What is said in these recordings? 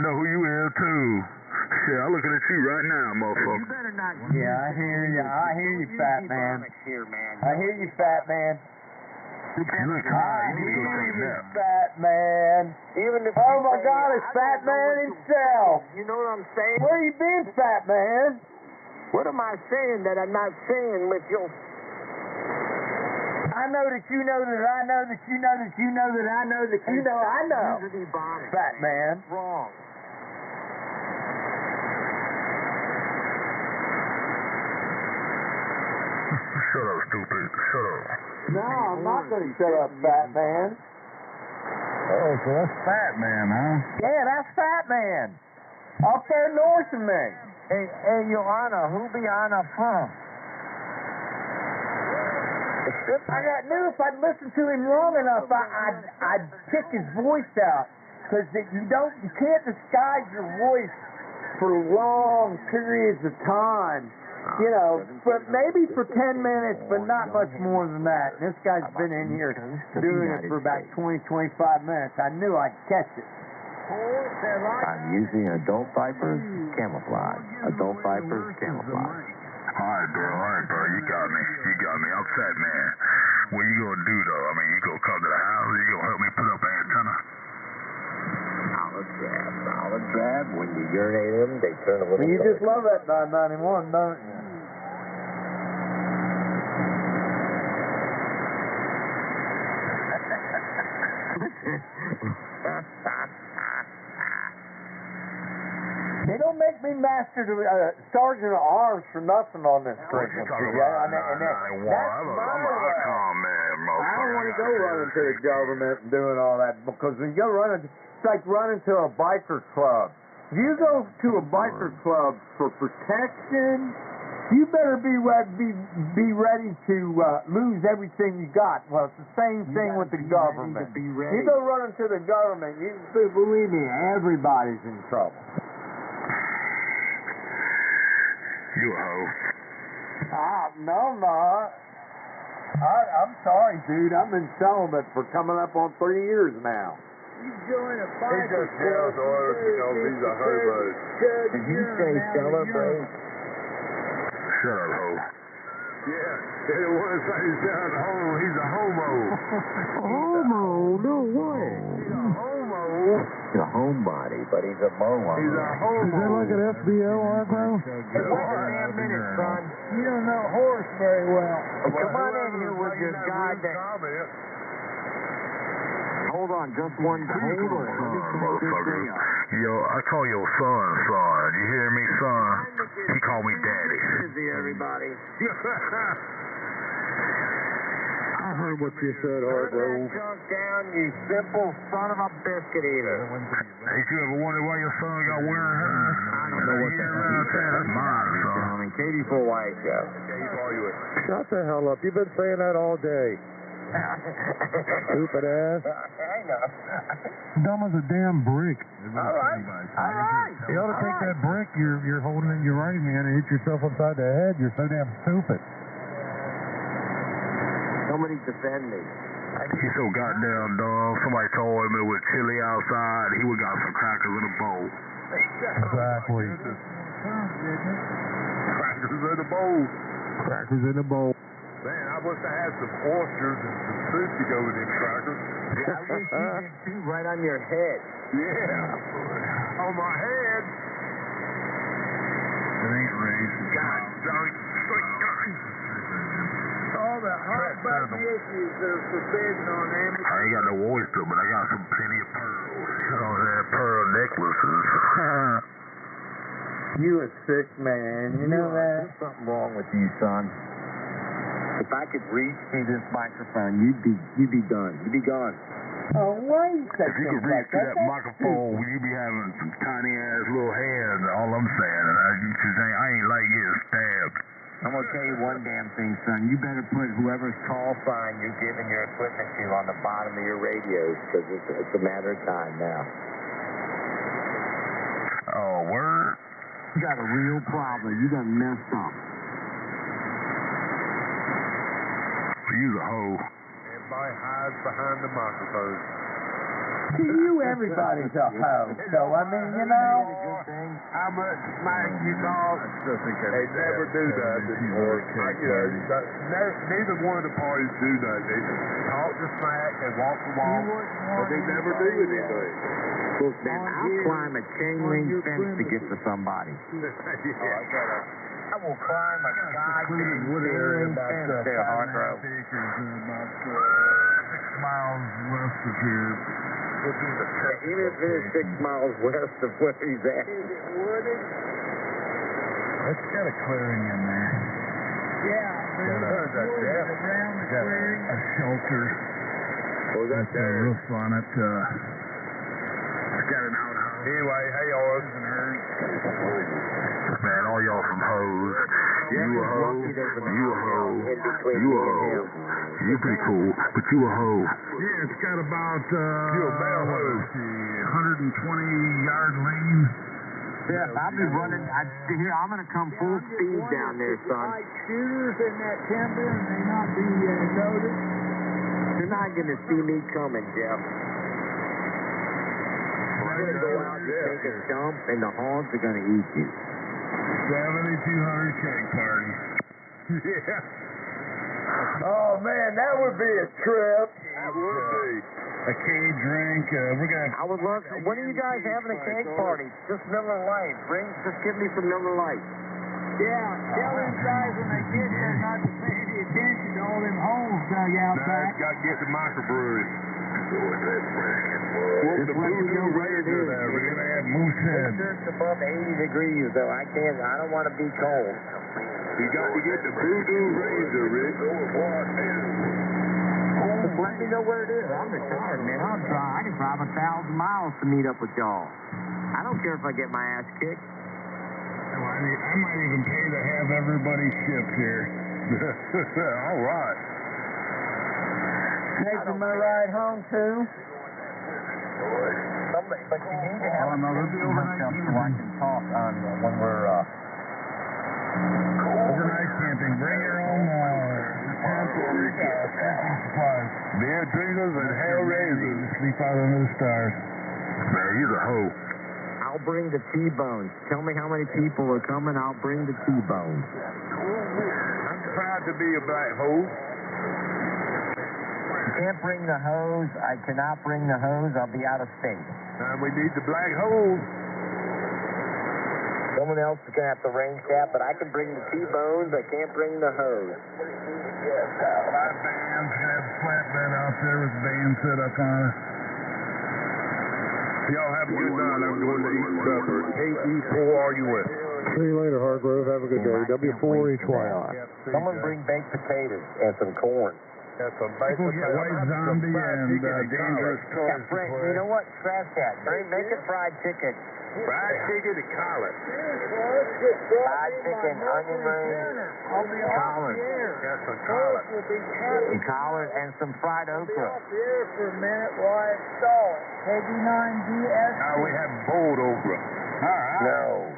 know who you is, too. Shit, I'm looking at you right now, motherfucker. You better not. Yeah, I hear you. I hear you, fat man. I hear you, fat man. You look tired. You need to go take a nap. Fat man. Oh my God, it's Fat Man himself. You know what I'm saying? Where you been, Fat Man? What am I saying that I'm not saying with your... I know that you know that I know that you know that you know that I know that you know I know. Fat man. Wrong. Shut up, stupid. Shut up. No, I'm not going to shut up, Fat Man. Oh, so that's Fat Man, huh? Yeah, that's Fat Man. Up there north of me. Hey, Your Honor, who be Honor from? I knew if I'd listened to him long enough, I'd pick his voice out. Because you can't disguise your voice for long periods of time. You know, maybe for 10 minutes, but not much more than that. And this guy's been in here doing it for about 20, 25 minutes. I knew I'd catch it. I'm using adult vipers camouflage. Adult vipers camouflage. All right, bro. You got me. I'm Fat Man. What you gonna do, though? I mean, you gonna come to the house? You gonna help me put up an antenna? Solid drab. When you urinate them, they turn a little... You just love that 991, don't you? They don't make me master to sergeant of arms for nothing on this frequency. I'm an Icon man, motherfucker. I don't want to go running to the government and doing all that, because when you go running, it's like running to a biker club. If you go to a biker club for protection, you better be ready to lose everything you got. Well, it's the same thing with the government. You go running to the government, believe me, everybody's in trouble. You a hoe. No, I'm not. I'm sorry, dude. I've been celibate for coming up on 3 years now. You join a He biker just yells orders because he's a hobo. Did you say celebrate? Shut up, hoe. Yeah, it was like he sounds homo. He's a homo. Homo? No way. He's a homo. He's a homebody, but he's a momo. He's a homo. Is that like an FBO, Arthur? Hey, wait a damn minute, son. You don't know horse very well. Come on in here with your goddamn... Hold on, just one. Hold on. Motherfucker. Yo, I call your son. You hear me, son? He call me daddy. Busy, everybody. I heard what you said, Turn that junk down, you simple son of a biscuit eater. Ain't you ever wondered why your son got wearing hers? I don't know what the hell you said. That's mine, son. Gentlemen, Katie for White Show. Shut the hell up. You've been saying that all day. Stupid ass. I know. Dumb as a damn brick. All right. You ought to take that brick you're holding in your right hand and hit yourself upside the head. You're so damn stupid. Somebody defend me. He's so goddamn dumb. Somebody told him it was chilly outside. He would got some crackers in a bowl. Exactly. Crackers in the bowl. Crackers in a bowl. Man, I wish I had some oysters and some soup to go with them crackers. Yeah, I wish you did too, right on your head. Yeah. On my head. It ain't racist. God, darn. All the hot button issues that are forbidden on Amazon. I ain't got no oyster, but I got some plenty of pearls. You know what I'm saying? Pearl necklaces. You a sick man, you know that? There's something wrong with you, son. If I could reach through this microphone, you'd be done. You'd be gone. Oh, why you say If you could things reach like through that? that microphone, you be having some tiny ass little hands. All I'm saying, I ain't like getting stabbed. I'm going to tell you one damn thing, son. You better put whoever's call sign you're giving your equipment to on the bottom of your radios, because it's a matter of time now. Oh, word? You got a real problem. You done messed up. You's a hoe. Everybody hides behind the microphone. To you, everybody's a hoe. So, I mean, you know. How much smack you talk? They never do that anymore. Neither one of the parties do that. They talk the smack, they walk the walk, but they never do anything. Look, man, I'll climb a chain link fence to get to somebody. I will climb a goddamn chain link fence there, Hargrove. About 6 miles west of here. Even if it is 6 miles west of where he's at. It's got a clearing in there. A shelter. Was that with a there? roof on it. It's got an outhouse. Anyway, hey, yours. Man, all y'all from hoes. You a hoe. You a hoe. You a hoe. You pretty cool, but you a hoe. Yeah, it's got about You a bad hoe. 120-yard lane. Yeah, I'll be running. Here, I'm going to come full speed down there, son. Shooters in that timber and they not be noticed. You're not going to see me coming, Jeff. You're going to go out and take a dump, and the hogs are going to eat you. 7,200 keg party. Yeah. Oh, man, that would be a trip. That would be. A cage drink. We're gonna. I would love. When are you guys having a cake party? Just Miller Lite. Just give me some Miller Lite. Yeah, tell them guys when they get there not to pay any attention to all them holes dug out back. Got to get the microbrewery. Just let me know where it is. We're gonna have moose head. It's above 80 degrees, though. I don't want to be cold. You got to get the Voodoo Razor, Rick. Just let me know where it is. I'm retired, man. I can drive 1,000 miles to meet up with y'all. I don't care if I get my ass kicked. I might even pay to have everybody shipped here. All right. Pay for my ride home, too. But you need to have there'll be overnight so I can talk on when we're overnight camping. Bring your own tent or camping supplies. Beer drinkers and hell raisers. Sleep out under the stars. Man, he's a hoe. I'll bring the T-bones. Tell me how many people are coming. I'll bring the T-bones. I'm proud to be a black hoe. You can't bring the hose. I cannot bring the hose. I'll be out of state. And we need the black hoes. Someone else is going to have to range that, but I can bring the T-bones. I can't bring the hose. Our band's gonna have a flatbed out there with the band set up on it. Y'all have a good night. I'm going to eat supper. KE4RUS. See you later, Hargrove. Have a good day. W4HYI. Someone bring baked potatoes and some corn. That's a We'll get White Zombie and Dangerous Yeah, Toys. Frank, you know what? Scratch that. Make it fried chicken. fried chicken and collard. Fried chicken, onion rings, collard. Got some collard. And collard and some fried okra. Here for a minute while I install it. KB9GS. Now we have boiled okra. All right. No.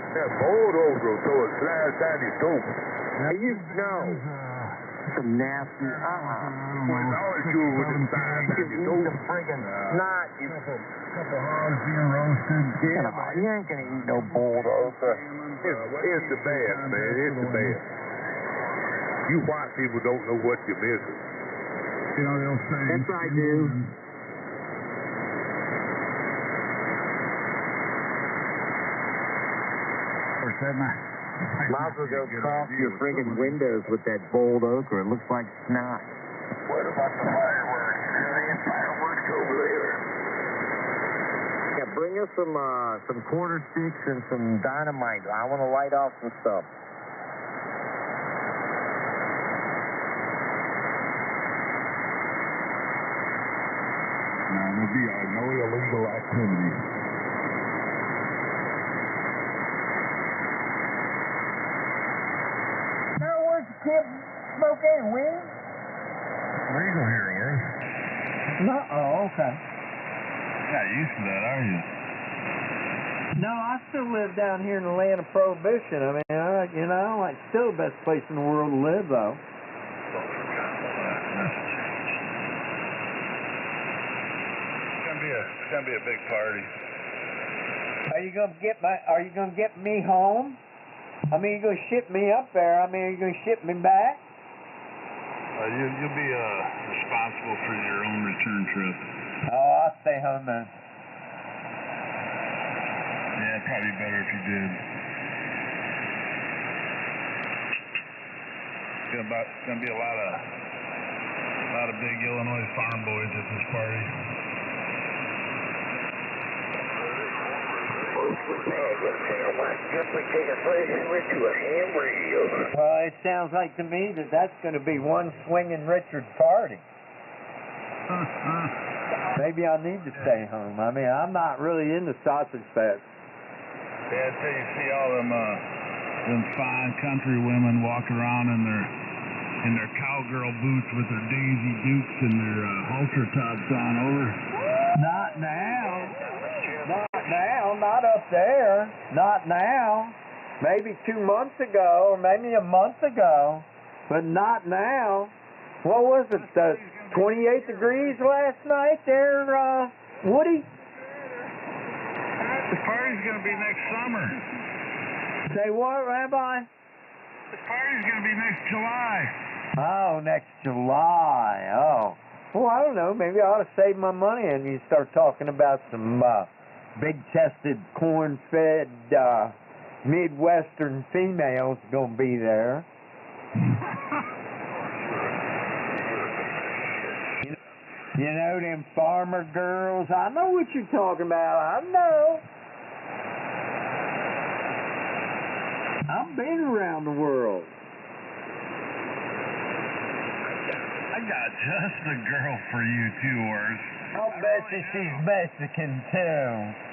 Yeah, boiled okra, so it slides down your throat. Some nasty. Well, it's always good when it slides down your Eat throat. some friggin' snot. You Couple hogs being roasted. you ain't gonna eat no boiled okra. It's the best, man. It's the best. You white people don't know what you're missing. You know, they'll say. Yes, I do. Might as well go cross your friggin' windows with that boiled okra. It looks like snot. What about the fireworks? Any fireworks over there? Yeah, bring us some quarter sticks and some dynamite. I want to light off some stuff. No, there'll be no illegal activity. Now, where's the kid smoke any weed? Legal here, Liz. No. Oh, okay. Not used to that, are you? No, I still live down here in the land of prohibition. I mean, like still the best place in the world to live, though. it's gonna be a big party. Are you gonna get me home? I mean, you're gonna ship me up there. I mean, are you gonna ship me back? You'll be responsible for your own return trip. Oh, I'll stay home then. Yeah, probably better if you did. It's gonna be a lot of big Illinois farm boys at this party. Well, it sounds like to me that that's going to be one swinging Richard party. Maybe I need to stay home. I mean, I'm not really into sausage fest. Yeah, until you see all them fine country women walk around in their cowgirl boots with their Daisy Dukes and their halter tops on over. Not now. Not now. Not up there. Not now. Maybe 2 months ago, or maybe a month ago, but not now. What was it? 28 degrees last night there, Woody? The party's gonna be next summer. Say what, Rabbi? The party's gonna be next July. Oh, next July. Oh. Well, I don't know. Maybe I ought to save my money and you start talking about some big-chested, corn-fed, Midwestern females going to be there. You know, them farmer girls. I know what you're talking about. I know. I've been around the world. I got just the girl for you, too, Urs. I'll bet you she's Mexican, too.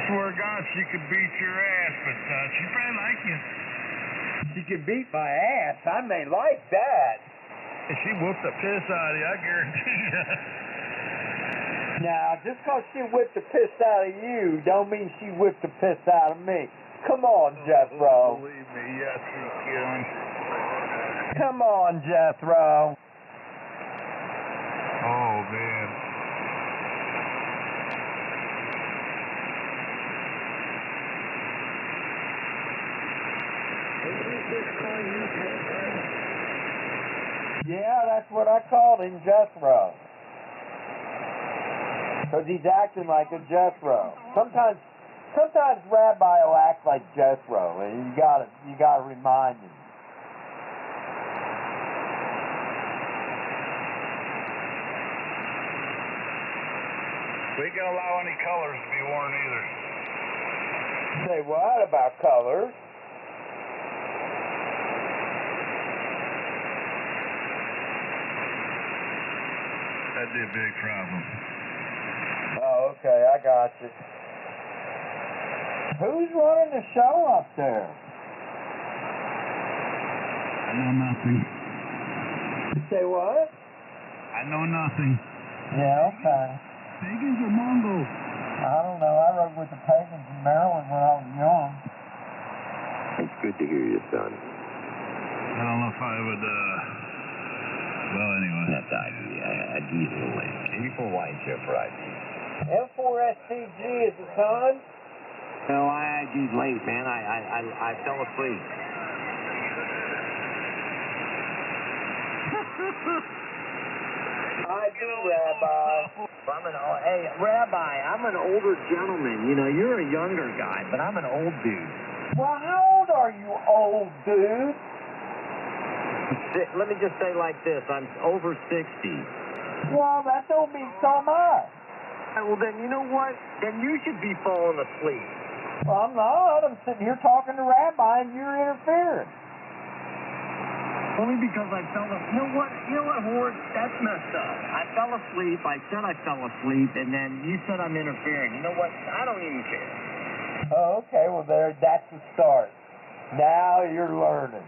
Swear to God, she could beat your ass, but she probably like you. She could beat my ass. I may like that. If she whooped the piss out of you, I guarantee you. Now, just because she whipped the piss out of you, don't mean she whipped the piss out of me. Come on, Jethro. Believe me, yes, she can. Come on, Jethro. Oh, man. Yeah, that's what I called him, Jethro. Because he's acting like a Jethro. Sometimes Rabbi will act like Jethro, and you gotta remind him. We ain't gonna allow any colors to be worn either. Say what about colors? That'd be a big problem. Oh, okay, I got you. Who's running the show up there? I know nothing. Say what? I know nothing. Yeah, okay. Pagans or Mongols? I don't know. I rode with the pagans in Maryland when I was young. It's good to hear you, son. I don't know if I would, well, anyway. That's ID. ID's a link. And you pull white chair for ID. M4STG is the time? No, ID's late, man. I fell asleep. I do, Rabbi. Hey, Rabbi, I'm an older gentleman. You know, you're a younger guy, but I'm an old dude. Well, how old are you, old dude? Let me just say like this. I'm over 60. Well, that don't mean so much. Well, then, you know what? Then you should be falling asleep. Well, I'm not. I'm sitting here talking to Rabbi, and you're interfering. Only because I fell asleep. You know what, Howard? That's messed up. I fell asleep. I said I fell asleep, and then you said I'm interfering. You know what? I don't even care. Oh, okay. Well, that's the start. Now you're learning.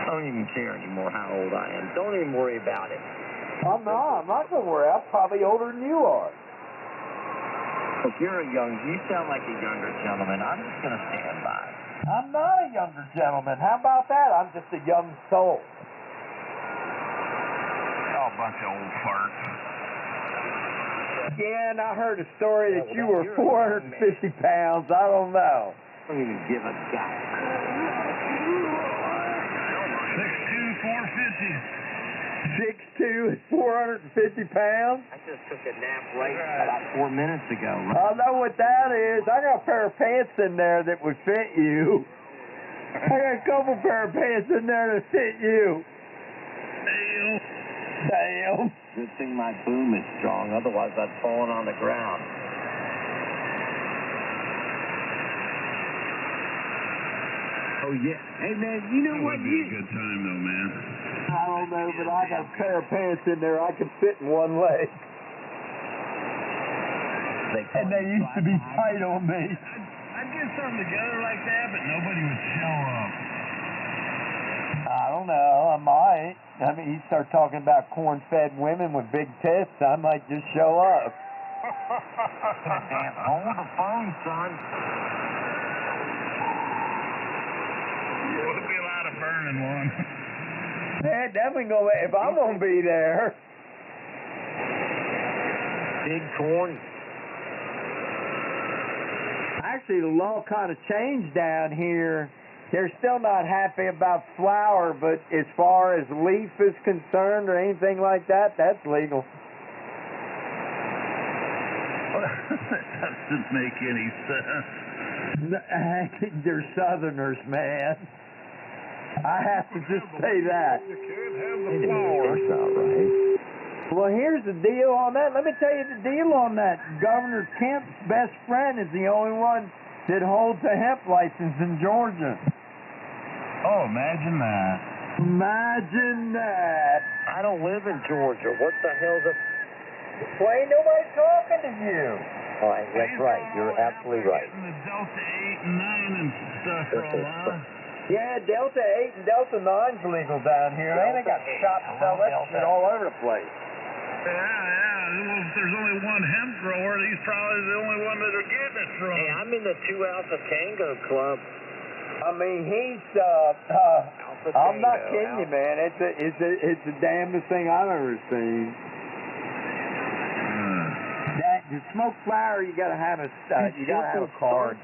I don't even care anymore how old I am. Don't even worry about it. I'm not going to worry. I'm probably older than you are. Look, you sound like a younger gentleman. I'm just going to stand by. I'm not a younger gentleman. How about that? I'm just a young soul. Oh, a bunch of old farts. Yeah, and I heard a story that you were 450 pounds. I don't know. I don't even give a damn. 6'2", 450. 6'2" and 450 pounds? I just took a nap right about 4 minutes ago. I know what that is. I got a pair of pants in there that would fit you. I got a couple pair of pants in there that fit you. Damn. Good thing my boom is strong, otherwise I'd fallen on the ground. Oh, yeah. Hey, man, you know what? That would be a good time, though, man. I don't know, but I got a pair of pants in there I can fit in one leg. And they used to be tight on me. I'd get something together like that, but nobody would show up. I don't know. I might. I mean, you start talking about corn-fed women with big tits, I might just show up. Damn, hold the phone, son. Would be a lot of burning one. Man, definitely gonna. If I'm gonna be there. Big corn. Actually, the law kind of changed down here. They're still not happy about flour, but as far as leaf is concerned or anything like that, that's legal. That doesn't make any sense. They're Southerners, man. I have to just say that. You can't have the flour. That's not right. Well, here's the deal on that. Let me tell you the deal on that. Governor Kemp's best friend is the only one that holds a hemp license in Georgia. Oh, imagine that. Imagine that. I don't live in Georgia. What the hell's up? Well, ain't nobody talking to you. Oh, that's right. You're absolutely right. The Delta 8 and 9 and stuff, huh? Yeah, Delta 8 and Delta 9's legal down here. They got shops sell that shit all over the place. Yeah. Well, if there's only one hemp grower, he's probably the only one that are getting it from. Hey, I'm in the 2 Alpha Tango Club. I mean, he's I'm not kidding you, man. It's the damnedest thing I've ever seen. That to smoke flower, you gotta have a card.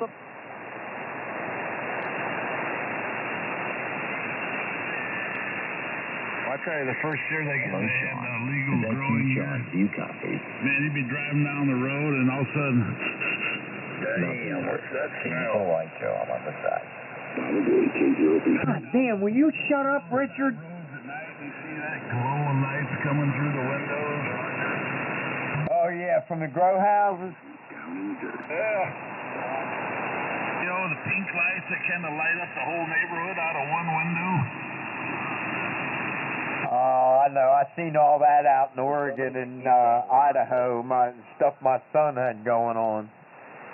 I tell you, the first year they had legal growing here, You copy. man, you'd be driving down the road and all of a sudden, Damn, what's that smell? Oh, I Joe, I'm on the side. God damn, will you shut up, Richard? at night you see that glowing lights coming through the windows. Oh yeah, from the grow houses. Yeah. You know, the pink lights that kind of light up the whole neighborhood out of one window. Oh, I know. I seen all that out in Oregon and Idaho. My son had going on.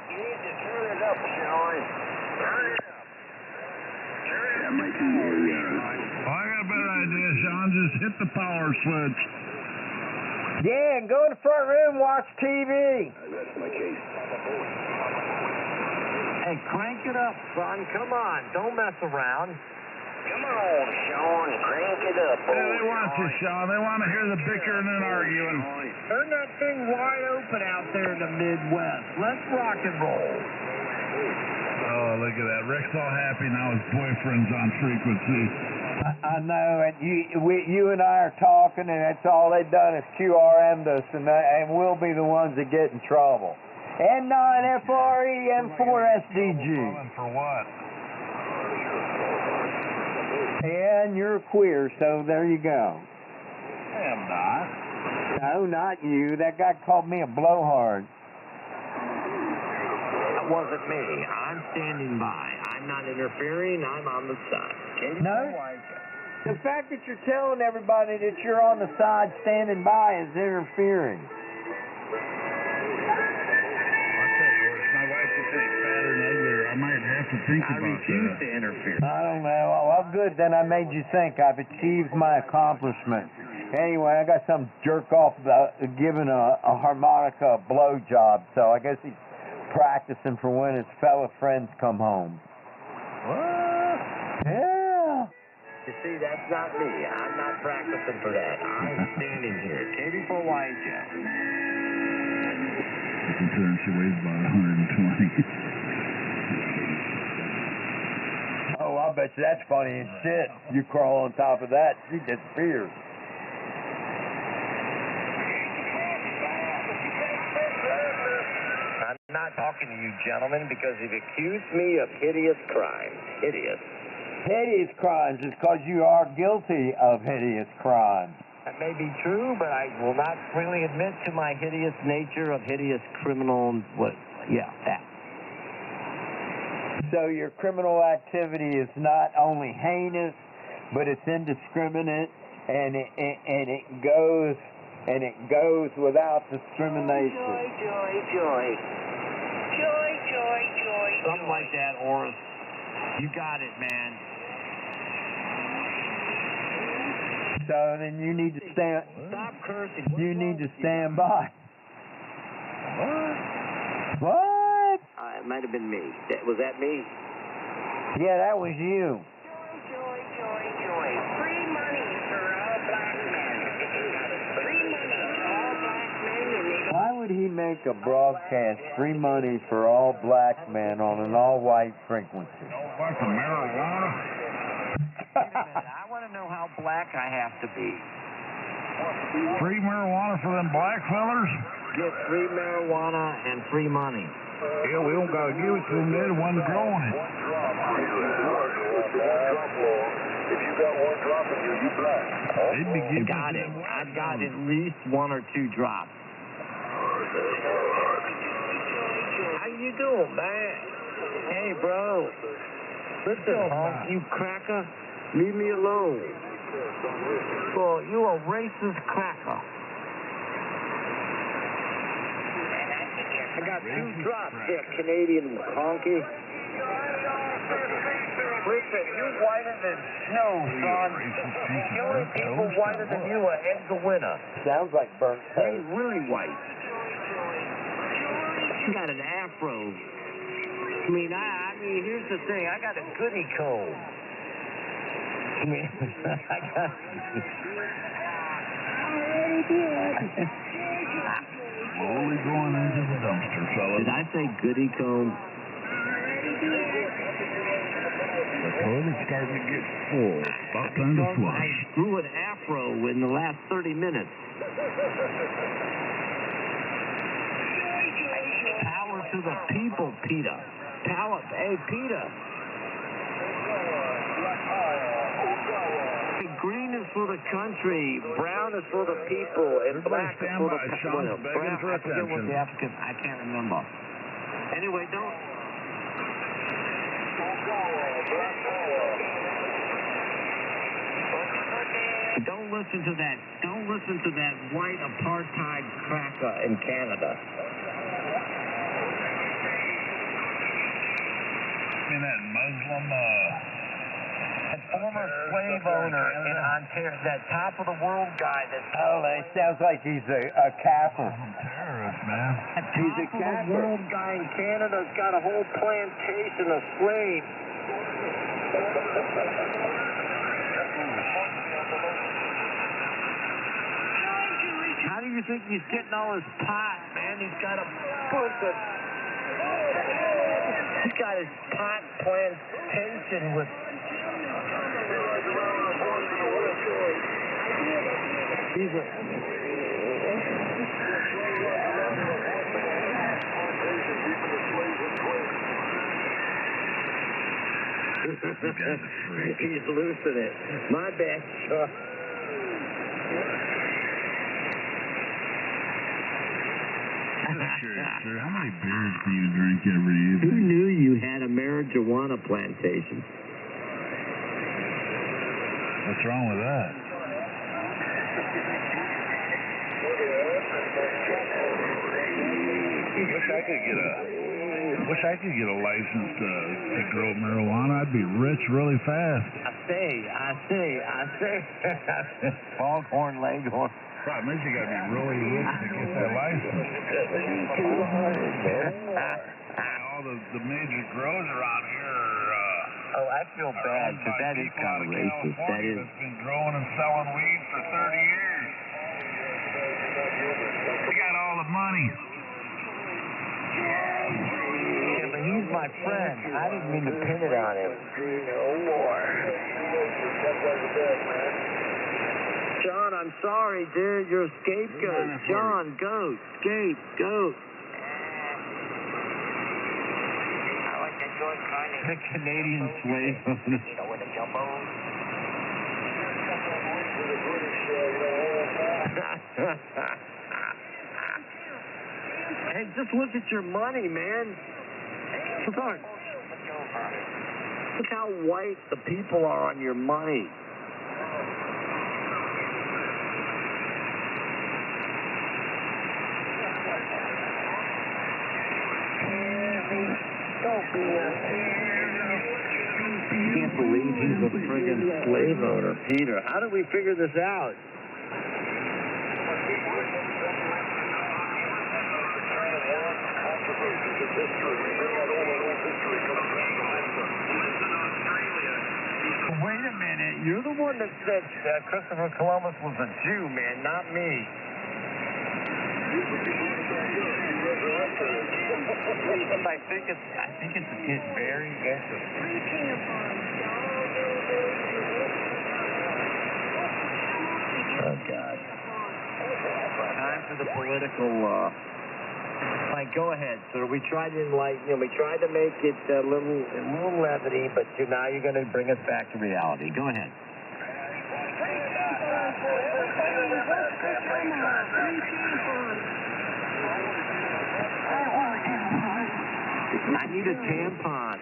You need to turn it up, Sean. Turn it up. Oh, I got a better idea, Sean. Just hit the power switch. Yeah, and go in the front room and watch TV. Hey, crank it up, son. Come on. Don't mess around. Come on, Sean. Crank it up. Yeah, they want you, Sean. They want to hear the bickering and arguing. Turn that thing wide open out there in the Midwest. Let's rock and roll. Oh, look at that. Rick's all happy now his boyfriend's on frequency. I know, and you and I are talking, and that's all they've done is QRM'd us, and we'll be the ones that get in trouble. N9FRE, M4SDG. Calling for what? And you're queer, so there you go. I am not. No, not you. That guy called me a blowhard. That wasn't me. I'm standing by. I'm not interfering. I'm on the side. No. The fact that you're telling everybody that you're on the side standing by is interfering. My wife gets any fatter and uglier. I might have to think I about refuse that. to interfere. I don't know. Well, good. Then I made you think. I've achieved my accomplishment. Anyway, I got some jerk off giving a harmonica a blowjob, so I guess he's practicing for when his fellow friends come home. What? Yeah. You see, that's not me. I'm not practicing for that. I'm standing here. Katie for Joe. closest to her, and she weighs about 120. Oh, I bet you that's funny as shit. You crawl on top of that, she disappears. I'm not talking to you, gentlemen, because you've accused me of hideous crime. Hideous. Hideous crimes is because you are guilty of hideous crimes. That may be true, but I will not freely admit to my hideous nature of hideous criminal. That. So your criminal activity is not only heinous, but it's indiscriminate, and it goes without discrimination. Joy. Something like that, Oris. You got it, man. So then you need to stand. Stop cursing. You need to stand by. What? It might have been me. Was that me? Yeah, that was you. Joy. Free money for all black men. Free money for all black men, and they Why would he make a broadcast free money for all black men on an all-white frequency? Like the marijuana? Wait a minute. I want to know how black I have to be. Free marijuana for them black fellers? Get free marijuana and free money. Yeah, we don't gotta give it to them. They're the ones growing it. If you got one drop in you, you black. They'd be giving Got it. I've got at least 1 or 2 drops. How you doing, man? Hey, bro. Listen, honk, you cracker. Leave me alone. Well, you a racist cracker. I got 2 drops there, Canadian honky. Listen, you whiter than snow, son. The only people whiter than you are Edgar Winter. Sounds like burnt He's toast. really white. You got an afro. I mean, here's the thing. I got a goody comb. I mean, I got... Slowly going into the dumpster, fellas. Did I say goody comb? The toilet's starting to get full. About time to I flush. grew an afro in the last 30 minutes. Power to the people, Peter. Power. Hey, Peter. Green is for the country, brown is for the people, and black is for the Sean's begging for I forget what attention. the African, I can't remember. Anyway, don't listen to that. Don't listen to that white apartheid cracker in Canada. And that Muslim, That former slave owner in Ontario, that top of the world guy that Oh, it sounds like he's a Catholic. terrorist, man. He's a top of the Catholic. world guy in Canada's got a whole plantation of slaves. How do you think he's getting all his pot, man? He's got a bunch of... He's got his pot plantation with... He's a... He's losing it. My bad, Chuck. Sir, how many beers do you drink every Who evening? knew you had a marijuana plantation? What's wrong with that? Wish I could get a license to grow marijuana. I'd be rich really fast. I say. Foghorn Leghorn. Problem is, you gotta be really rich to get that license. All the major growers around here are Oh, I feel bad, owned because by that is people kind out of of racist. That California is. that's been growing and selling weed for 30 years. They got all the money. my friend. I didn't mean to pin it on him. John, I'm sorry, dude. You're a scapegoat. John, goat. Scapegoat. I like that joint kind of. The Canadian slave owner. You know, with the jumbos. Hey, just look at your money, man. Look. Look how white the people are on your money. I can't believe he's a friggin' slave owner. Peter, how did we figure this out? Wait a minute. You're the one that said Christopher Columbus was a Jew, man, not me. I think it's very interesting. Oh God. Time for the political. Like, go ahead, sir. We tried to enlighten. We tried to make it a little levity, but now you're going to bring us back to reality. Go ahead. I need a tampon.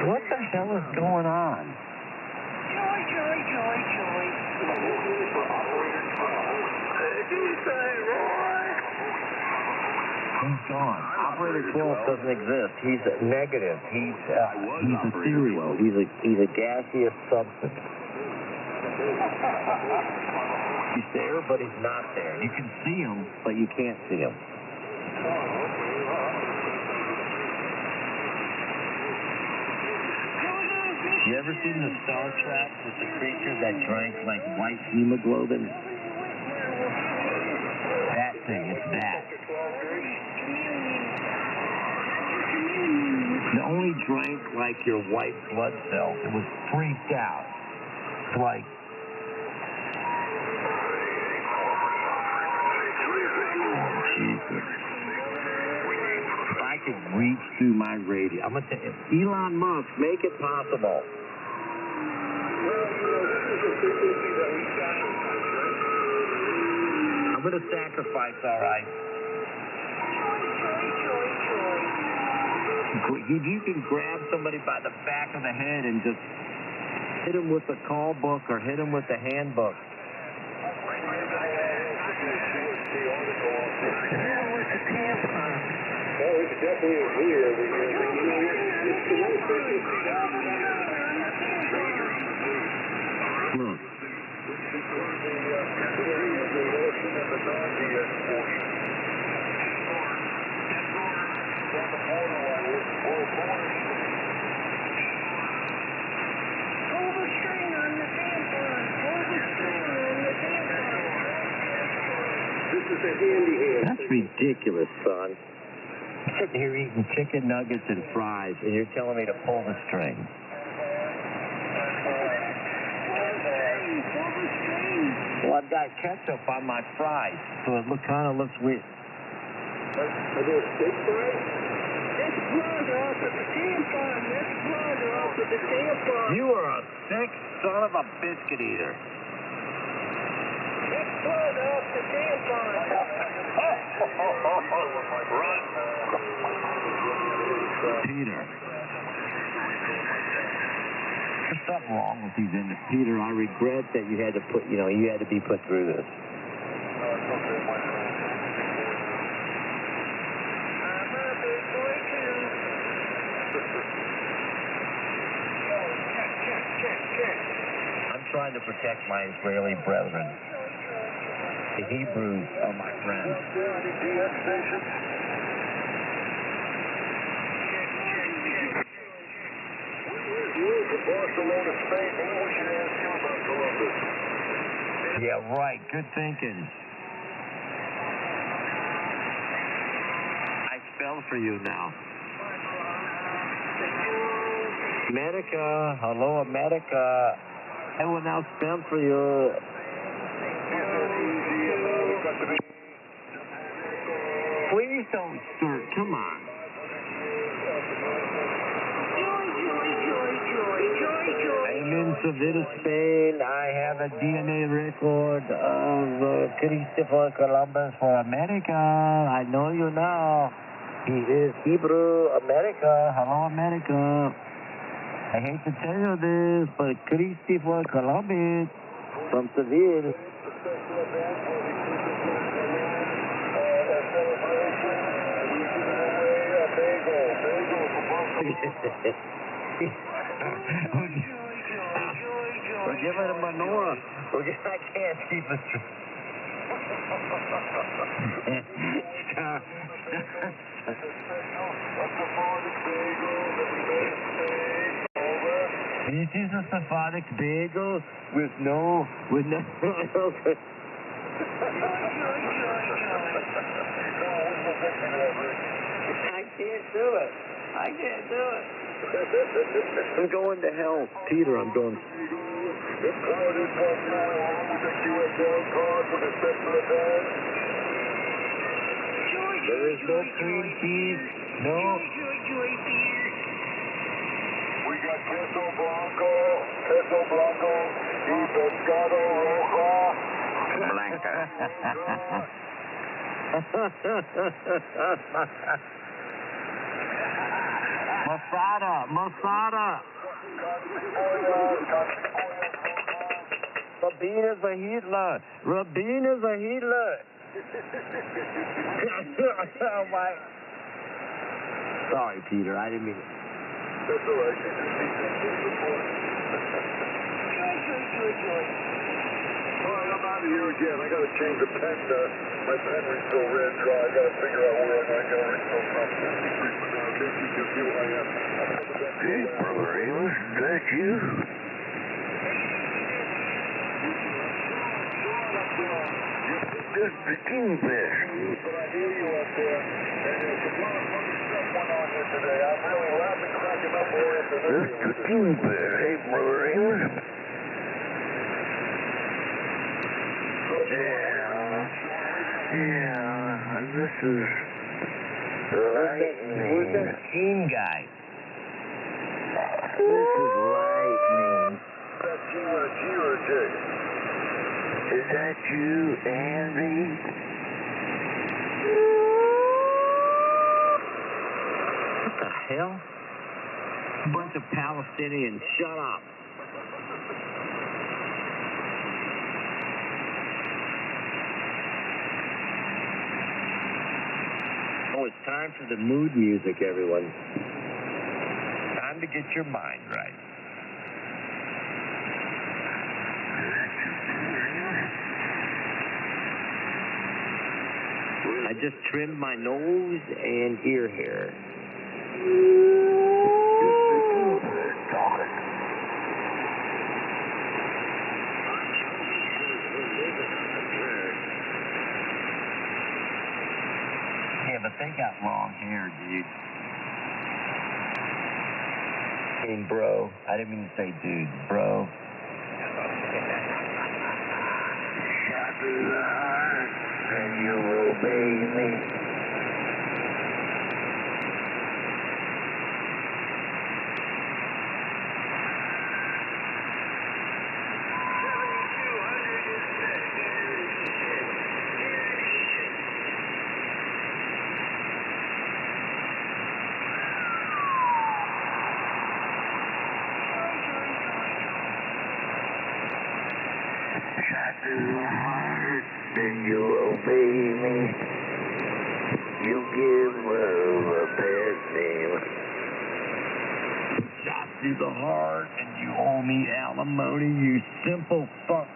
What the hell is going on? Joy. He's gone. Operator 12 doesn't exist. He's negative. He's ethereal. He's a gaseous substance. He's there, but he's not there. You can see him, but you can't see him. You ever seen the Star Trek with the creature that drank like white hemoglobin? That thing, it's that. It only drank like your white blood cells. It was freaked out. It's like. Oh, Jesus. If I could reach through my radio, I'm going to say, Elon Musk, make it possible. I'm going to sacrifice, all right. If you can grab somebody by the back of the head and just hit him with the call book or hit him with the handbook. Well, it's definitely a weird over here. But, you know, it's the way Look. That's ridiculous, son. I'm sitting here eating chicken nuggets and fries, and you're telling me to pull the string. Well, I've got ketchup on my fries, so it kind of looks weird. Are there steak fries? That's blood off of the tampon. That's blood off of the tampon. You are a sick son of a biscuit eater. That's blood off the tampon. Run. Peter. There's something wrong with these endings. Peter, I regret that you had to be put through this. I'm trying to protect my Israeli brethren. The Hebrews are my friends. Barcelona, Spain. What was your answer about Columbus? Yeah, right. Good thinking. I spell for you now. America. Hello, America. I will now spell for you. Please don't start. Come on. Joy, joy, joy, joy, joy, joy. I'm in Seville, Spain. I have a DNA record of Christopher Columbus for America. I know you now. He is Hebrew America. Hello, America. I hate to tell you this, but Christopher Columbus from Seville. We're giving him a Nora. I can't keep it straight. This is a Sephardic bagel with no. I can't do it. I'm going to hell. Peter, I'm going. There is no cream cheese. No. We got queso blanco, y pescado roja. Blanca. Masada. Rabin is a Hitler. Oh my. Sorry, Peter. I didn't mean it. That's all right. All right, I'm out of here again. I got to change the pen. My pen refill ran dry. I got to figure out where I got to refill from. Hey, Brother Amos, is that you? This is the Kingfish. But I hear you up there, and there's a lot of funny stuff going on here today. I'm really laughing, cracking up all afternoon. This is the Kingfish. Hey, Brother Amos. Yeah, this is lightning. Who's that King guy? This is lightning. That's G or a G or a J? Is that you, Andy? What the hell? Bunch of Palestinians. Shut up. Oh, it's time for the mood music, everyone. Time to get your mind right. I just trimmed my nose and ear hair. Yeah, but they got long hair, dude. I mean, bro. I didn't mean to say dude. Bro. Shot to the heart, and you obey me. Shot to the heart, then you obey me. You give love a pet name. Shot through the heart, and you owe me alimony, you simple fuck.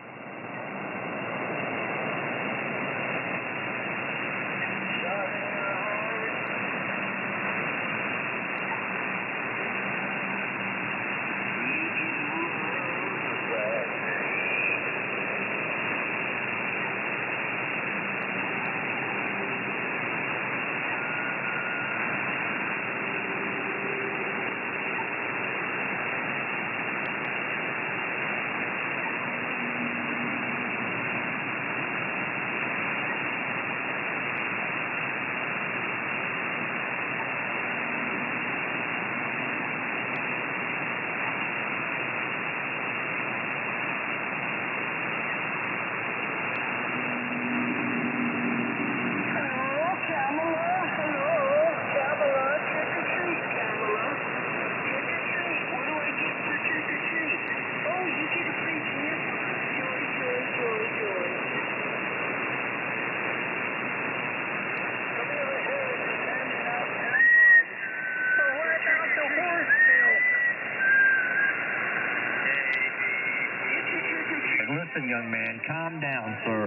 Listen, young man, calm down, sir.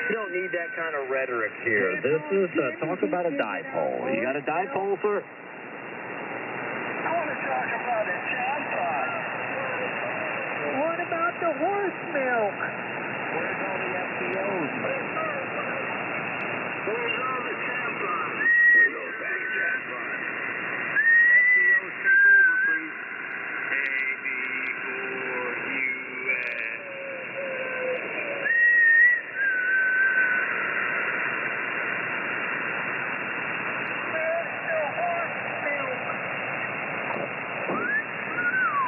You don't need that kind of rhetoric here. This is talk about a dipole. You got a dipole, sir? I want to talk about a tampon. What about the horse milk? Where's all the FBOs, man? Where's all the tampons? Where's those back tampons? FBOs, take over, please.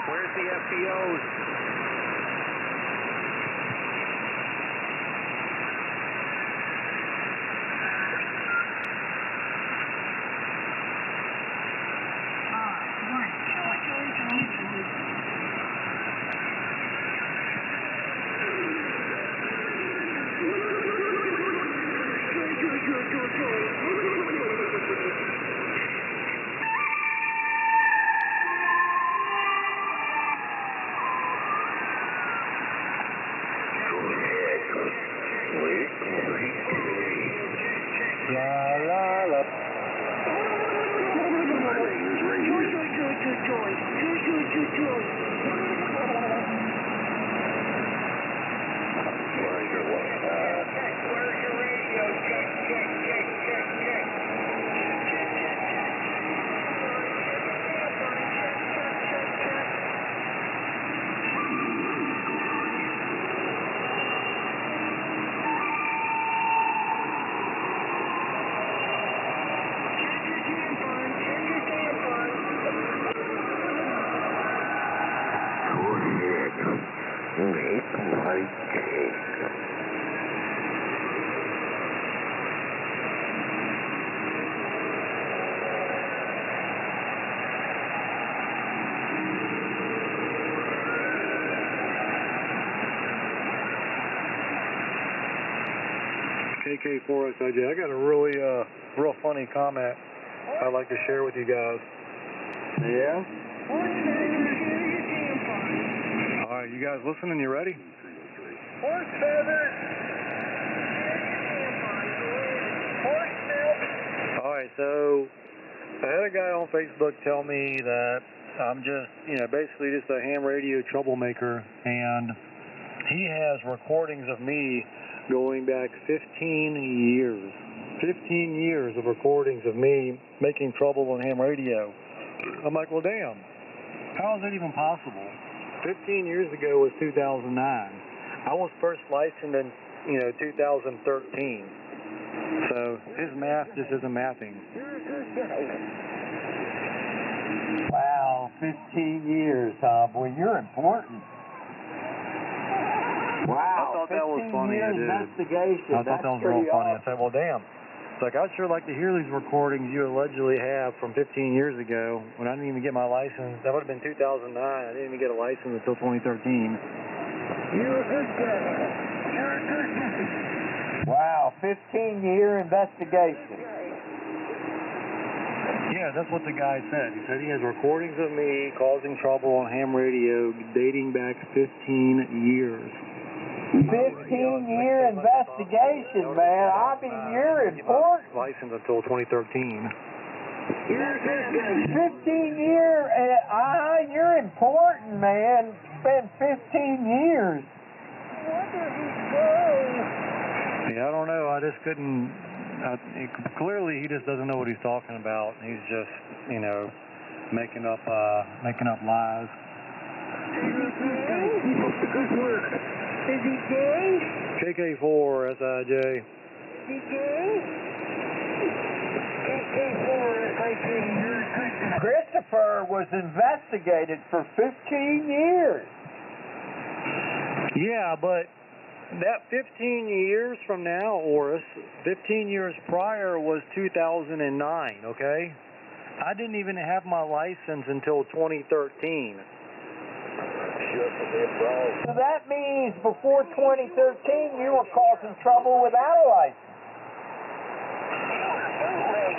Where's the FBOs? KK4SIJ, I got a really, real funny comment I'd like to share with you guys. Yeah? All right, you guys listening? You ready? Horse feathers. Horse milk. All right, so I had a guy on Facebook tell me that I'm just, basically just a ham radio troublemaker, and he has recordings of me going back 15 years. 15 years of recordings of me making trouble on ham radio. I'm like, well, damn, how is that even possible? 15 years ago was 2009. I was first licensed in, 2013. So his math just isn't mathing. Wow, 15 years, huh? Boy, you're important. Wow, I thought that was funny. I did. Investigation. I thought that was real funny. I said, well, damn. It's like, I'd sure like to hear these recordings you allegedly have from 15 years ago when I didn't even get my license. That would have been 2009. I didn't even get a license until 2013. You're a good guy. You're a good guy. Wow, 15-year investigation. Yeah, that's what the guy said. He said he has recordings of me causing trouble on ham radio dating back 15 years. 15-year investigation, man. I mean, you're important. License until 2013. You're a good guy. 15-year, you're important, man. It's been 15 years. What does he say? Yeah, I don't know. I just couldn't. Clearly, he just doesn't know what he's talking about. He's just, making up lies. Good work. Is he gay? KK4 SIJ. Is he gay? KK4 SIJ. Christopher was investigated for 15 years. Yeah, but that 15 years from now, Oris, 15 years prior was 2009, okay? I didn't even have my license until 2013. So that means before 2013 you were causing trouble without a license.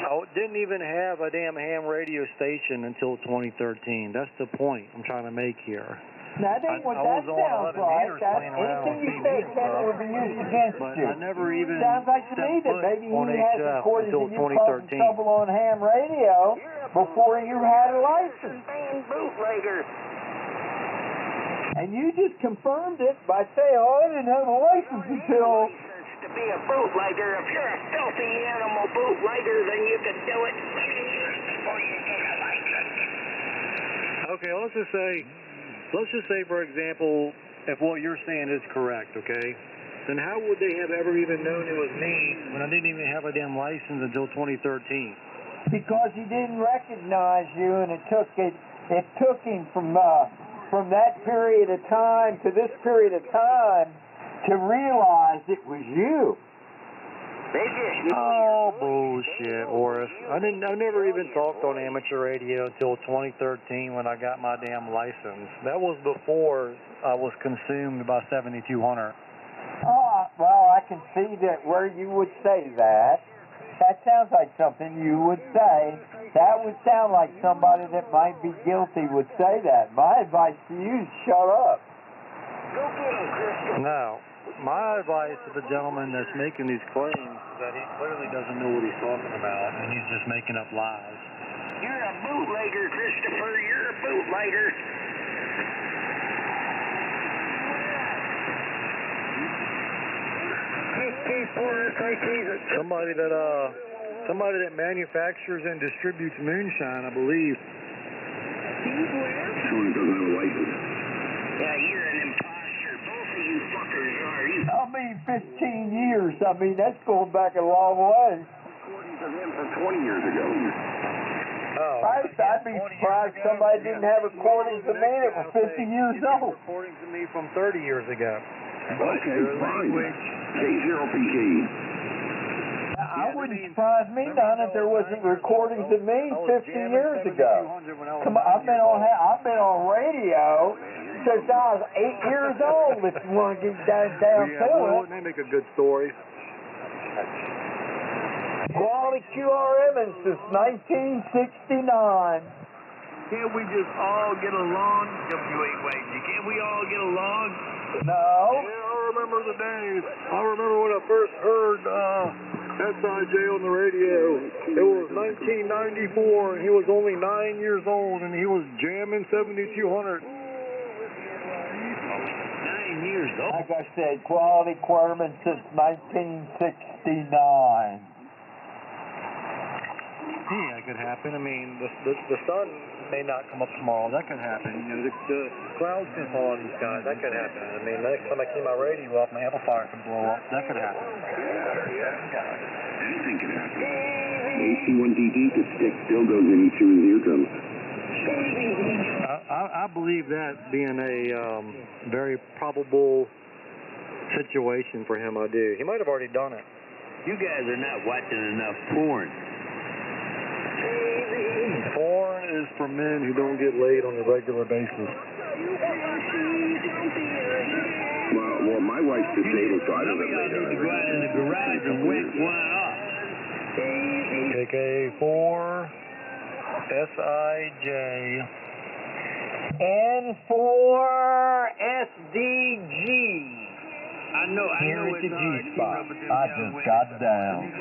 I didn't even have a damn ham radio station until 2013. That's the point I'm trying to make here. That ain't what I that was on sounds 11 like. meters That, playing around on anything you TV say, and Ken, stuff, will be used against but you. I never even Sounds like to me stepped that foot maybe on he has HF recordings until of you causing 2013. trouble on ham radio before you had a license. Band bootlegger. And you just confirmed it by saying, oh, I didn't have a license until... To be a bootlegger, if you're a filthy animal bootlegger, then you can do it 7 years before you get a license. Okay, let's just say, for example, if what you're saying is correct, okay, then how would they have ever even known it was me when I didn't even have a damn license until 2013? Because he didn't recognize you, and it took him from that period of time to this period of time to realize it was you. Oh, bullshit, Horace. I never even talked on amateur radio until 2013 when I got my damn license. That was before I was consumed by 7200. Well, I can see that where you would say that. That sounds like something you would say. That would sound like somebody that might be guilty would say that. My advice to you is shut up. Go get him, Christian. Now, my advice to the gentleman that's making these claims is that he clearly doesn't know what he's talking about, and he's just making up lies. You're a bootlegger, Christopher. You're a bootlegger. Somebody that manufactures and distributes moonshine, I believe. Someone doesn't have a license. Yeah, you're an imposter. Both of you fuckers are. You 15 years. That's going back a long way. Recordings of him from 20 years ago. Oh. I'd be surprised somebody didn't have recordings of me that were 50 years old. Recordings of me from 30 years ago. Okay, fine. K0PG. I wouldn't surprise me none if there wasn't recordings of me 50 years ago. Come on, I've been on radio since I was 8 years old. If you want to get down to it. They make a good story. Quality QRM since 1969. Can't we just all get along? Can't we all get along? No. Yeah, I remember the days. I remember when I first heard SIJ on the radio. It was 1994, and he was only 9 years old, and he was jamming 7200. 9 years old? Like I said, quality Querman since 1969. Yeah, it could happen. I mean, the sun may not come up tomorrow. That could happen. You know, the clouds can fall in the sky. That could happen. I mean, next time I keep my radio off, my amplifier can blow up. That could happen. Anything can happen. AC1DD, the stick still goes in each of his eardrums. I believe that being a very probable situation for him. I do. He might have already done it. You guys are not watching enough porn. Porn is for men who don't get laid on a regular basis. Well, my wife's disabled, so I don't get laid on. Go out in the garage and whack one off. KK4 SIJ. N4SDG. I know Here it's at the hard. G-spot. I just got down.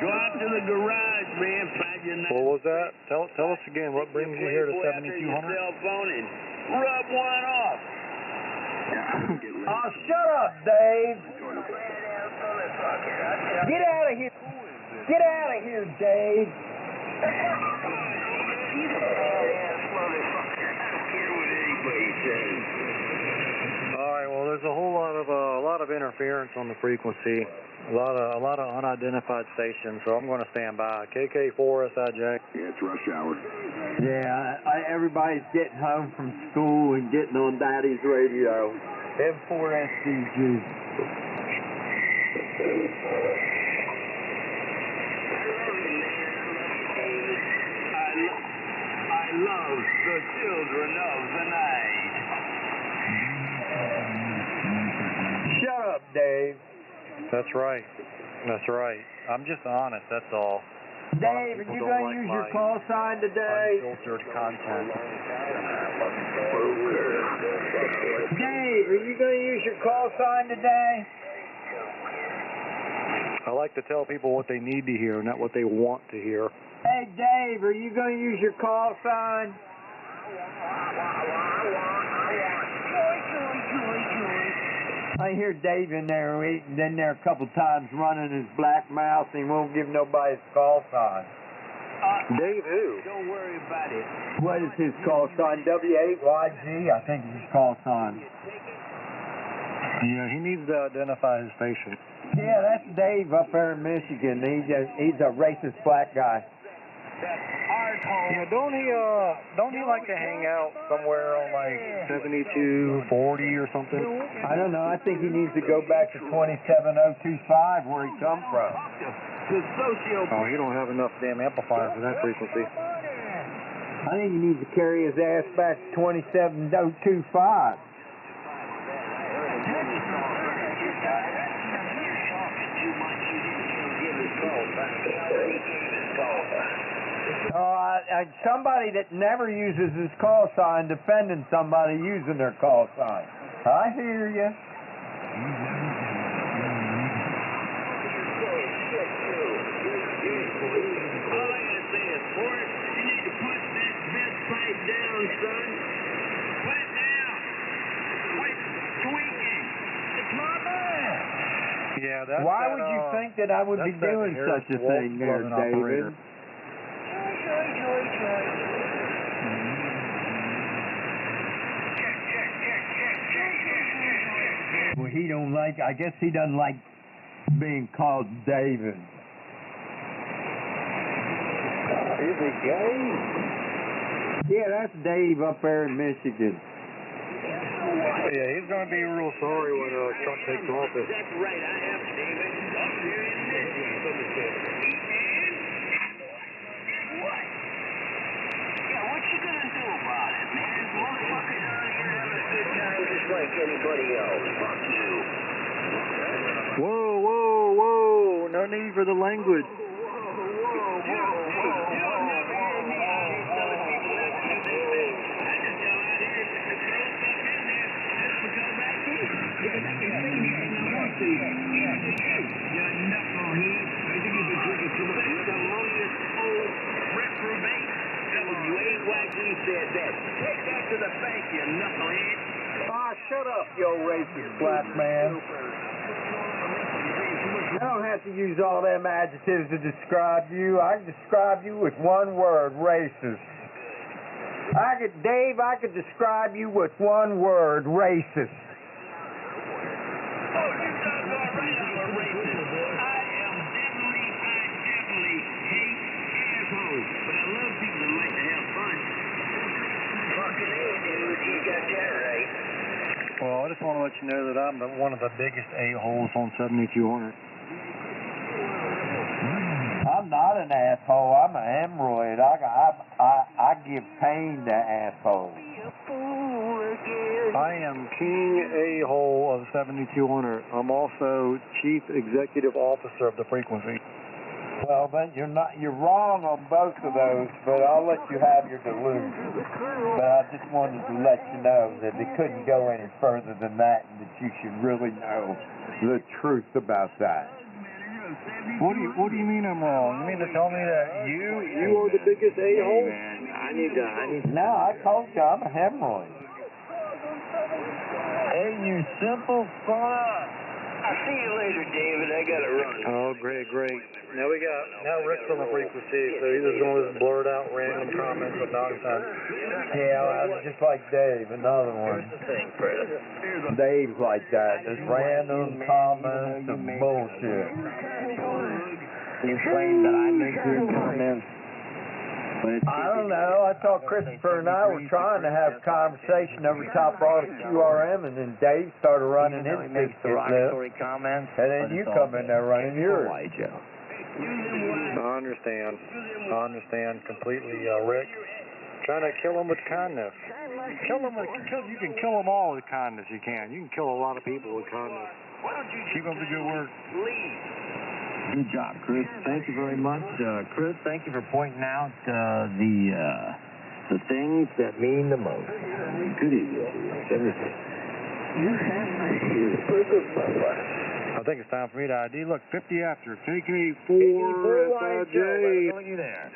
Go out to the garage, man. Find your What was that? Tell us again. What brings you here to 7200? cell phone and rub one off. Oh, shut up, Dave. Get out of here. Get out of here, Dave. All right. Well, there's a whole lot of interference on the frequency. A lot of unidentified stations. So I'm going to stand by. KK4 SIJ. Yeah, it's rush hour. Yeah, everybody's getting home from school and getting on Daddy's radio. N4SDG. I love the children of the night. Shut up, Dave. That's right. That's right. I'm just honest. That's all. Dave, are you going to use your call sign today? Unfiltered content. Dave, are you going to use your call sign today? I like to tell people what they need to hear, not what they want to hear. Hey, Dave, are you going to use your call sign? I hear Dave in there. He's been there a couple times running his black mouth, and he won't give nobody his call sign. Dave who? Don't worry about it. What is his call sign? W8YG, I think is his call sign. Yeah, he needs to identify his station. Yeah, that's Dave up there in Michigan. He's a racist black guy. Yeah, don't he like to hang out somewhere on like 7240 or something? I don't know. I think he needs to go back to 27025 where he come from. Oh, he don't have enough damn amplifier for that frequency. I think he needs to carry his ass back to 27025. Somebody that never uses his call sign defending somebody using their call sign. I hear you. All I gotta say is, Forrest, you need to put that vent pipe down, son. Put it down. Quit tweaking. It's my man. Yeah, that's Why would you think that I would be doing such a thing there, David? Well, he don't like, I guess he doesn't like being called David. Is he gay? Yeah, that's Dave up there in Michigan. Yeah, he's going to be real sorry when Trump takes office. That's right, I am, David. Up here in Michigan. What? Yeah, what you gonna do about it, man? Motherfuckers out here having a good time just like anybody else. Fuck you. Whoa, whoa, whoa. No need for the language. Said that. Take that to the bank, you knucklehead. Ah, shut up, you old racist black man. I don't have to use all them adjectives to describe you. I can describe you with one word, racist. Dave, I could describe you with one word, racist. Oh, you sound all right, I'm a racist. I definitely hate assholes. But I love people that like to have fun. Fucking A, dude, you got that right. Well, I just want to let you know that I'm one of the biggest a-holes on 7200. I'm not an asshole. I'm an hemorrhoid. I give pain to assholes. I am King A-hole of 7200. I'm also Chief Executive Officer of the frequency. Well, but you're wrong on both of those, but I'll let you have your delusion. But I just wanted to let you know that it couldn't go any further than that, and that you should really know the truth about that. What do you mean I'm wrong? You mean to tell me that you are the biggest a-hole? I need to. No, I told you I'm a hemorrhoid. Hey, you simple fuck. I'll see you later, David. I gotta run. Oh, great. Now Rick's on the frequency, so he's just going to just blurt out random comments of nonsense. Yeah, well, just like Dave, another one. Here's the thing, Fred. Dave's like that, just random comments of bullshit. You claim that I make good comments, but it's I don't know. I thought Christopher and I were trying to have conversation over top of the QRM, and then Dave started running his makes biscuit lip, derogatory comments. and then you come in there running yours. Why, Joe? I understand completely, Rick. Trying to kill him with kindness. You can kill them all with kindness. You can kill a lot of people with kindness. Keep up the good work. Good job, Chris. Thank you very much. Chris, thank you for pointing out the things that mean the most. Good evening. I think it's time for me to ID. Look, 50 after. KK4 SIJ. Look at there.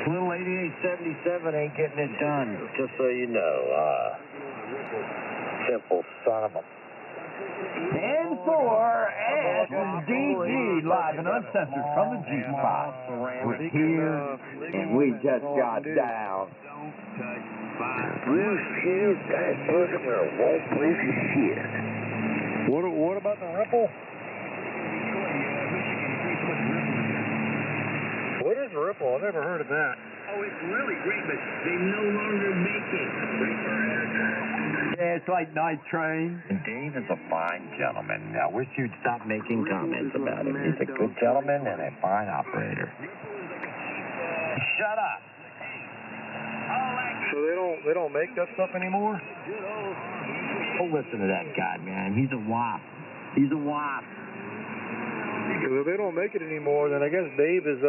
Little 8877 ain't getting it done, just so you know. Simple son of a... And for SDG, live and uncensored from the G-Spot. We're here, and we just got down. What about the Ripple? What is Ripple? I've never heard of that. Oh, it's really great, but they no longer make it. Yeah, it's like Night Train. Dave is a fine gentleman. I wish you'd stop making comments about him. He's a good gentleman and a fine operator. Shut up. So they don't make that stuff anymore? Don't listen to that guy, man. He's a wop. He's a wop. Because if they don't make it anymore, then I guess Dave is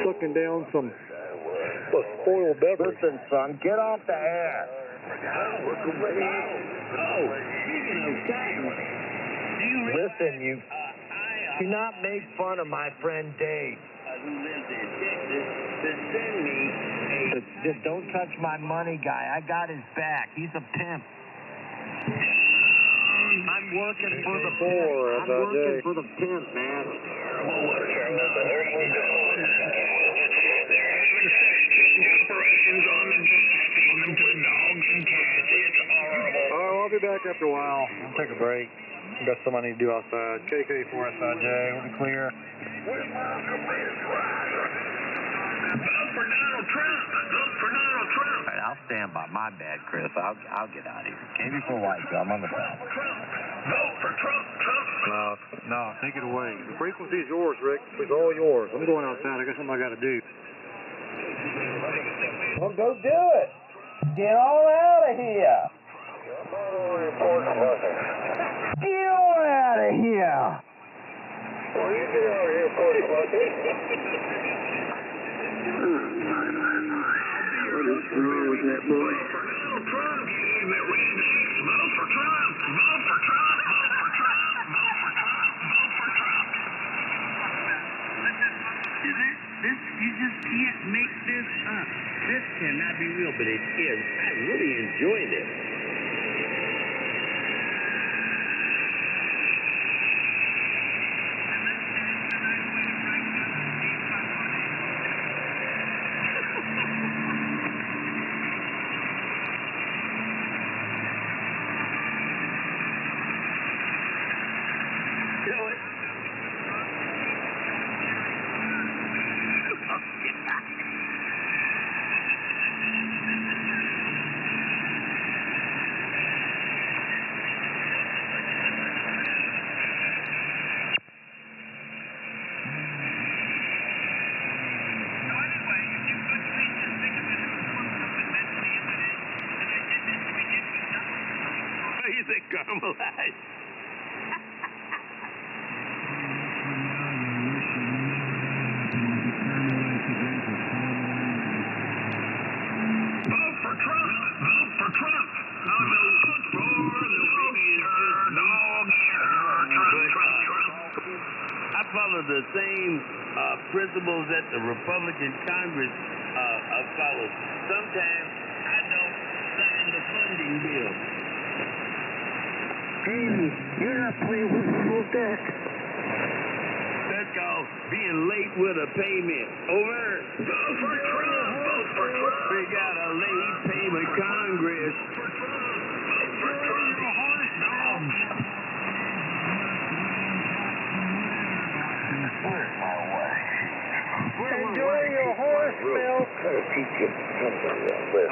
sucking down some spoiled beverage. Listen, son, get off the air. Listen, you do not make fun of my friend Dave. Who lives in Texas to send me a... Just don't touch my money, guy. I got his back. He's a pimp. I'm working for the pimp. I'm working for the pimp, man. I'll be back after a while. I'll take a break. Got something I need to do outside. KK4 SIJ, we'll be clear. Vote for Donald Trump. Vote for Donald Trump. All right, I'll stand by my bad, Chris. I'll get out of here. KB4 White, I'm on the phone. Vote for Trump. No, take it away. The frequency is yours, Rick. It's all yours. I'm going outside. I got something I got to do. Well, go do it. Get on out of here. Get on out of here. Well, you get out of here, What is wrong with that boy? Donald Trump, you that rednecks. Vote for Trump. Vote for Trump. Vote for Trump. Vote for Trump. Vote for Trump. You just can't make this up. This cannot be real, but it is. I really enjoy this. Caramelized. Vote for Trump. Vote for Trump. No, vote for the I follow the same principles that the Republican Congress follows. Sometimes I don't sign the funding bill. You're not playing with the whole deck. That's called being late with a payment. Over. Vote for Trump. Vote for Trump. We got a late payment Congress. Vote for Trump. Enjoy your horse milk.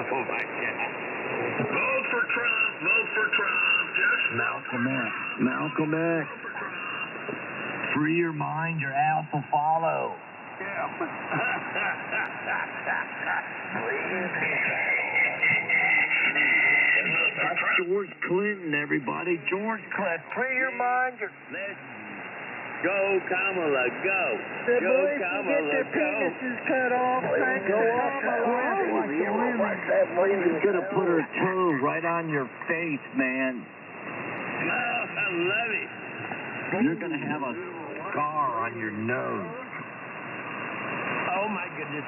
Oh, my God. Vote for Trump. Vote for Trump. Yes. Malcolm X. Free your mind, your ass will follow. That's George Clinton, everybody. George Clinton. Free your mind, your... Go, Kamala, go. The Go, boys can Kamala, get their go. penises cut off. Thanks to Kamala. She's gonna put her tongue right on your face, man. Oh, I love it. You're gonna have a scar on your nose. Oh, my goodness.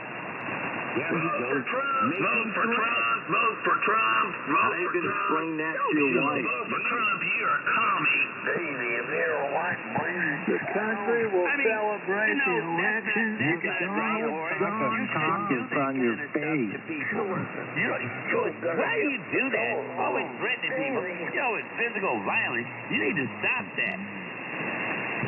Yeah, Vote for Trump, vote for Trump, vote for Trump, vote How you for gonna Trump. explain that to your wife? Vote for Trump, you're a commie. Baby, if you're a white breeder. The country will celebrate the you know, election that's of not Donald right, Trump. You Cock shouldn't do is that on your kind of stuff face. to people. Why do you do that? Always threatening people. You know, it's physical violence. You need to stop that.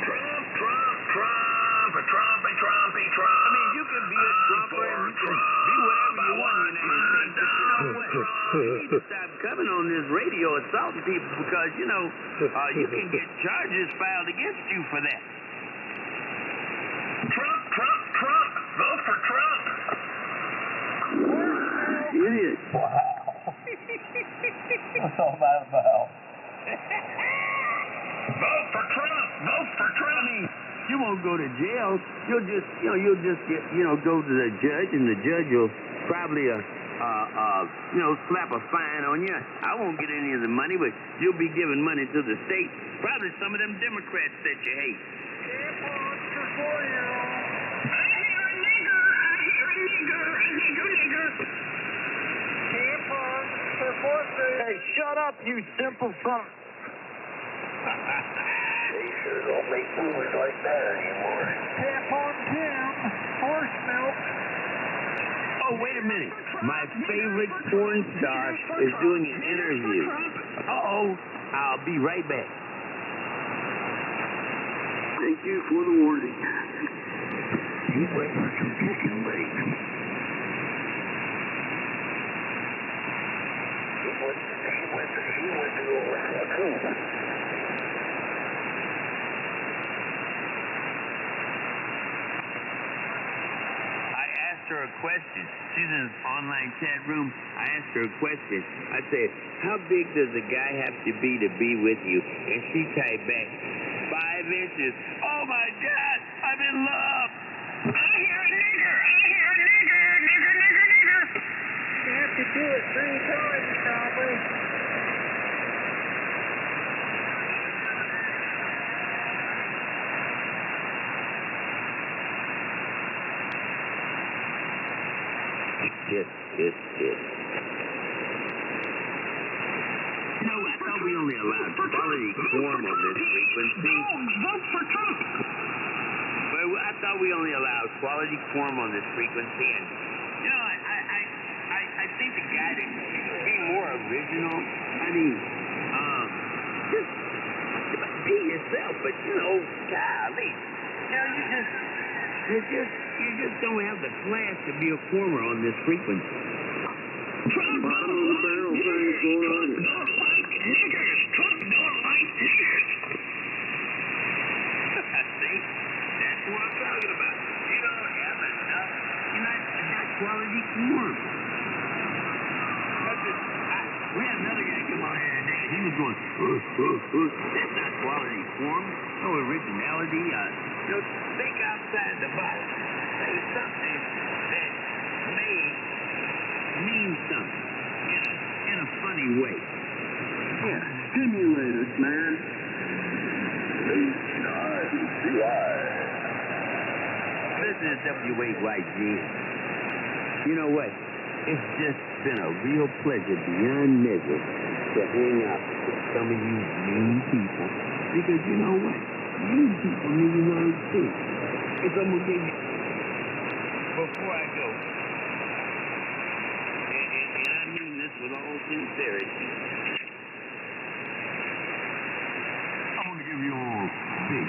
Trump, Trump, Trump, a Trumpy, Trumpy, Trump. I mean, you can be a Trumper and you can be whatever you want in the United States, but you know what? You need to stop coming on this radio assaulting people because, you know, you can get charges filed against you for that. Trump, Trump, Trump, vote for Trump. Idiot. What's all that about? Vote for Trump, vote for Trump. You won't go to jail. You'll just get, go to the judge, and the judge will probably, slap a fine on you. I won't get any of the money, but you'll be giving money to the state. Probably some of them Democrats that you hate. Hey, shut up, you simple son. They sure don't make movies like that anymore. Tampon Tim, horse milk. Oh, wait a minute. My favorite porn star is doing an interview. Uh-oh. I'll be right back. Thank you for the warning. You wait for some chicken wings. He went to go around the coop. Her a question. She's in an online chat room. I asked her a question. I said, how big does a guy have to be with you? And she typed back, 5 inches. Oh my God, I'm in love. I hear a nigger. I hear a nigger. Nigger, nigger, nigger. You have to do it 3 times, probably. Yes. No, I thought we only allowed quality form on this frequency. Vote for Trump. Well, I thought we only allowed quality form on this frequency, and I think the guy that should be more original. I mean, just be yourself, but golly, you just don't have the class to be a former on this frequency. Trump Bottom of the barrel thing's going on. don't like niggers. Trump don't like niggers. See? That's what I'm talking about. You don't have enough. You're not quality form. We had another guy come on here today, and he was going, that's not quality form. No originality. Think outside the box. Say something that may mean something in a funny way. Yeah, stimulate us, man. This is WAYG. You know what? It's just been a real pleasure beyond measure to hang out with some of you mean people. Because you know what? Mean people need to learn too. It's almost gave me... Before I go, and I mean this with all sincerity, I want to give you all a big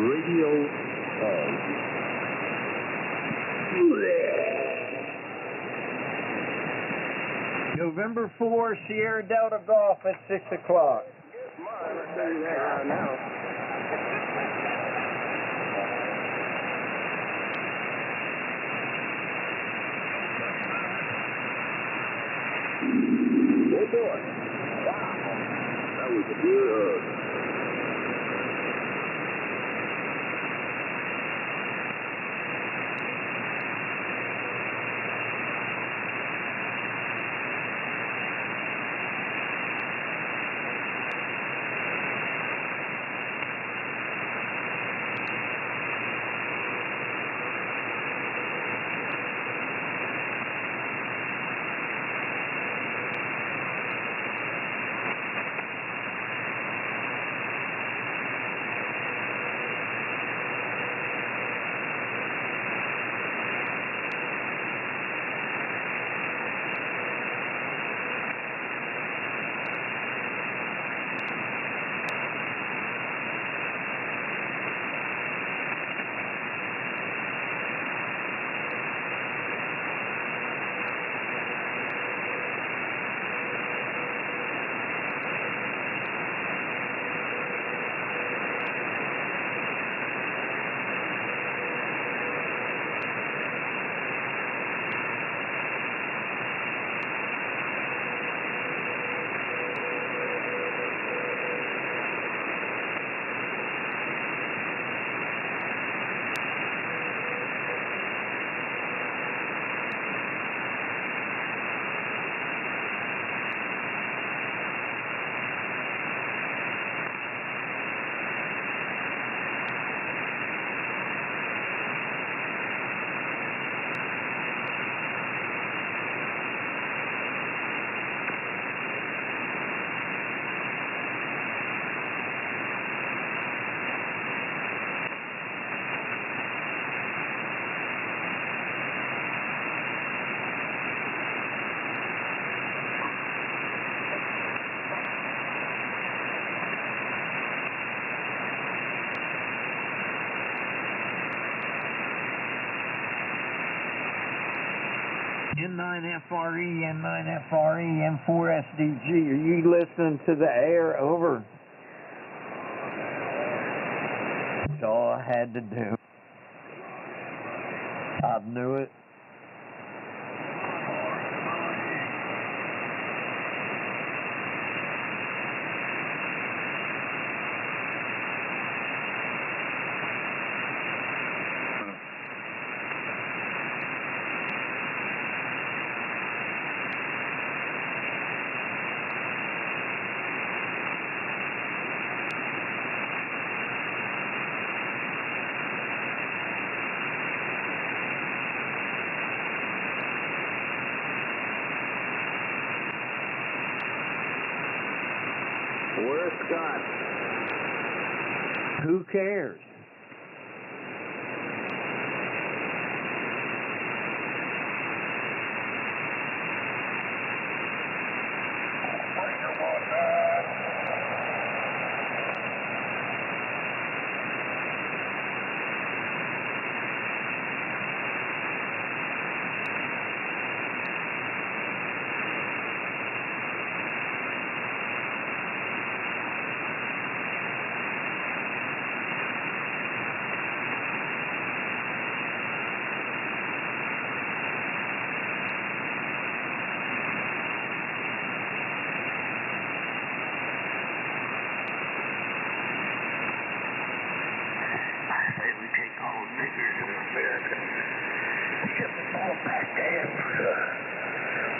radio hug. November 4, Sierra Delta Golf at 6 o'clock. Oh boy. Wow. That was a good hug. N9FRE, N9FRE, M4SDG. Are you listening to the air? Over. That's all I had to do. I knew it. Where's Scott? Who cares?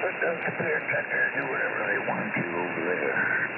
Let them compare tractors do whatever they want to over there.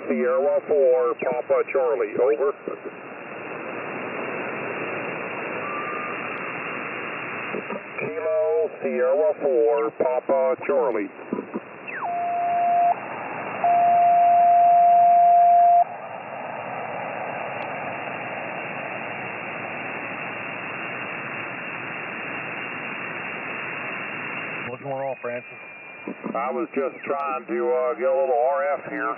Sierra 4, Papa Charlie, over. Kilo Sierra 4, Papa Charlie. What's going on, Francis? I was just trying to get a little RF here.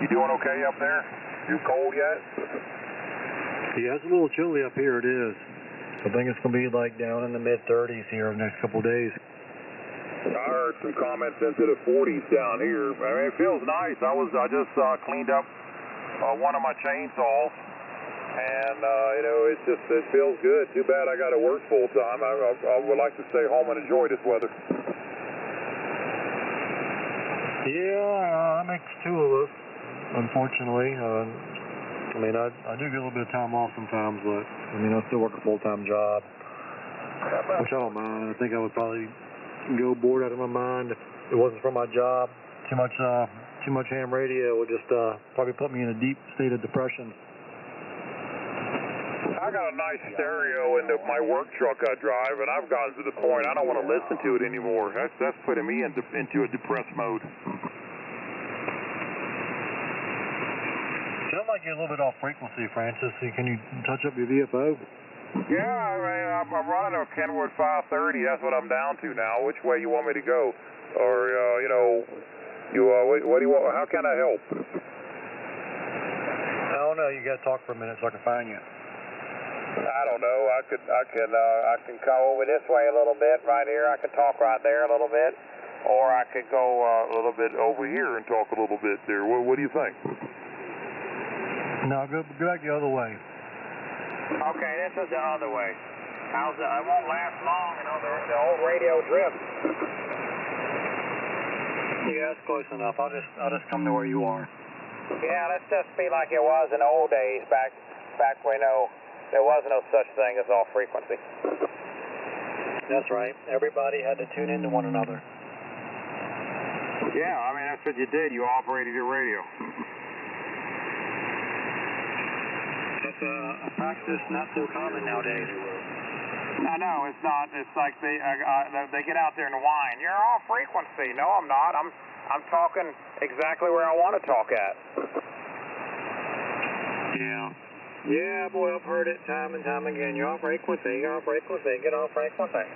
You doing okay up there? You cold yet? Yeah, it's a little chilly up here, it is. I think it's going to be like down in the mid-30s here in the next couple of days. I heard some comments into the 40s down here. I mean, it feels nice. I just cleaned up one of my chainsaws, and it feels good. Too bad I got to work full time. I would like to stay home and enjoy this weather. Yeah, that makes two of us, unfortunately. I mean, I do get a little bit of time off sometimes, but I mean, I still work a full-time job. which I don't mind. I think I would probably go bored out of my mind if it wasn't for my job. Too much ham radio would just probably put me in a deep state of depression. I got a nice stereo in my work truck I drive, and I've gotten to the point I don't want to listen to it anymore. That's putting me into a depressed mode. Sound like you're a little bit off frequency, Francis. Can you touch up your VFO? Yeah, I'm running a Kenwood 530. That's what I'm down to now. Which way you want me to go? Or, what do you want? How can I help? I don't know. You got to talk for a minute so I can find you. I don't know. I can go over this way a little bit right here. I can talk right there a little bit. Or I could go a little bit over here and talk a little bit there. What do you think? No, go back the other way. Okay, this is the other way. How's it? It won't last long, the old radio drift. Yeah, that's close enough. I'll just come to where you are. Yeah, let's just be like it was in the old days, back when there was no such thing as off frequency. That's right. Everybody had to tune into one another. Yeah, I mean, that's what you did. You operated your radio. That's a practice not so common nowadays. I know, it's not. It's like they get out there and whine. You're off frequency. No, I'm not. I'm talking exactly where I want to talk at. Yeah, boy, I've heard it time and time again. You're off frequency. You're off frequency. Get off frequency.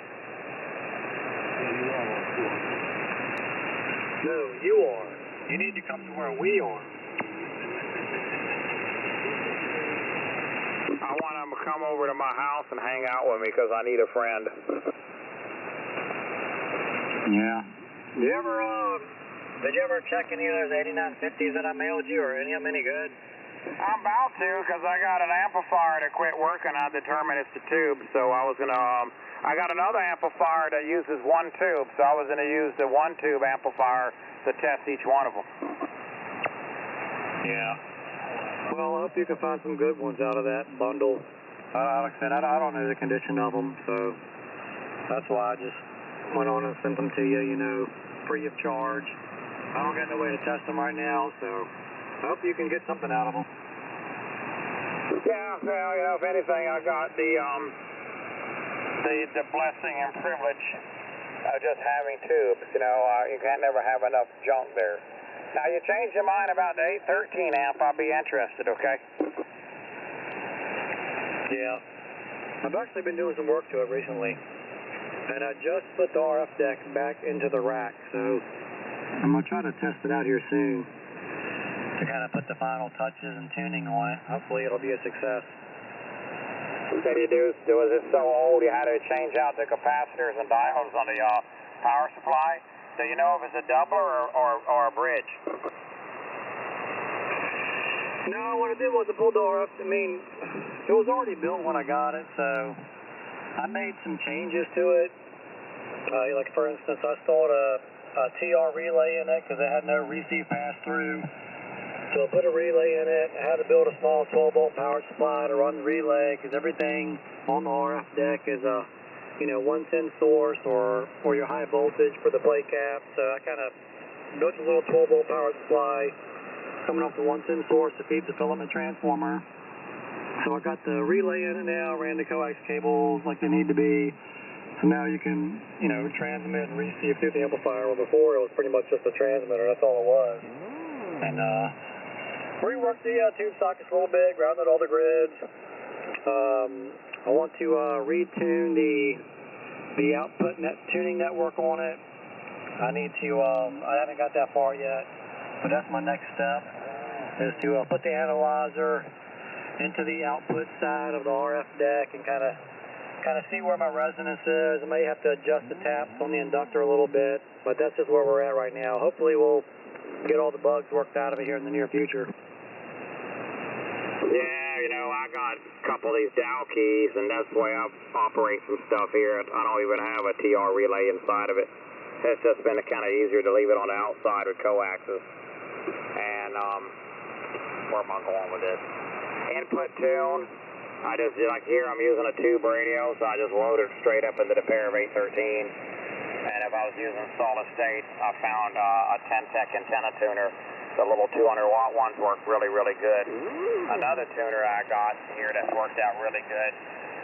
No, you are. You need to come to where we are. I want them to come over to my house and hang out with me because I need a friend. Yeah. Did you ever check any of those 8950s that I mailed you, or any of them any good? I'm about to, because I got an amplifier that quit working. I determined it's the tube, so I was going to, I got another amplifier that uses one tube, so I was going to use the one tube amplifier to test each one of them. Yeah. Well, I hope you can find some good ones out of that bundle. Like I said, I don't know the condition of them, so that's why I just went on and sent them to you, free of charge. I don't got no way to test them right now, so I hope you can get something out of them. Yeah, well, if anything, I got the blessing and privilege of just having tubes. You can't never have enough junk there. Now, you change your mind about the 813 amp, I'll be interested, okay? Yeah. I've actually been doing some work to it recently. And I just put the RF deck back into the rack, so I'm going to try to test it out here soon to kind of put the final touches and tuning on it. Hopefully it'll be a success. What did you do? Was it so old you had to change out the capacitors and diodes on the power supply? Do you know if it's a doubler or a bridge? No, what I did was I pulled the RF. It was already built when I got it, so I made some changes to it. Like, for instance, I installed a TR relay in it because it had no receive pass-through. So I put a relay in it. I had to build a small 12-volt power supply to run the relay because everything on the RF deck is a 110 source or your high voltage for the plate cap. So I kind of built a little 12-volt power supply coming off the 110 source to feed the filament transformer. So I got the relay in it now, ran the coax cables like they need to be. So now you can, transmit and receive through the amplifier. Where before it was pretty much just a transmitter, that's all it was. And reworked the tube sockets a little bit, grounded all the grids. I want to retune the output tuning network on it. I need to, I haven't got that far yet, but that's my next step, is to put the analyzer into the output side of the RF deck and kind of see where my resonance is. I may have to adjust the taps on the inductor a little bit, but that's just where we're at right now. Hopefully we'll get all the bugs worked out of it here in the near future. Yeah, I got a couple of these Dow keys, and that's the way I operate some stuff here. I don't even have a TR relay inside of it. It's just been kind of easier to leave it on the outside with coaxes. And where am I going with this? Input tune, I just, like here, I'm using a tube radio, so I just load it straight up into the pair of 813. And if I was using solid state, I found a Ten-Tech antenna tuner. The little 200-watt ones work really, really good. Another tuner I got here that worked out really good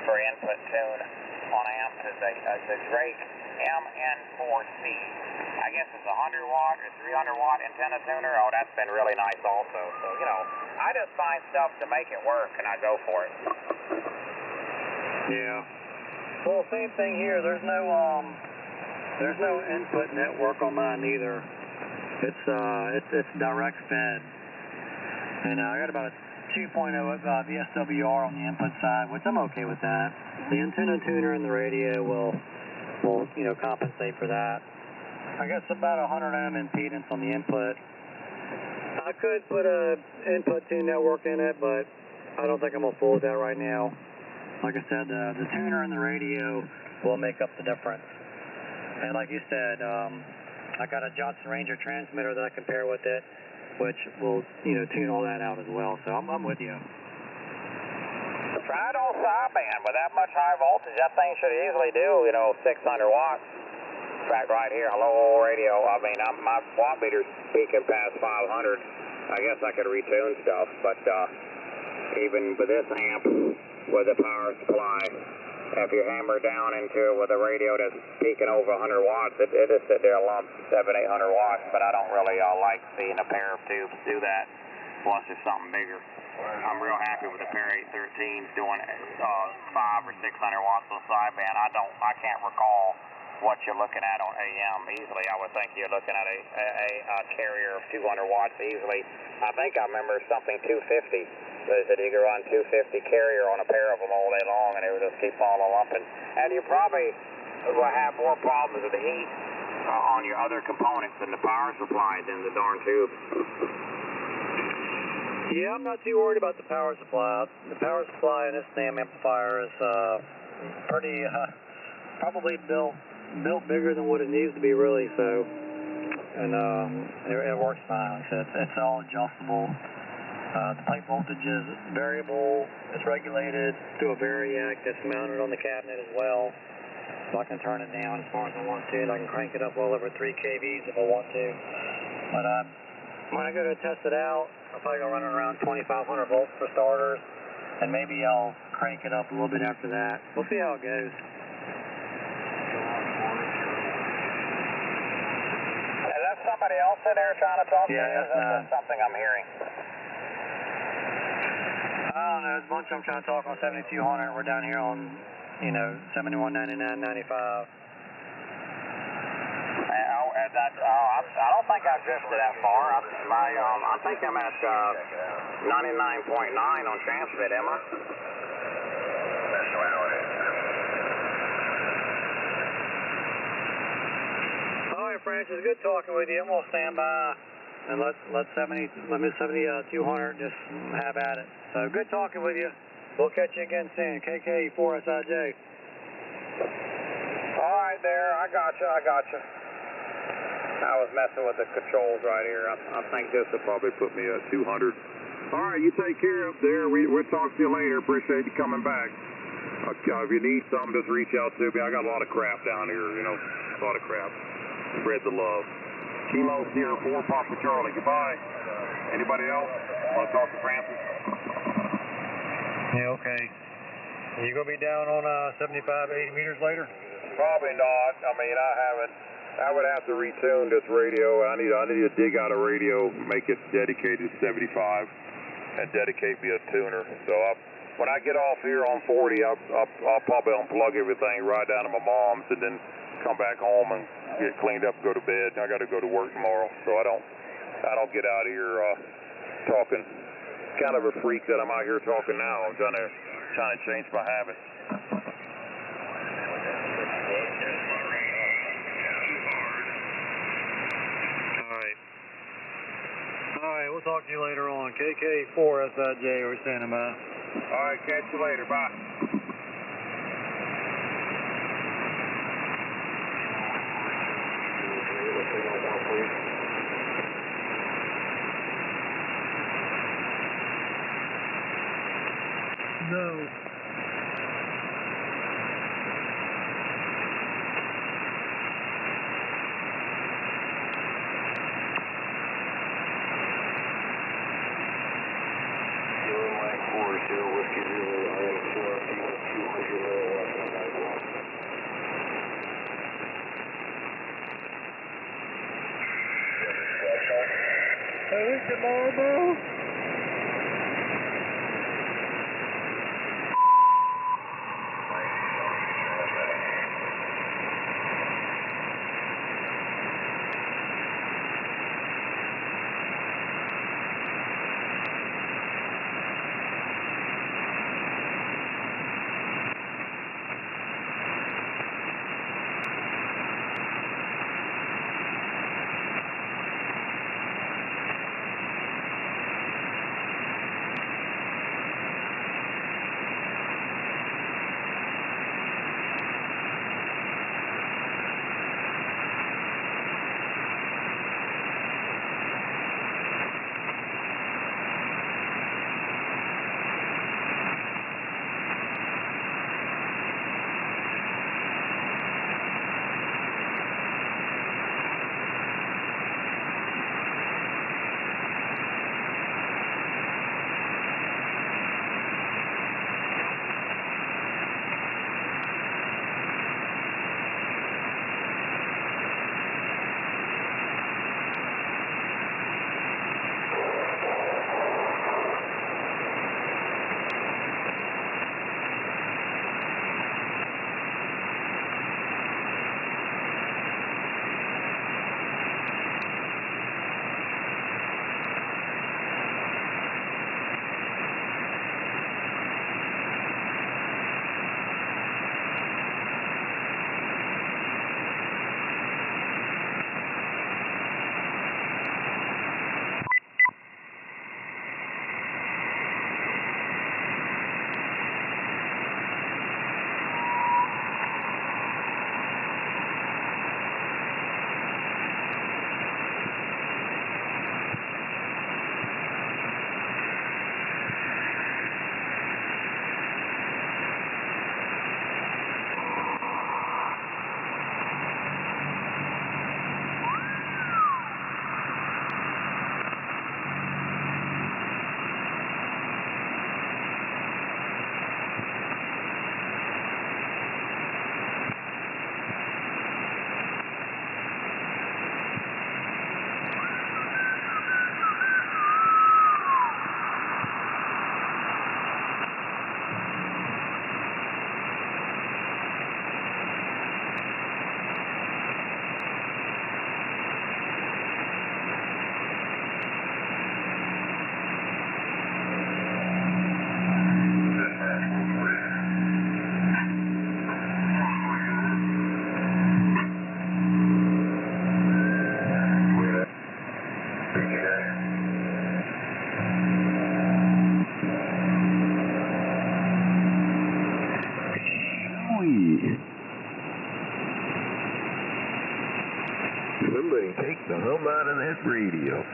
for input tune on amps is the Drake MN4C. I guess it's a 100-watt or 300-watt antenna tuner. Oh, that's been really nice also. So, you know, I just find stuff to make it work, and I go for it. Yeah. Well, same thing here. There's no input network on mine either. It's direct fed, and I got about a 2.0 VSWR on the input side, which I'm okay with that. The antenna tuner and the radio will compensate for that. I guess about 100 ohm impedance on the input. I could put a input tune network in it, but I don't think I'm gonna fool with that right now. Like I said, the tuner and the radio will make up the difference. And like you said, I got a Johnson Ranger transmitter that I can pair with it, which will, tune all that out as well. So I'm with you. Try it on sideband. With that much high voltage, that thing should easily do, 600 watts. In fact, right here, hello radio. I mean, my watt meter's peaking past 500. I guess I could retune stuff, but even with this amp, with the power supply, if you hammer down into it with a radio that's peaking over 100 watts, it just sit there lump 700-800 watts, but I don't really like seeing a pair of tubes do that unless there's something bigger. I'm real happy with the pair of 813s doing 500 or 600 watts on sideband. I can't recall what you're looking at on AM. Easily, I would think you're looking at a carrier of 200 watts easily. I think I remember something 250. That you could run 250 carrier on a pair of them all day long, and it would just keep falling lumping. And you probably will have more problems with the heat on your other components than the power supply than the darn tube. Yeah, I'm not too worried about the power supply. The power supply in this damn amplifier is pretty, probably built bigger than what it needs to be, really. So, and it works fine. So it's all adjustable. The plate voltage is variable. It's regulated through a variac that's mounted on the cabinet as well. So I can turn it down as far as I want to, and I can crank it up well over 3 kVs if I want to. But when I go to test it out, I'll probably go running around 2,500 volts for starters, and maybe I'll crank it up a little bit after that. We'll see how it goes. Is that somebody else in there trying to talk to you? Yeah, that's something I'm hearing. I don't know, there's a bunch of them trying to talk on 7200. We're down here on, 7199.95. I don't think I've drifted that far. I think I'm at 99.9 on transmit, am I? All right, Francis, good talking with you. I'm gonna stand by and let 7200 just have at it. So good talking with you. We'll catch you again soon. KK4SIJ. All right, there. I got you. I was messing with the controls right here. I think this will probably put me at 200. All right, you take care up there. We'll talk to you later. Appreciate you coming back. If you need something, just reach out to me. I got a lot of crap down here, a lot of crap. Spread the love. Kilo Sierra 4, Papa Charlie. Goodbye. Anybody else want to talk to Francis? Yeah, okay. Are you going to be down on 75, 80 meters later? Probably not. I mean, I would have to retune this radio. I need to dig out a radio, make it dedicated to 75, and dedicate me a tuner. So when I get off here on 40, I'll probably unplug everything, ride down to my mom's, and then come back home and get cleaned up, go to bed. I got to go to work tomorrow, so I don't get out here talking. Kind of a freak that I'm out here talking now. I'm trying to change my habits. All right, we'll talk to you later on. KK4SIJ, we're standing by. All right, catch you later. Bye. No. Hey, is it Marlboro? Somebody take the hum out of that radio.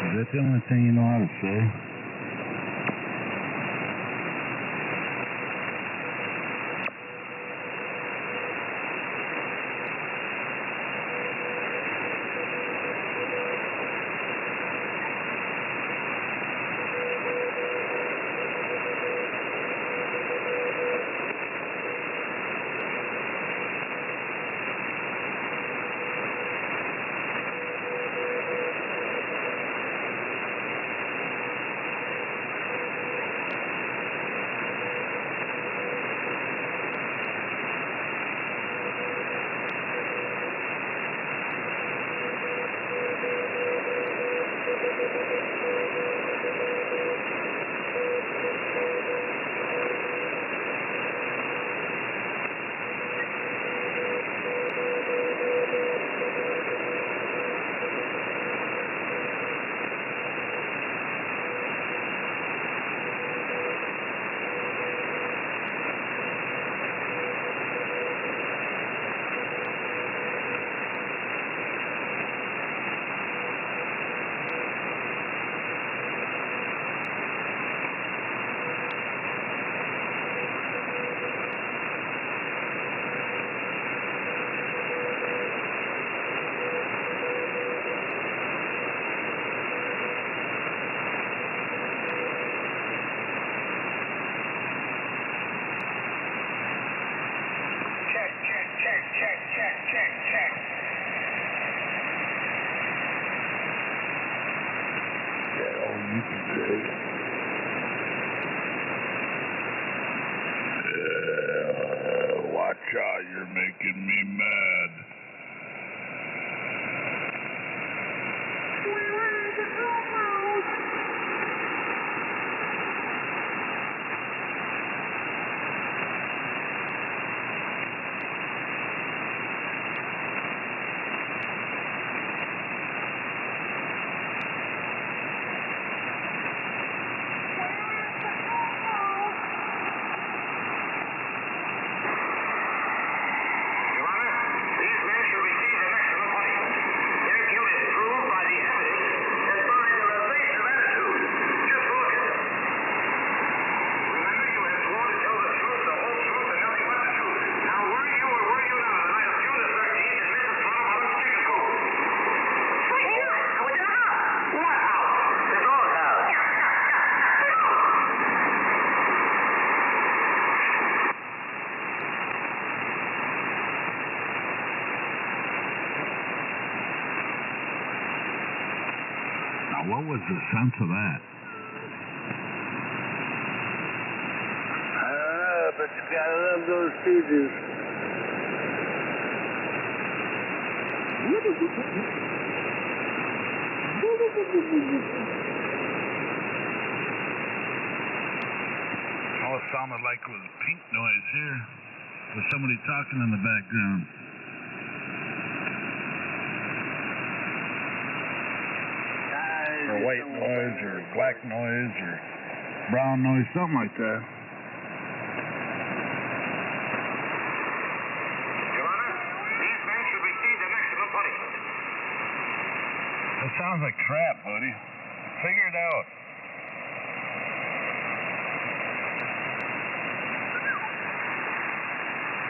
Is that the only thing you know how to say? God, you're making me mad. What was the sense of that? I don't know, but you gotta love those speeches. All it sounded like was pink noise here, with somebody talking in the background. Or white noise, or black noise, or brown noise, something like that. Your Honor, these men should receive the maximum punishment. That sounds like crap, buddy. Figure it out.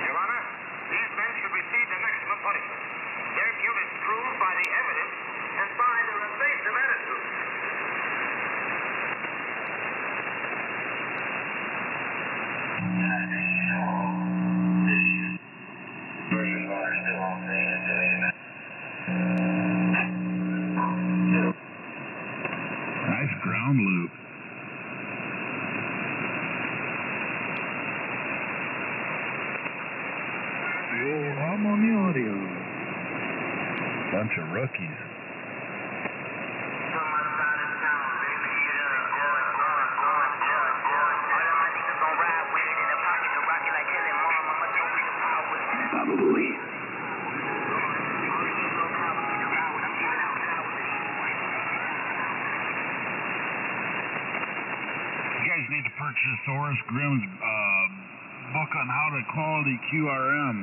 Your Honor, these men should receive the maximum punishment. Their guilt is proved by the evidence and by their evasive attitude. Nice ground loop. I'm on the audio. Bunch of rookies. Probably. You guys need to purchase Horace Grimm's book on how to quality QRM.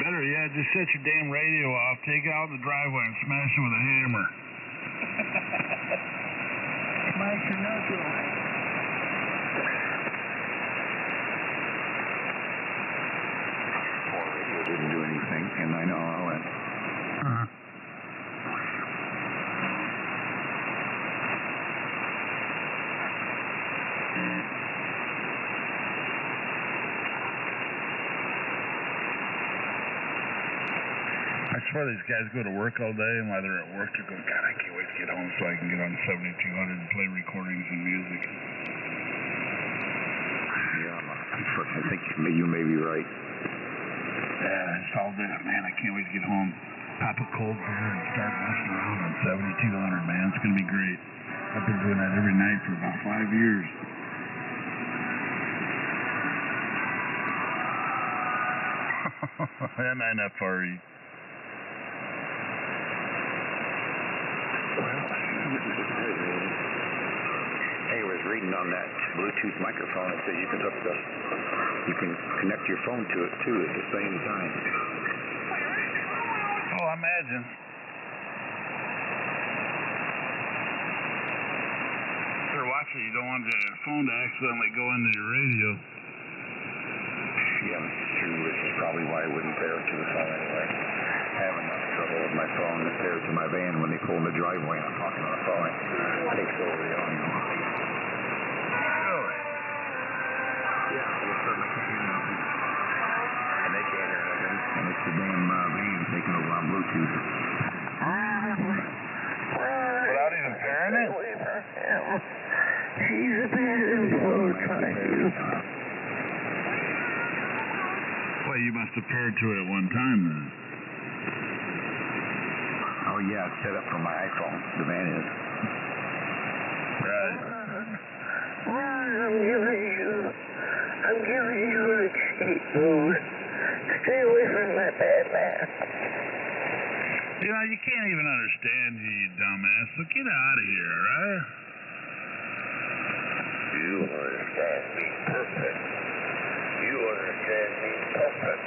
Better yet, just set your damn radio off, take it out in the driveway, and smash it with a hammer. Mike Pinocchio. Poor radio didn't do anything, and I know all that. I swear these guys go to work all day, and while they're at work, they're going, God, I can't wait to get home so I can get on 7200 and play recordings and music. Yeah, I think you may be right. Yeah, it's all day. Man, I can't wait to get home. Pop a cold beer and start messing around on 7200, man. It's going to be great. I've been doing that every night for about 5 years. And NFRE. Hey, I was reading on that Bluetooth microphone. It says you can connect your phone to it too at the same time. Oh, imagine. Better watch it. You don't want your phone to accidentally go into your radio. Yeah, it's true, which is probably why I wouldn't pair it to the phone anyway. I have enough trouble with my phone that pairs to my van when they pull in the driveway and I'm talking on the phone. It takes over the audio. Really? Yeah, they certainly can't hear nothing. And they can't hear nothing. And it's the damn van taking over on Bluetooth. Without even pairing it? He's a bad influence on you. Well, you must have paired to it at one time then. Oh yeah, it's set up for my iPhone. The van is. Right. I'm giving you a cheat move. Stay away from that bad man. You know, you can't even understand you dumbass. So get out of here, right? You understand me perfect. You understand me perfect.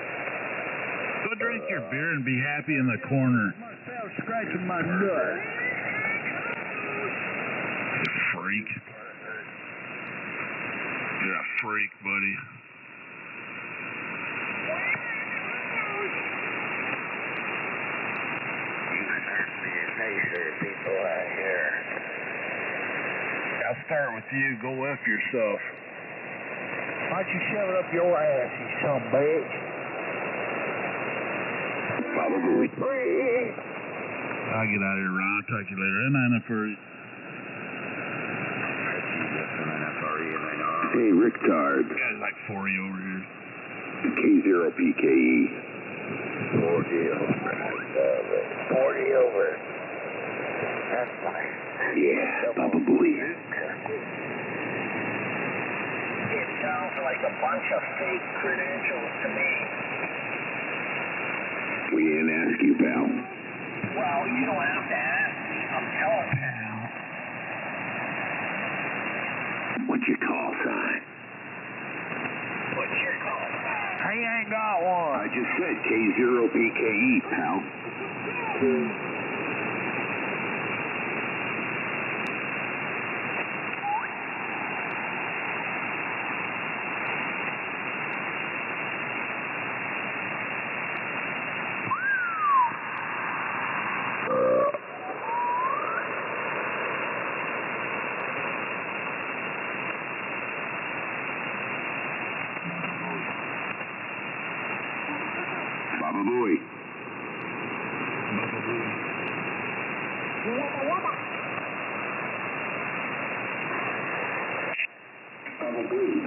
Go drink your beer and be happy in the corner. Scratching my nut. You freak. You're a freak, buddy. You start being nicer to people out here. I'll start with you. Go F yourself. Why don't you shove it up your ass, you son of a bitch? Probably. I'll get out of here, Ron. I'll talk to you later. N9FRE. Hey, Rickard. You guys like 40 over here. K0PKE. 40 over. 40 over. That's fine. Yeah, Baba Booey. It sounds like a bunch of fake credentials to me. We didn't ask you, pal. Well, you don't have to ask me. I'm telling you. What's your call sign? What's your call sign? He ain't got one. I just said K0PKE, pal. Baba Booey. Baba Booey.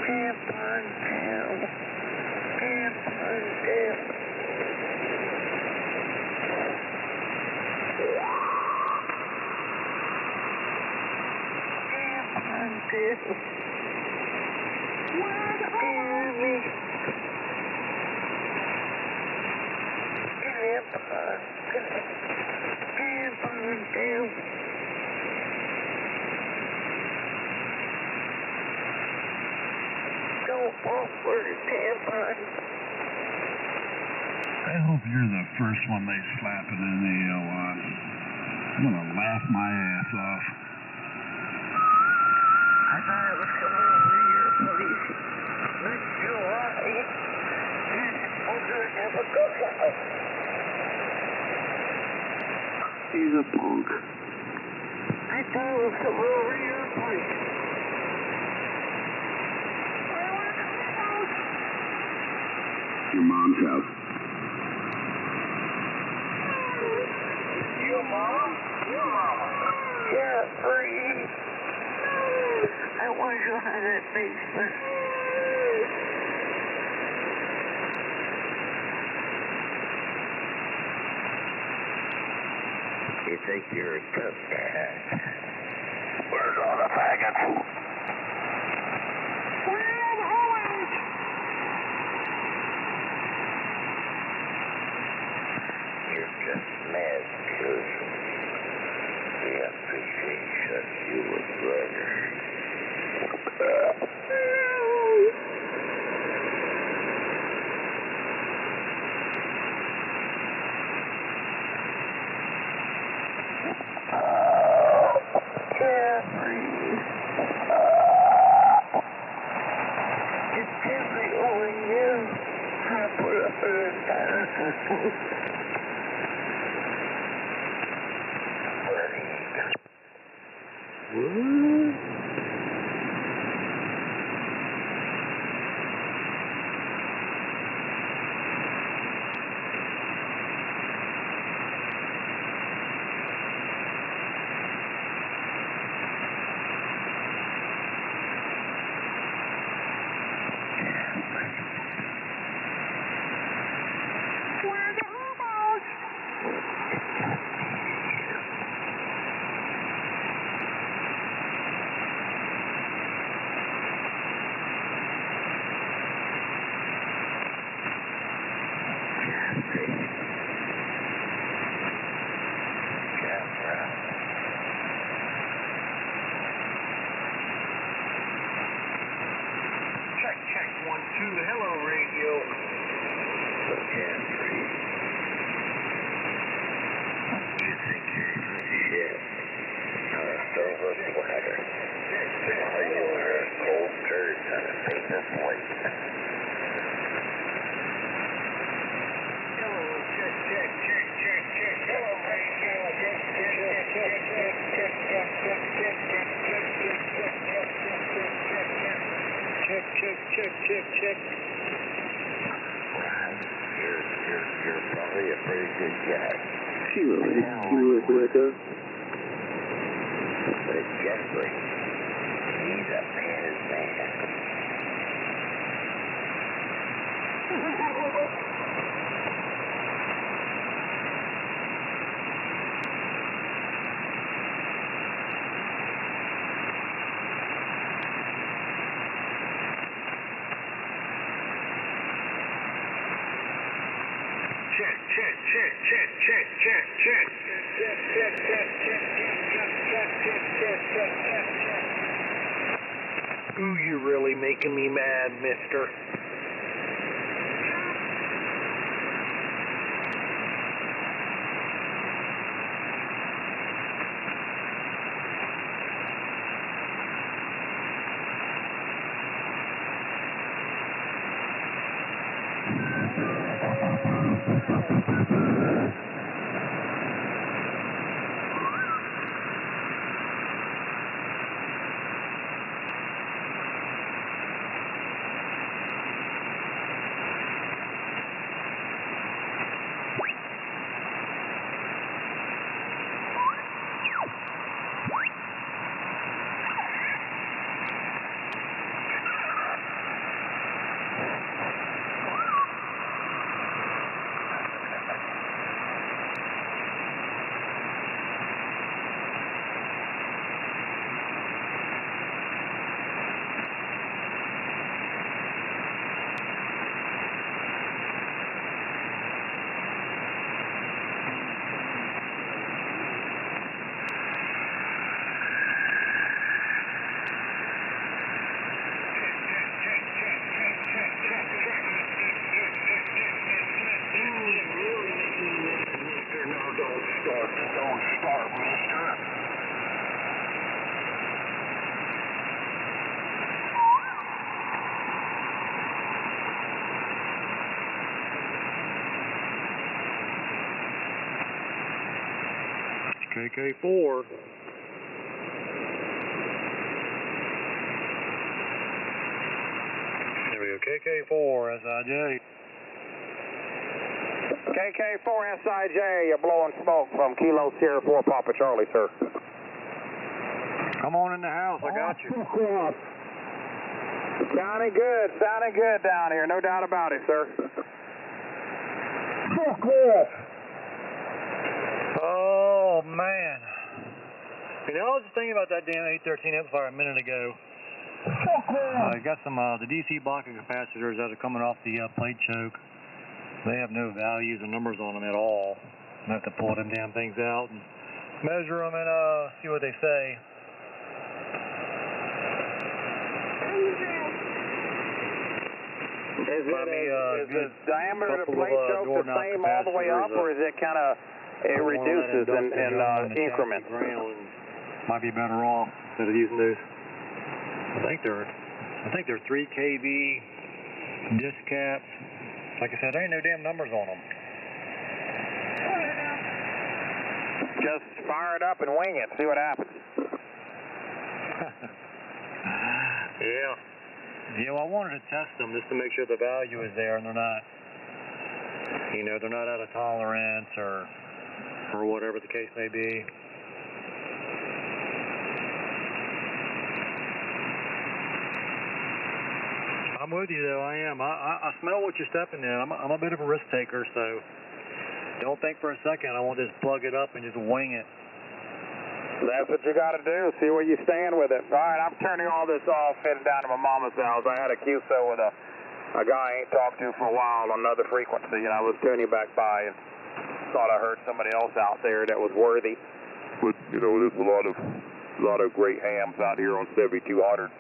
Camp on down. Camp on down. Camp on down. Hear me. Camp on down. Don't fall for the tampon. I hope you're the first one they slap in an AO on. I'm gonna laugh my ass off. I thought it was coming over here, please. Not July. We're gonna have a cookout. He's a punk. I thought it was coming over here, please. Your mom's house. Your mom? Your mama. Yeah, free. I want you out of that basement. You think you're a tough guy? Where's all the faggots? You're just mad because the appreciation you were brother. You think you're shit. Silver swagger. Tomorrow you wear a cold shirt and a paper plate. Check. You're probably a pretty good guy. Kilo quicker. But Jeffrey, he's a man's man. Ooh, you're really making me mad, mister. Don't start, mister. KK4. There we go, KK4, SIJ. KK4 SIJ, you're blowing smoke from Kilo Sierra 4 Papa Charlie, sir. Come on in the house, I got you. Sounding good down here, no doubt about it, sir. Oh, man. You know, I was just thinking about that damn 813 amplifier a minute ago. I got some, the DC blocking capacitors that are coming off the plate choke. They have no values or numbers on them at all. I have to pull them damn things out and measure them and see what they say. Is the diameter of the plate choke the same all the way up, or is it kind of, it reduces in increments? Might be better off instead of using those. I think they're 3 kV disc caps. Like I said, there ain't no damn numbers on them. Just fire it up and wing it, see what happens. Yeah. Yeah, well, I wanted to test them just to make sure the value is there and they're not, you know, they're not out of tolerance or whatever the case may be. I'm with you, though. I am. I smell what you're stepping in. I'm a bit of a risk taker, so don't think for a second I won't just plug it up and just wing it. That's what you got to do. See where you stand with it. All right, I'm turning all this off, heading down to my mama's house. I had a QSO with a guy I ain't talked to for a while on another frequency, and I was turning back by and thought I heard somebody else out there that was worthy. But, you know, there's a lot of great hams out here on 7200.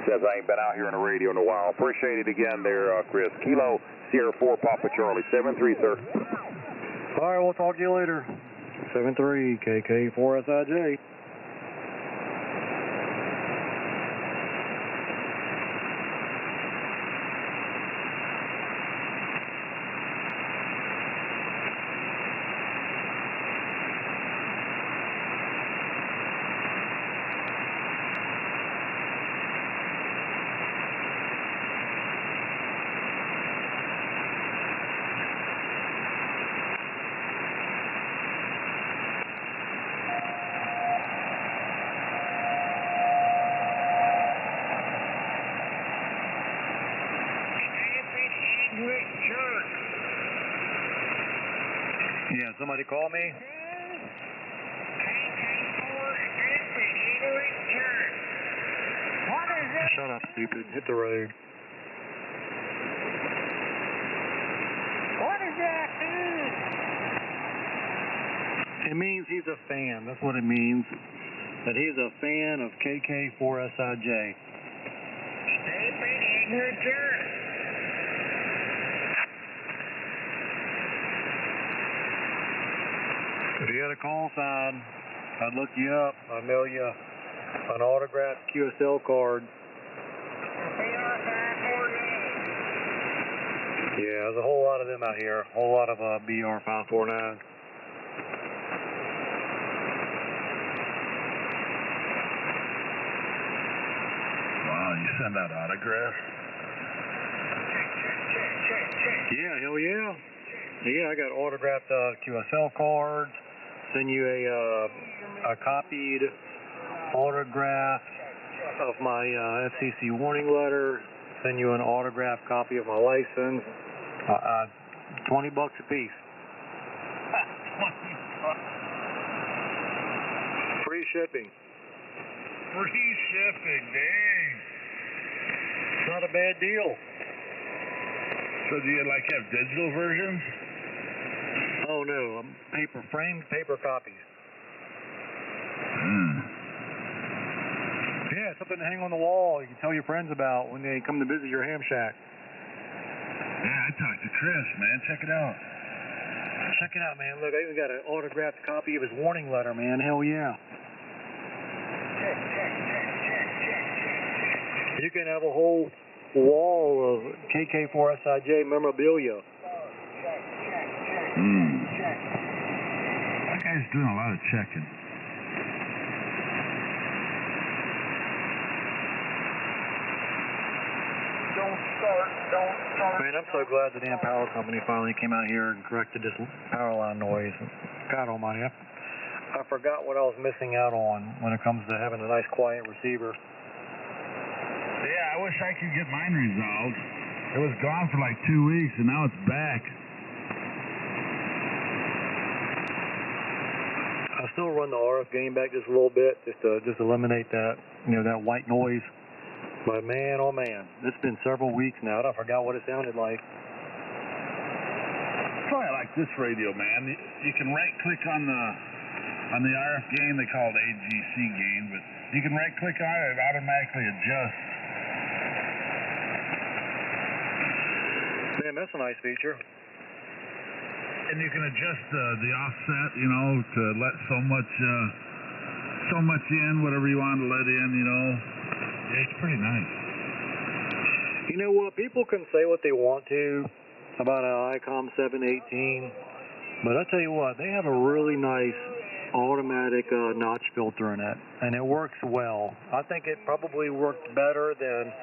Says I ain't been out here on the radio in a while. Appreciate it again there, Chris. Kilo Sierra 4, Papa Charlie. 7-3, sir. All right, we'll talk to you later. 7-3, KK4SIJ. Yeah, somebody call me? What is it? Shut up, stupid. Hit the road. What does that mean? It means he's a fan. That's what it means. That he's a fan of KK4SIJ. Stupid, ignorant jerk. If you had a call sign, I'd look you up. I'd mail you an autographed QSL card. Yeah, there's a whole lot of them out here. A whole lot of BR549. Wow, you send out autographs? Yeah, hell yeah. Yeah, I got autographed QSL cards. Send you a copied autograph of my FCC warning letter. Send you an autographed copy of my license. $20 a piece. Free shipping. Free shipping, dang. It's not a bad deal. So do you like have digital versions? Oh no, framed paper copies. Yeah, something to hang on the wall. You can tell your friends about when they come to visit your ham shack. Yeah, I talked to Chris, man. Check it out. Check it out, man. Look, I even got an autographed copy of his warning letter, man. Hell yeah. You can have a whole wall of KK4SIJ memorabilia. That guy's doing a lot of checking. Don't start. Man, I'm so glad the damn power company finally came out here and corrected this power line noise. God almighty, I forgot what I was missing out on when it comes to having a nice quiet receiver. Yeah, I wish I could get mine resolved. It was gone for like 2 weeks, and now it's back. I still run the RF gain back just a little bit, just to eliminate that, that white noise. But man, oh man, it's been several weeks now. I forgot what it sounded like. That's why I like this radio, man. You can right-click on the RF gain. They call it AGC gain, but you can right-click on it, it automatically adjusts. Man, that's a nice feature. And you can adjust the offset, to let so much in, whatever you want to let in, Yeah, it's pretty nice. You know what? People can say what they want to about an ICOM 718, but I tell you what, they have a really nice automatic notch filter in it, and it works well. I think it probably worked better than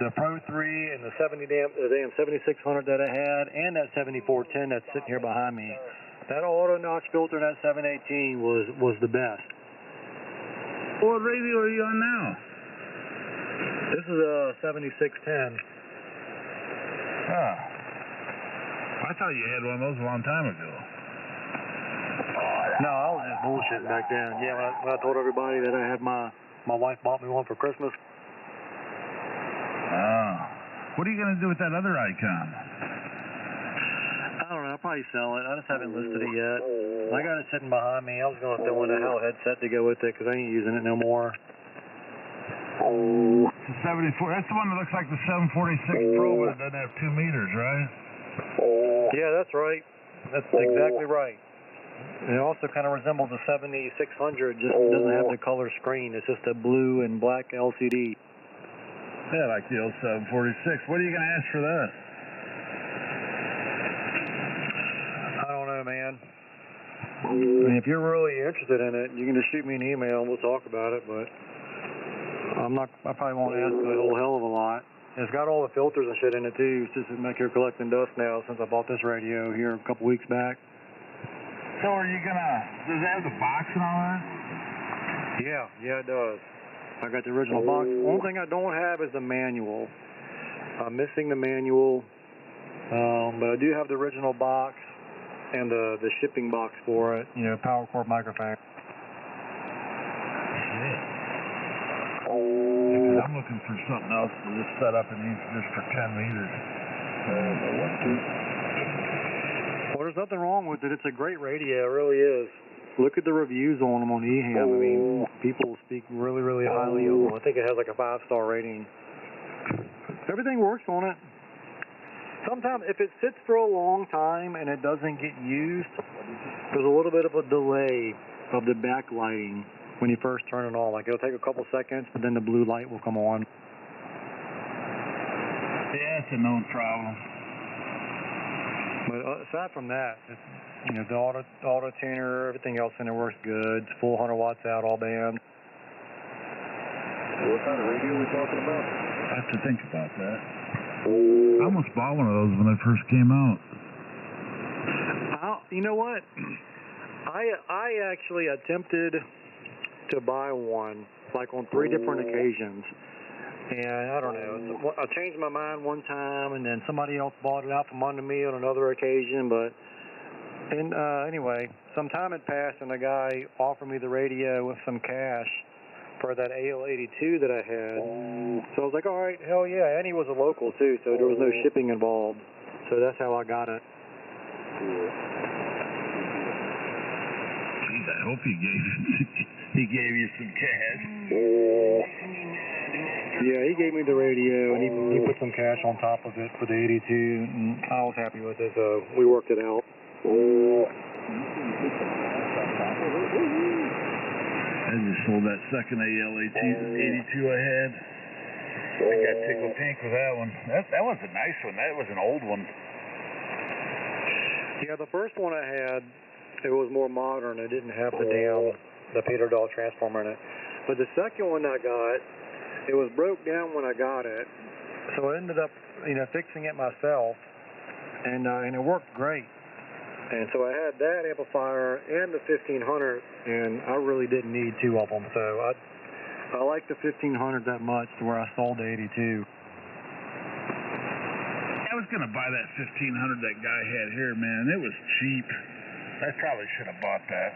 the Pro 3 and the 7600 that I had, and that 7410 that's sitting here behind me. That auto notch filter in that 718 was the best. What radio are you on now? This is a 7610. Huh. I thought you had one of those a long time ago. No, I was just bullshitting back then. Yeah, when I told everybody that I had my wife bought me one for Christmas. What are you going to do with that other icon? I don't know. I'll probably sell it. I just haven't listed it yet. I got it sitting behind me. I was going to throw in a Hell headset to go with it because I ain't using it no more. It's a 74. That's the one that looks like the 746 Pro, but it doesn't have 2 meters, right? Yeah, that's right. That's exactly right. And it also kind of resembles a 7600, just doesn't have the color screen. It's just a blue and black LCD. Yeah, like the old 746. What are you going to ask for this? I don't know, man. I mean, if you're really interested in it, you can just shoot me an email and we'll talk about it, but I probably won't ask a whole hell of a lot. It's got all the filters and shit in it too. It's just back here collecting dust now since I bought this radio here a couple weeks back. So are you gonna, does it have the box and all that? Yeah, it does. I got the original box. Only thing I don't have is the manual. I'm missing the manual, but I do have the original box and the shipping box for it, Power Cord microphone. I'm looking for something else to just set up and use just for 10 meters. Well, there's nothing wrong with it. It's a great radio. It really is. Look at the reviews on them on eHam. I mean, people speak really, really highly of them. I think it has like a 5-star rating. Everything works on it. Sometimes if it sits for a long time and it doesn't get used, there's a little bit of a delay of the backlighting when you first turn it on. Like it'll take a couple seconds, but then the blue light will come on. Yeah, it's a known problem. But aside from that, it's, the auto tuner, everything else in it works good. It's full 100 watts out, all bands. What kind of radio are we talking about? I have to think about that. I almost bought one of those when they first came out. You know what? I actually attempted to buy one, like on 3 different occasions. And I don't know, I changed my mind one time, and then somebody else bought it out from under me on another occasion. Anyway, some time had passed, and the guy offered me the radio with some cash for that AL82 that I had. So I was like, all right, hell yeah. And he was a local too, so there was no shipping involved. So that's how I got it. Jeez, I hope he gave you some cash. Yeah, he gave me the radio, and he put some cash on top of it for the 82, and I was happy with it, so we worked it out. I just sold that second AL82 I had. I got tickled pink with that one. That was a nice one. That was an old one. Yeah, the first one I had, it was more modern. It didn't have the Peter Dahl transformer in it. But the second one I got, it was broke down when I got it. So I ended up, fixing it myself, and it worked great. And so I had that amplifier and the 1500, and I really didn't need 2 of them. So I liked the 1500 that much to where I sold the 82. I was going to buy that 1500 that guy had here, man. It was cheap. I probably should have bought that.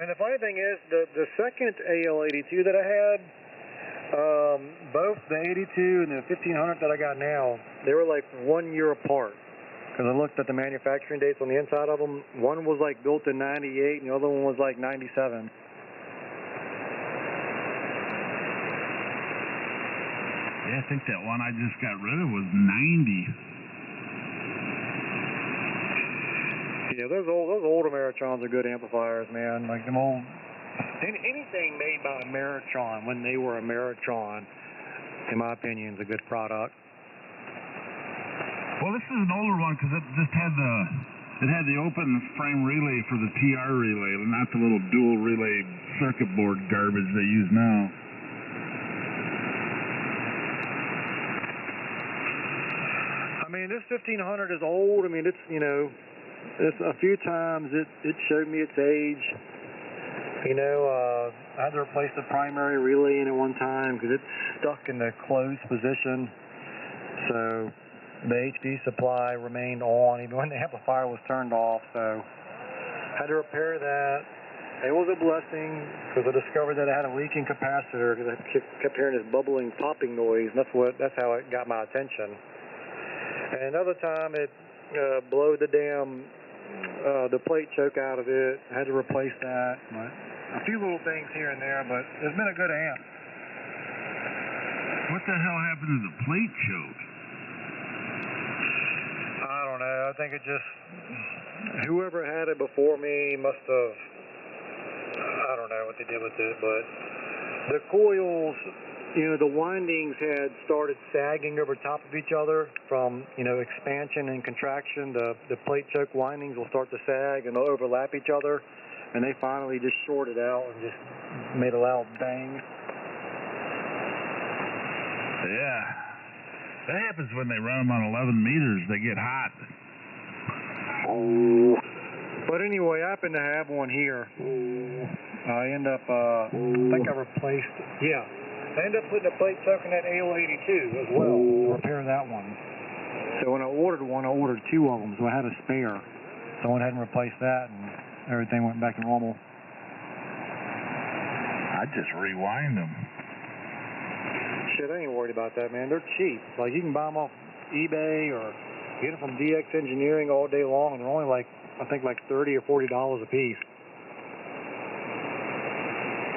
And the funny thing is, the second AL82 that I had, both the 82 and the 1500 that I got now, they were like 1 year apart. Because I looked at the manufacturing dates on the inside of them. One was like built in 98 and the other one was like 97. Yeah, I think that one I just got rid of was 90. Yeah, those old Ameritrons are good amplifiers, man. Like them old, anything made by Ameritron when they were Ameritron, in my opinion, is a good product. Well, this is an older one because it just had the open frame relay for the TR relay, not the little dual relay circuit board garbage they use now. I mean, this 1500 is old. I mean, it's it's a few times it showed me its age. I had to replace the primary relay in it one time because it's stuck in the closed position. So the HD supply remained on even when the amplifier was turned off, so I had to repair that. It was a blessing because I discovered that I had a leaking capacitor because I kept hearing this bubbling, popping noise, and that's how it got my attention. And another time it blowed the plate choke out of it. I had to replace that. But a few little things here and there, but it's been a good amp. What the hell happened to the plate choke? think it just, whoever had it before me must have, I don't know what they did with it, but the coils, the windings had started sagging over top of each other from, expansion and contraction. The plate choke windings will start to sag and they'll overlap each other, and they finally just shorted out and just made a loud bang. Yeah. That happens when they run them on 11 meters. They get hot. But anyway, I happen to have one here. I end up, I think I replaced, I ended up putting a plate choke in that AO82 as well to repair that one. So when I ordered one, I ordered 2 of them, so I had a spare. So I went ahead and replaced that, and everything went back to normal. I just rewind them. Shit, I ain't worried about that, man. They're cheap. Like, you can buy them off eBay or get them from DX Engineering all day long, and they're only like, I think like $30 or $40 a piece.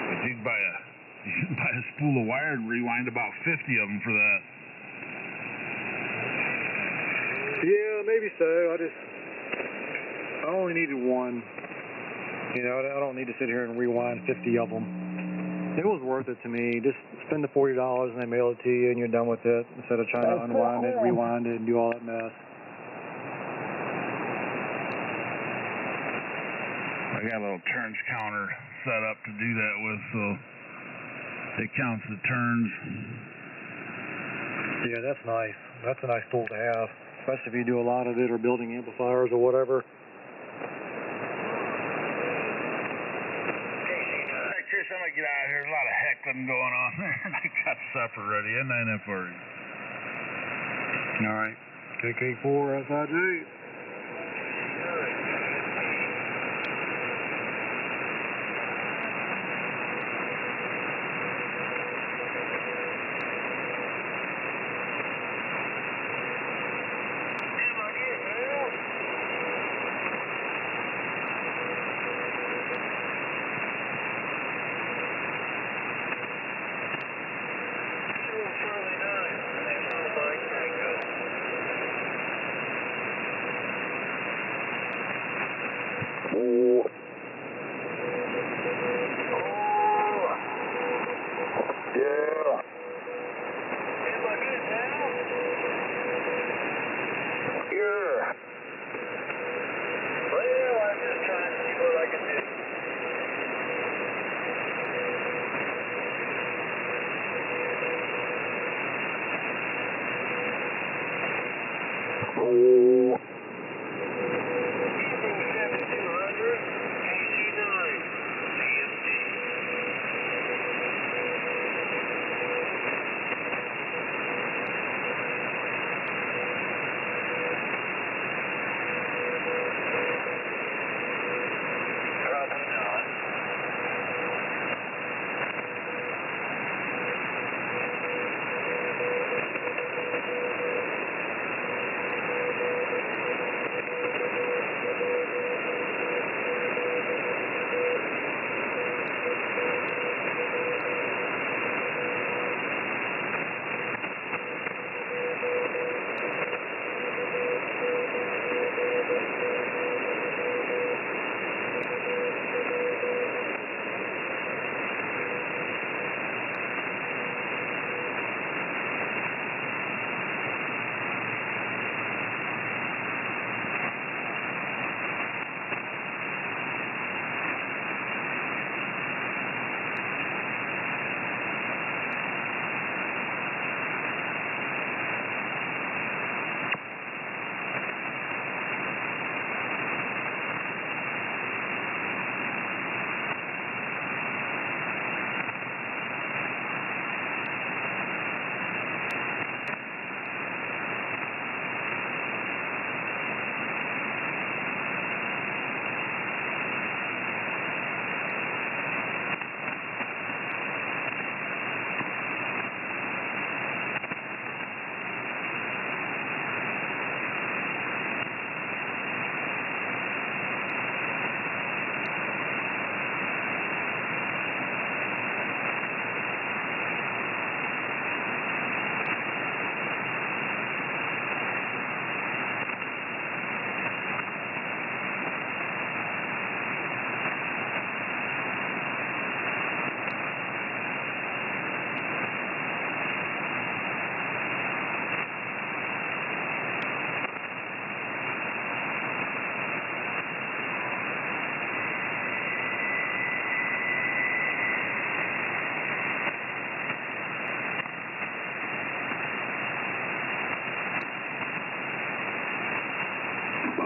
But you can buy a spool of wire and rewind about 50 of them for that. Yeah, maybe so. I only needed one. I don't need to sit here and rewind 50 of them. It was worth it to me. Just spend the $40 and they mail it to you and you're done with it, instead of trying to unwind it, rewind it, and do all that mess. I got a little turns counter set up to do that with, so it counts the turns. Yeah, that's nice. That's a nice tool to have, especially if you do a lot of it or building amplifiers or whatever. Hey, Chris, I'm going to get out of here. There's a lot of heckling going on there, and I got supper ready. N9FR. All right. KK4 SIG.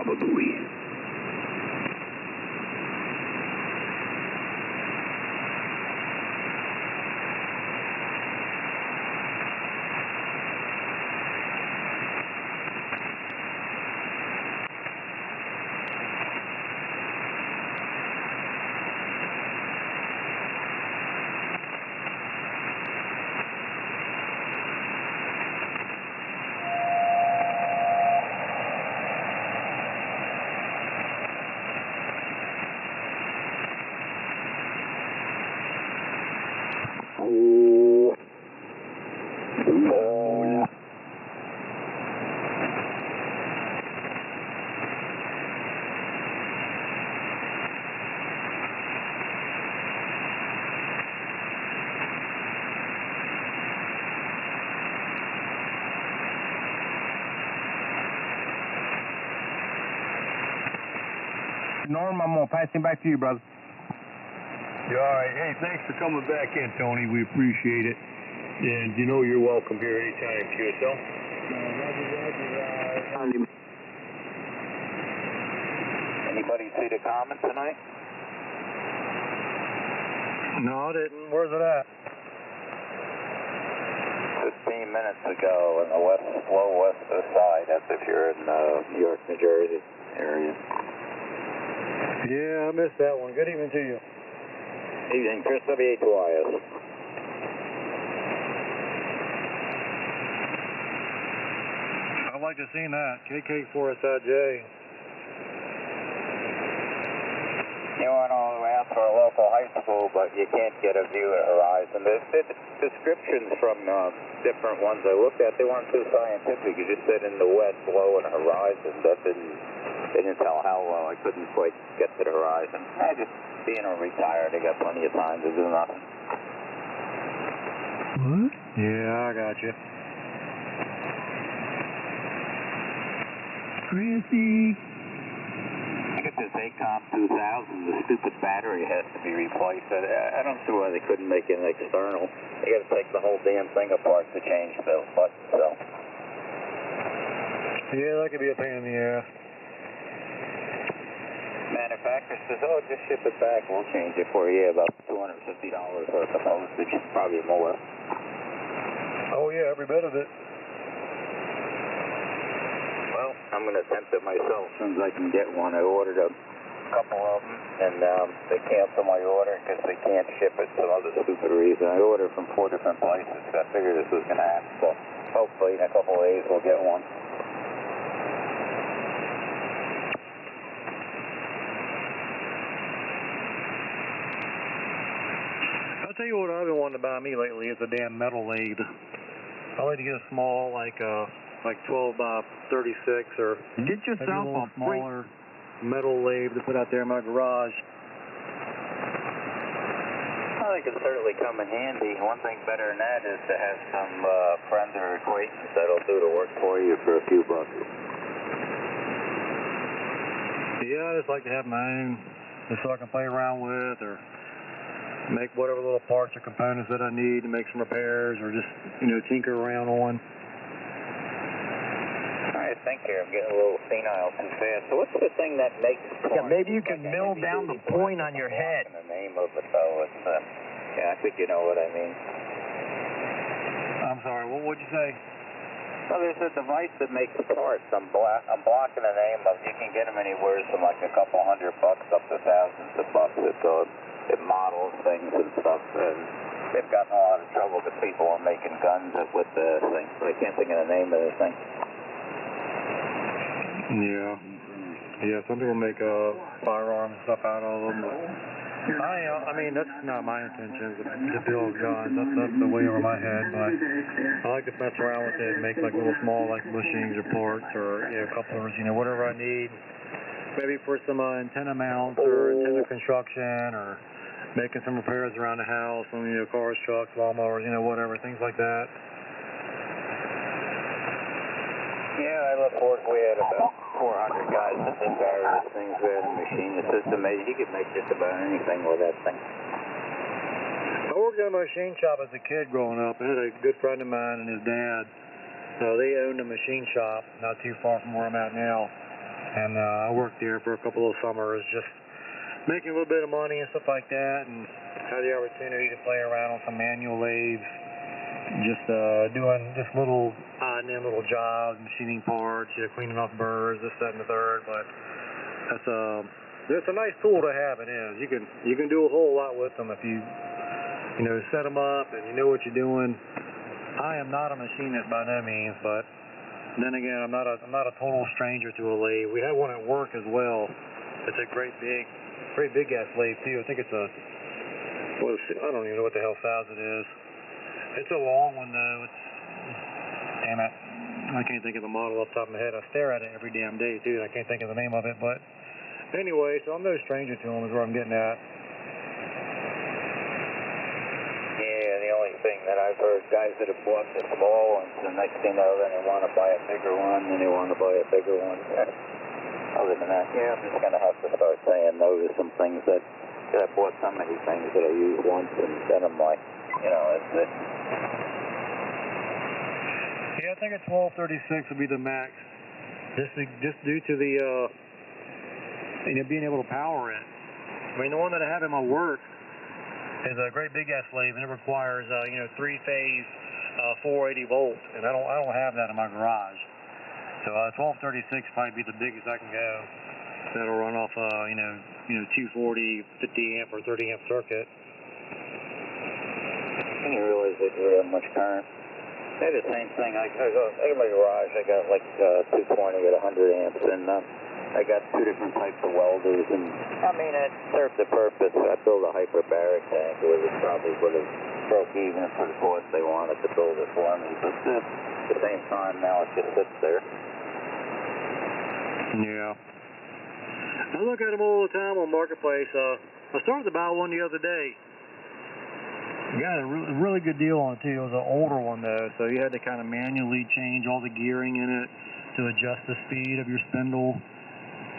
Probably. Norm, I'm going to pass him back to you, brother. Yeah, all right. Hey, thanks for coming back in, Tony. We appreciate it. And you know you're welcome here anytime, QSL. Anybody see the comment tonight? No, I didn't. Where's it at? 15 minutes ago on the low west side, that's if you're in New York, New Jersey area. Yeah, I missed that one. Good evening to you. Evening, Chris W8YS. I'd like to see that. KK4SIJ. You went all the way out to our local high school, but you can't get a view at horizon. The descriptions from different ones I looked at, they weren't too scientific. You just said in the west, low, and horizon. That they didn't tell how low. I couldn't quite get to the horizon. I just being retired, I got plenty of time to do nothing. What? Yeah, I got you. Chrissy. I got this ACOM 2000. The stupid battery has to be replaced. I don't see why they couldn't make it external. You got to take the whole damn thing apart to change the button. So. Yeah, that could be a pain in the ass. Manufacturer says, "Oh, just ship it back. We'll change it for you. About $250 worth of postage, probably more." Oh yeah, every bit of it. Well, I'm going to attempt it myself as soon as I can get one. I ordered a couple of them, and they canceled my order because they can't ship it for some other stupid reason. I ordered from 4 different places. I figured this was going to happen, so hopefully in a couple of days we'll get one. I'll tell you what I've been wanting to buy me lately is a damn metal lathe. I like to get a small, like 12 by 36, or get yourself a smaller metal lathe to put out there in my garage. Well, they can certainly come in handy. One thing better than that is to have some friends or acquaintances that'll do the work for you for a few bucks. Yeah, I just like to have my own, just so I can play around with, or make whatever little parts or components that I need to make some repairs, or just, tinker around on. I think here I'm getting a little senile too fast. So what's the thing that makes... Yeah, maybe you can mill down the point on your head. The name of it, though, it's... yeah, I think you know what I mean. I'm sorry, what would you say? Well, there's a device that makes parts. I'm blocking the name of... You can get them anywhere from like a couple $100 up to thousands of bucks. It models things and stuff, and they've gotten a lot of trouble because people are making guns with the thing, but I can't think of the name of the thing. Yeah, some people make firearms and stuff out of them, but I mean, that's not my intention to build guns. That's the way over my head, but I like to mess around with it and make like little small like bushings or parts or couplers, whatever I need. Maybe for some antenna mounts or antenna construction, or making some repairs around the house on cars, trucks, lawnmowers, whatever, things like that. Yeah, I look forward. We had about 400 guys that did various things. We had a machine. It's just amazing. You could make just about anything with that thing. I worked in a machine shop as a kid growing up. I had a good friend of mine and his dad. So they owned a machine shop not too far from where I'm at now. And I worked there for a couple of summers, just making a little bit of money and stuff like that, and had the opportunity to play around on some manual lathes, just doing just little odd and end little jobs, machining parts, cleaning off burrs, this, that, and the third. But that's a nice tool to have. It is. You can do a whole lot with them if you set them up and you know what you're doing. I am not a machinist by no means, but then again, I'm not a total stranger to a lathe. We have one at work as well. It's a great big ass lathe too. I think it's I don't even know what the hell size it is. It's a long one though. Damn it, I can't think of the model off the top of my head. I stare at it every damn day too, and I can't think of the name of it. But anyway, so I'm no stranger to them is where I'm getting at. Yeah, the only thing that I've heard, guys that have bought the small ones, the next thing they want to buy a bigger one, then they want to buy a bigger one. Other than that, I'm just going to have to start saying no to some things that I bought so many things that I used once, and then I'm like, that's it. Yeah, I think a 1236 would be the max, just due to the being able to power it. I mean, the one that I have in my work is a great big ass lathe, and it requires 3-phase 480 volts, and I don't have that in my garage. So 1236 probably be the biggest I can go. That'll run off 240, 50 amp or 30 amp circuit. I didn't realize they didn't have much current. They had the same thing. I go in my garage. I got like 220 at 100 amps, and I got 2 different types of welders, and I mean it served the purpose. I built a hyperbaric tank. It probably would have broke even for the cost they wanted to build it for me, but at the same time now it just sits there. Yeah. I look at them all the time on Marketplace. I started to buy one the other day. Got a really good deal on it too. It was an older one though, so you had to kind of manually change all the gearing in it to adjust the speed of your spindle.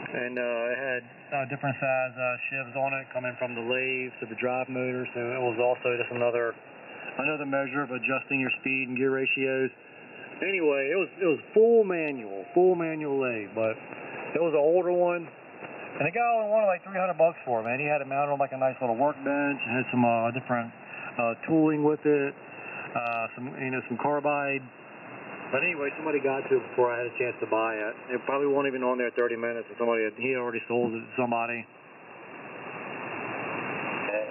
And it had different size shifts on it coming from the lathe to the drive motor, so it was also just another measure of adjusting your speed and gear ratios. Anyway, it was full manual lathe, but it was an older one. And the guy only wanted like $300 for it, man. He had it mounted on like a nice little workbench. It had some different tooling with it, some carbide. But anyway, somebody got to it before I had a chance to buy it. It probably wasn't even on there 30 minutes, and he already sold it to somebody.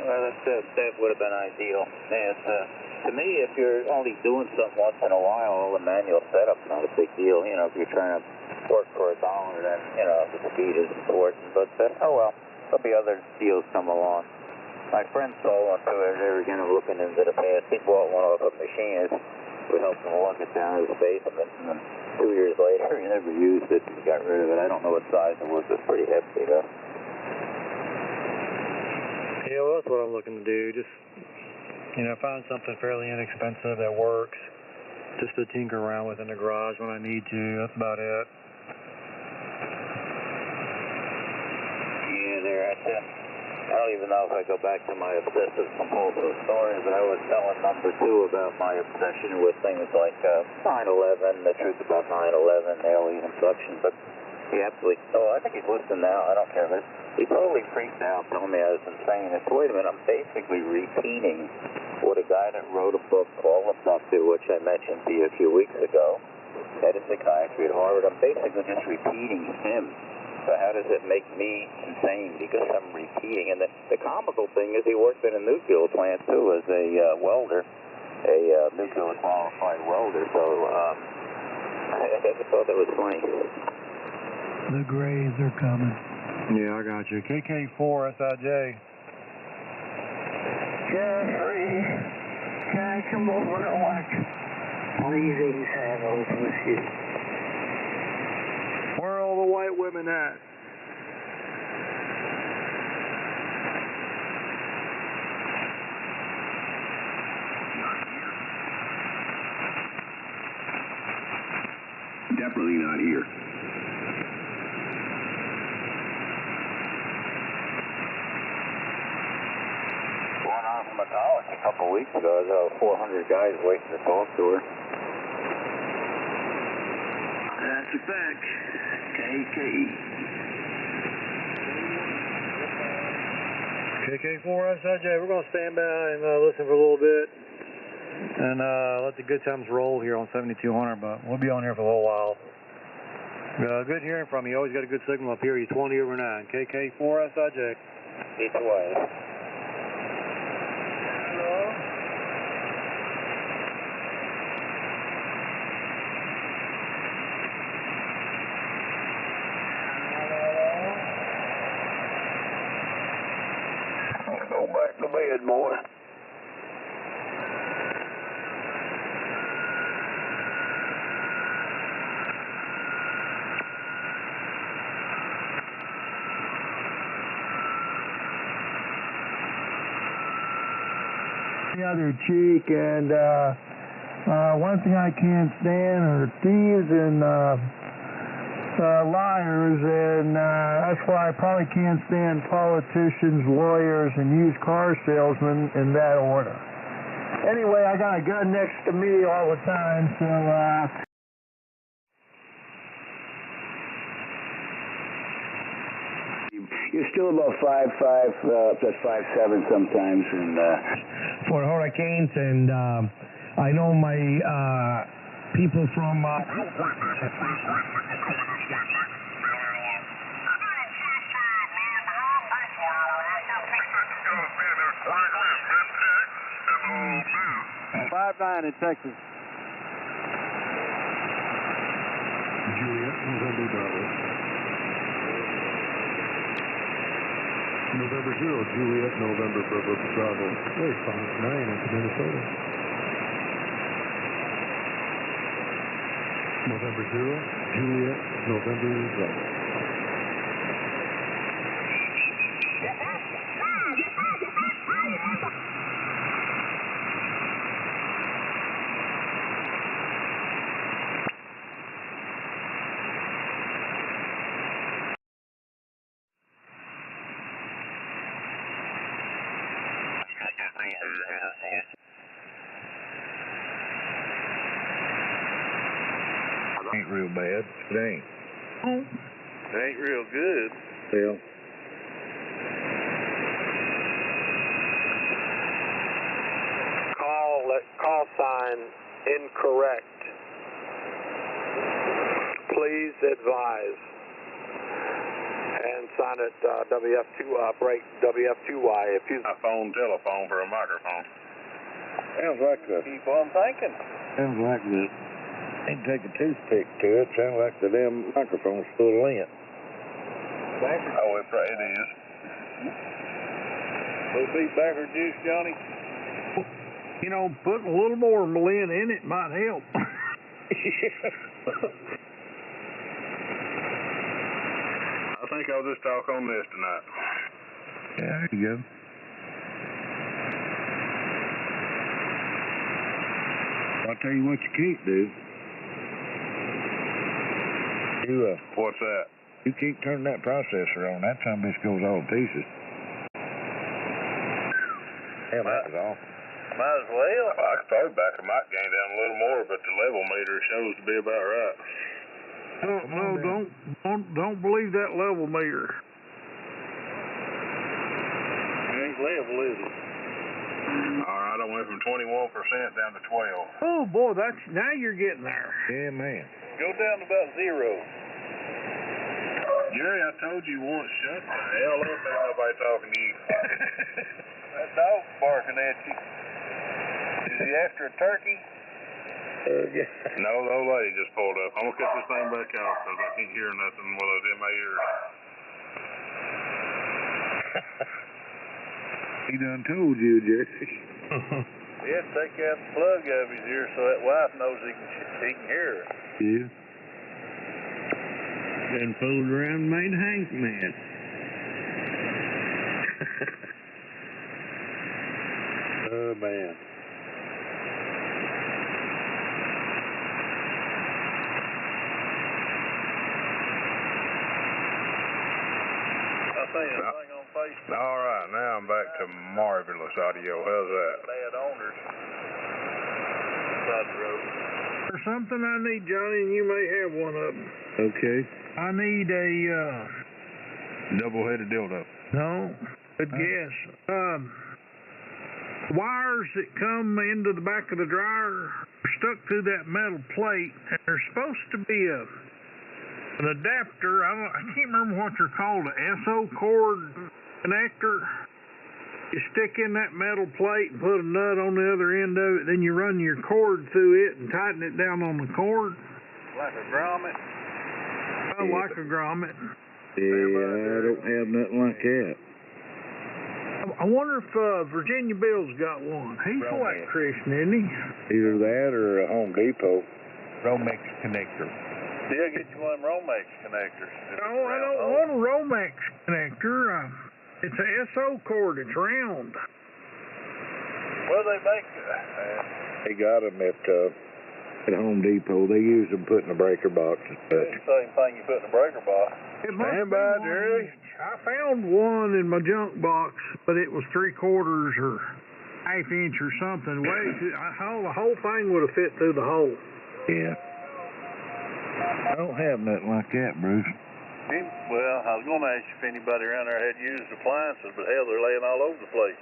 Well, that would have been ideal. To me, if you're only doing something once in a while, the manual setup's not a big deal. If you're trying to work for $1, then, the speed is important. But, oh well, there'll be other deals come along. My friend sold one to it. They were looking into the past. He bought one off a machinist. We helped him lug it down to his basement. And then 2 years later, he never used it. He got rid of it. I don't know what size it was. It's pretty hefty, though. Yeah, well, that's what I'm looking to do. Just, find something fairly inexpensive that works. Just to tinker around with in the garage when I need to. That's about it. Yeah, there. I don't even know if I go back to my obsessive compulsive story, but I was telling number 2 about my obsession with things like 9/11, the truth about 9/11, alien abduction. But he absolutely, I think he's listening now. I don't care. But he totally freaked out, told me I was insane. It's, wait a minute, I'm basically repeating what a guy that wrote a book called Abducted, which I mentioned to you a few weeks ago, head of psychiatry at Harvard. I'm basically just repeating him. So how does it make me insane? Because I'm repeating. And the comical thing is he worked in a nuclear plant, too, as a welder, a nuclear qualified welder. So I just thought that was funny. The Grays are coming. Yeah, I got you. KK4 SIJ. Jeffrey, can I come over and watch Please Handles with you? Where are all the white women at? Definitely not here. Going on from a college a couple weeks ago, there were 400 guys waiting to talk to her. That's a fact. KK. KK4SIJ, we're going to stand by and listen for a little bit and let the good times roll here on 7200, but we'll be on here for a little while. Good hearing from you. Always got a good signal up here. You 20/9. KK4SIJ. Each way. Go back to bed, boy. The other cheek, and one thing I can't stand are thieves and liars, and that's why I probably can't stand politicians, lawyers, and used car salesmen in that order. Anyway, I got a gun next to me all the time, so You're still about 5'5", plus 5'7" sometimes, and for hurricanes, and I know my people from .59 in Texas. Juliet, November Bravo. November 0, Juliet, November Bravo. There's 59 into Minnesota. November 0, Juliet, November Bravo. Ain't real bad. It ain't. It ain't real good. Well, call sign incorrect. Please advise. And sign it WF2, break WF2Y. If you Telephone for a microphone. sounds like the Keep on thinking. sounds like the they take a toothpick to it. Sounds like the damn microphone's full of lint. Oh, it is. Little beef backer juice, Johnny. You know, putting a little more lint in it might help. I think I'll just talk on this tonight. Yeah, there you go. I'll tell you what you can't do. What's that? You keep turning that processor on. That son of a bitch goes all to pieces. Hell, that was all. Might as well. I could probably back the mic gain down a little more, but the level meter shows to be about right. Don't believe that level meter. It ain't level, is it? All right, I went from 21% down to 12. Oh boy, now you're getting there. Yeah, man. Go down to about 0. Jerry, I told you once, shut the hell up. Ain't nobody talking to you. That dog's barking at you. Is he after a turkey? Yeah. No, the old lady just pulled up. I'm going to cut this thing back out because I can't hear nothing while it's in my ears. He done told you, Jerry. He had to take out the plug out of his ear so that wife knows he can hear her. Yeah. Then fooled around and made Hank mad. Oh, man. I seen a thing on Facebook. All right, now I'm back to marvelous audio. How's that? Bad owners. Side the road. There's something I need, Johnny, and you may have one of them. Okay. I need a, Double-headed dildo. no, Good guess. Wires that come into the back of the dryer are stuck through that metal plate, and there's supposed to be an adapter. I can't remember what they're called, an SO cord connector. You stick in that metal plate and put a nut on the other end of it, then you run your cord through it and tighten it down on the cord. Like a grommet? Like a grommet. Yeah, I don't have nothing like that. I wonder if Virginia Bill's got one. He's like Christian, isn't he? Either that or a Home Depot. Romex connector. Yeah, get you one of them Romex connectors. No, I don't want a Romex connector. It's a SO cord. It's round. Well, they make They got them at Home Depot. They use them put in the breaker box and such. the same thing you put in a breaker box. Stand by, Jerry. I found one in my junk box, but it was 3/4 or 1/2 inch or something. The whole thing would have fit through the hole. Yeah. I don't have nothing like that, Bruce. Well, I was going to ask you if anybody around there had used appliances, but hell, they're laying all over the place.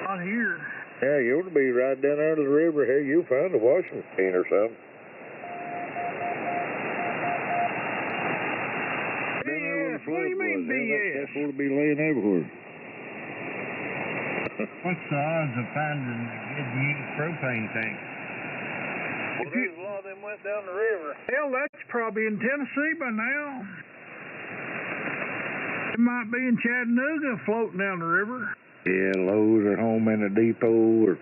Not here. Yeah, you ought to be right down there to the river. Here, you'll find a washing machine or something. BS, what do you mean BS? That's what to be laying everywhere. What's the odds of finding a good used propane tank? Well, there's a lot of them went down the river. Hell, that's probably in Tennessee by now. It might be in Chattanooga floating down the river. Yeah, Lowe's or Home and a Depot or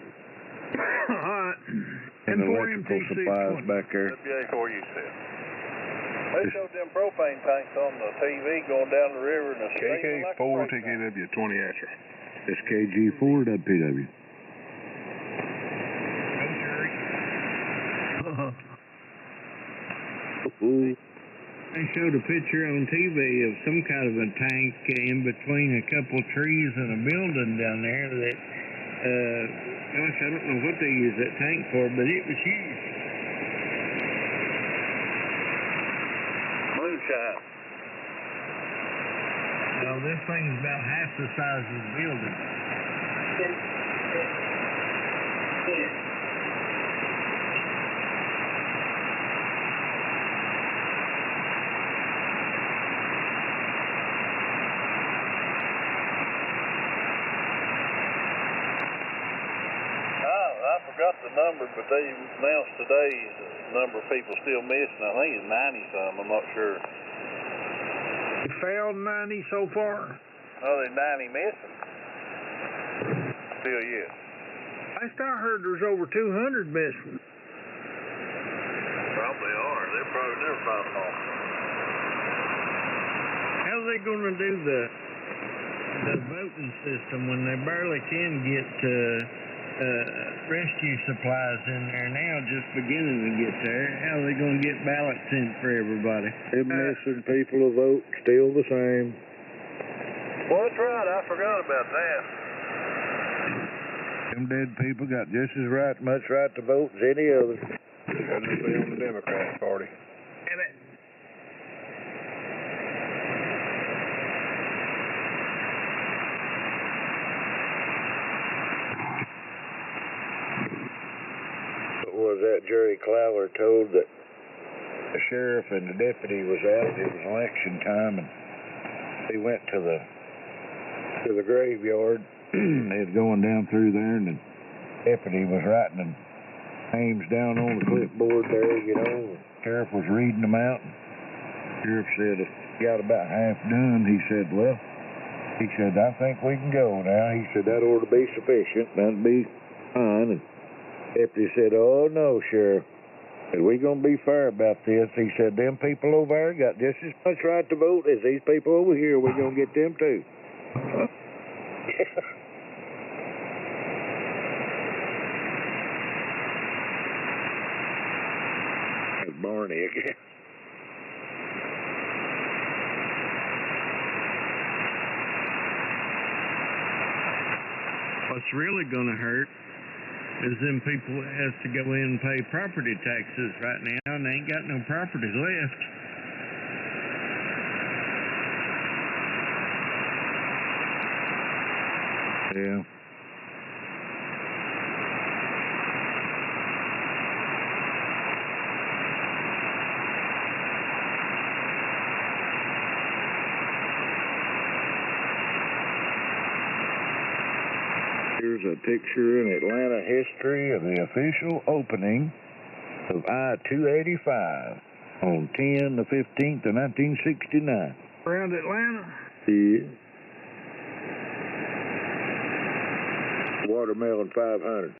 and electrical supplies back there. WA4 you said. They showed them propane tanks on the TV going down the river and the KK4 TKW 20 Asher. SKG4 WPW. They showed a picture on TV of some kind of a tank in between a couple trees and a building down there that, gosh, I don't know what they used that tank for, but it was huge. Moonshine. Now, this thing's about half the size of the building. I forgot the number, but they announced today's number of people still missing. I think it's 90-some. I'm not sure. You found 90 so far? Oh, there's 90 missing. Still, yes. Last I heard there's over 200 missing. Probably are. They're probably never found them all. How are they going to do the voting system when they barely can get rescue supplies in there now, just beginning to get there? How are they going to get ballots in for everybody? Them missing people will vote still the same. Well, that's right. I forgot about that. Them dead people got just as much right to vote as any other. Shouldn't be on the Democrat Party. Damn it. Was that Jerry Clower told that the sheriff and the deputy was out? It was election time, and he went to the graveyard. They was going down through there, and the deputy was writing names down on the clipboard there, you know. The sheriff was reading them out. And the sheriff said, "It got about half done." He said, "Well," he said, "I think we can go now." He said, "That ought to be sufficient. That'd be fine." And deputy said, "Oh, no, Sheriff. We're going to be fair about this." He said, "Them people over there got just as much right to vote as these people over here. We're going to get them too." That's Barney again. What's really going to hurt is them people that has to go in and pay property taxes right now, and they ain't got no property left. Yeah. Here's a picture in Atlanta history of the official opening of I-285 on 10 the 15th of 1969. Around Atlanta? Yeah. Watermelon 500.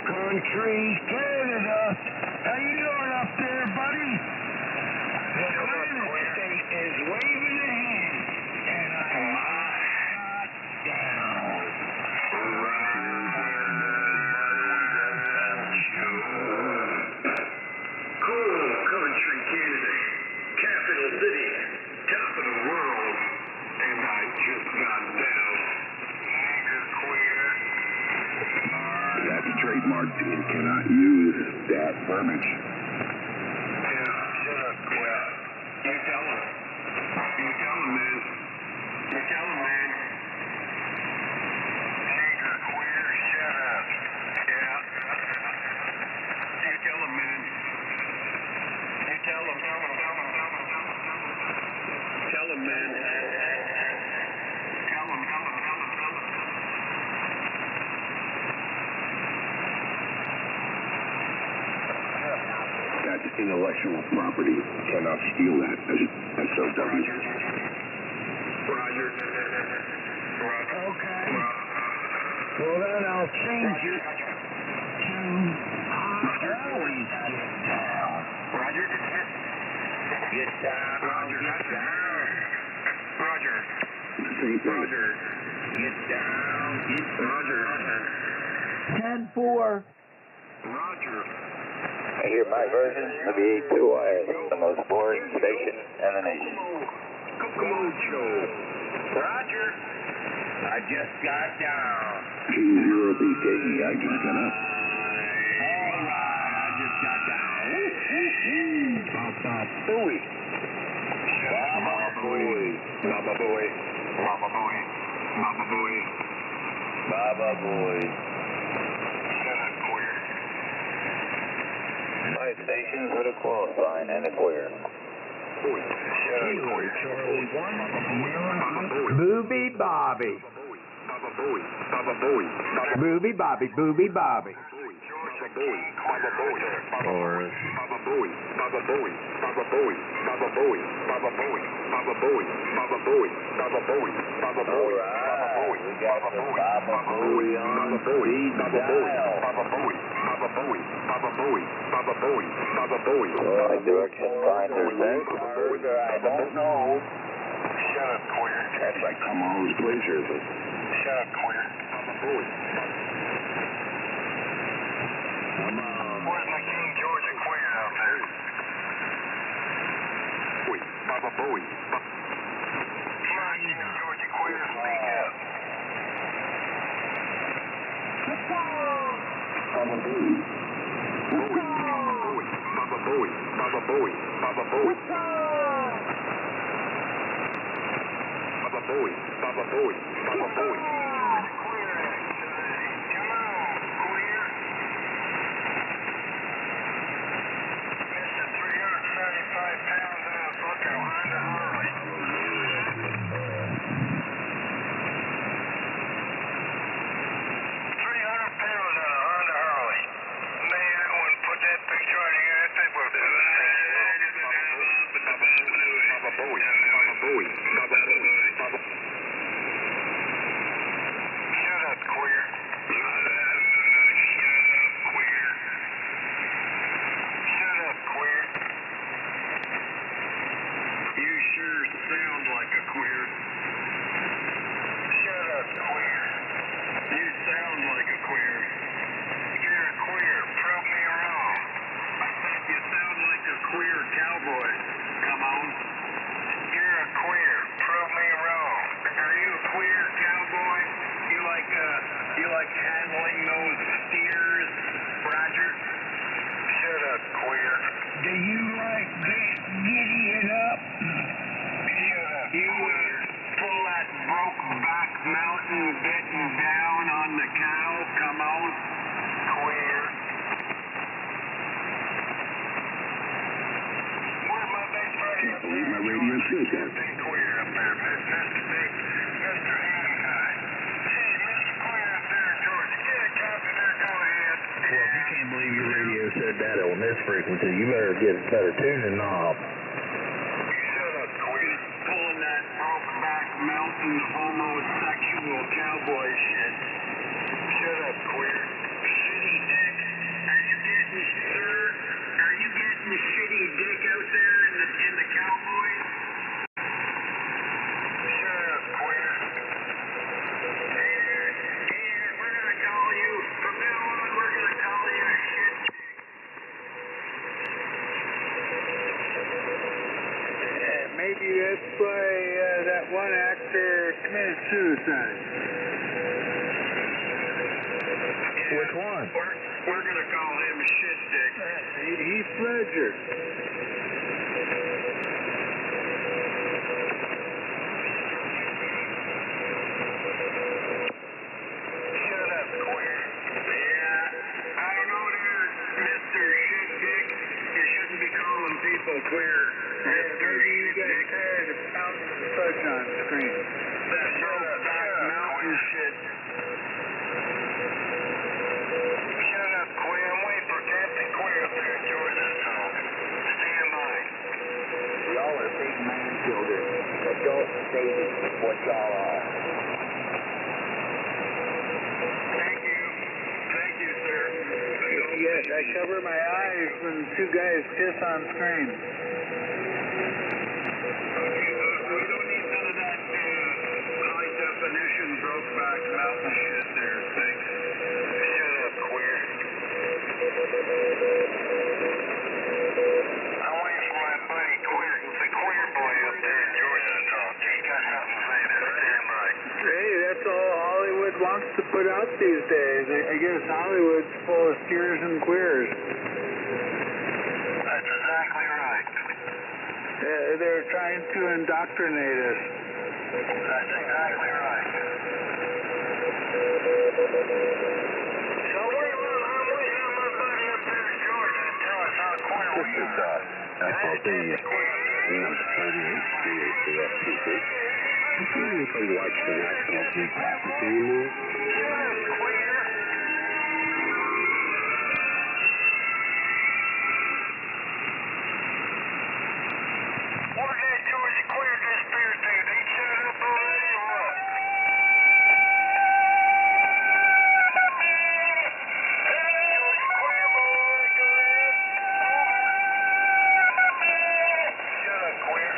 Country, Canada. How you doing up there, buddy? The Granite State is waving a hand, and I'm not down. Cool country, Canada. Capital city, top of the world. And I just got down. You're queer. That's trademarked. You cannot use that verbiage. Yeah, shut up, queer. You tell him. You tell him, man. You tell him, man. Nigger queer, shut up. Yeah. You tell him, man. You tell him. Tell him, man. Tell him. That's intellectual property. Cannot steal that as SOW. Roger. Okay. Well, then I'll change it to always get down. Roger. Get down. Roger. Roger. Same thing. Roger. Get down. Roger. 10-4. Roger. I hear my version of the 82YS, the most boring station in the nation. Come on, Joe. Roger. I just got down. 20 BKE, I just got up. All right, I just got down. Papa Booey. Baba Booey. Baba Booey. Baba Booey. Baba Booey. Baba Booey. Shut up, queer. My stations with a close sign and a queer. Shut up, queer. Charlie 1. Booby Bobby. Baba Booey. Baba Booey. Booby Bobby. Booby Bobby. Georgia Booey. Baba Booey. Or Baba Booey. Baba Booey. Baba Booey. Baba Booey. Baba Booey. Baba Booey. Baba Booey. Baba Booey. Baba Booey. Baba Booey. We got the Baba Booey on speed dial. Baba Booey. Baba Booey. Baba Booey. Baba Booey. Baba Booey. My direction finder says I don't know. Shut up, queer. That's like Kamala's Glaciers. Shut up, queer. Baba Booey. Where's my King Georgia queer out there? Baba Booey. Come on, King Georgia queer, speak up. Baba Booey. Baba Booey. Baba Booey. Baba Booey. Baba Booey. Baba Booey. Baba Booey. Come on, queer. Mr. 375 pounds on a bucket Honda Harley. 300 pounds on a Honda Harley. Man, I wouldn't put that picture on here. That thing was Baba Booey. Baba Booey. Baba Booey. Baba Booey. like handling those steers, Roger? Shut up, queer. Do you like giddying up? Shut up, you pull that broke back mountain getting down on the cow, come on, queer. Where's my big buddy? Can't believe my radio said that. Big queer up there, Mr. Hancock. Hey, Mr. Queer up there in Georgia. Get a copy there, go ahead. Well, if you can't believe your radio said that on this frequency, you better tune the knob. Shut up, queer. Pulling that broke back mountain homosexual cowboy shit. Shut up, queer. Shitty dick. Are you getting, sir? Are you getting the shitty dick out there in the cowboys? Shut up, queer. Here, we're gonna call you, from now on, we're gonna call you a shit dick. Yeah, maybe that's why that one actor committed suicide. Which one? We're gonna call him a shit dick. Heath Ledger. Shut up, queer. Yeah, I don't know there, Mr. Shit Dick. You shouldn't be calling people queer. Mr. You get tired of pounding the fudge on screen. That broke back mountain shit. Shut up, queer. I'm waiting for Captain Queer up there in Georgia to talk. Stand by. Y'all are big man children. Adult babies is what y'all are. Thank you, sir. Yes, I cover my eyes when two guys kiss on screen. We don't need none of that high definition broke back mountain shit there. Thanks. Shut up, queer. I'm waiting for my buddy Queer, the queer boy up there in Georgia to talk. He's got something to say there. Stand by. Hey, that's all Hollywood wants to put out these days. I guess Hollywood's full of steers and queers. That's exactly right. They're trying to indoctrinate us. That's exactly right. So I'm waiting on my buddy up there in Georgia to tell us how queer we are. FOB number 38, CHCFTC. Do you anybody watch the National Geographic anymore? Where's that Georgia Queer disappeared to? Did he shut up already or what? Shut up, Queer.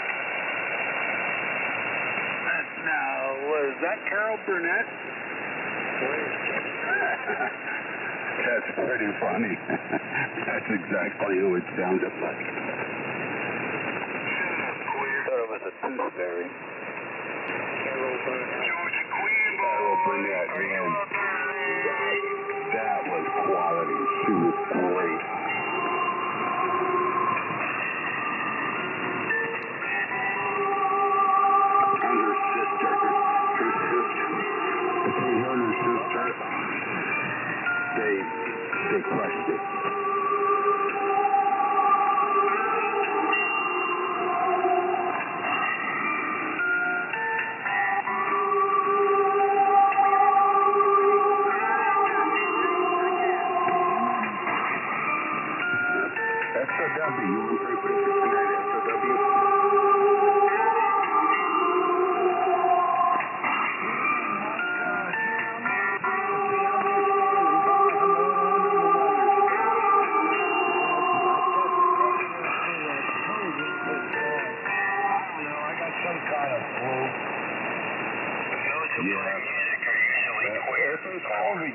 Now, was that Carol Burnett? That's pretty funny. That's exactly who it sounded like. Thought it was a gooseberry. Carol Burnett, man. That was quality. She was great. And her sister. Between her and her sister, they crushed it. SOW, you want to take pictures tonight, SOW?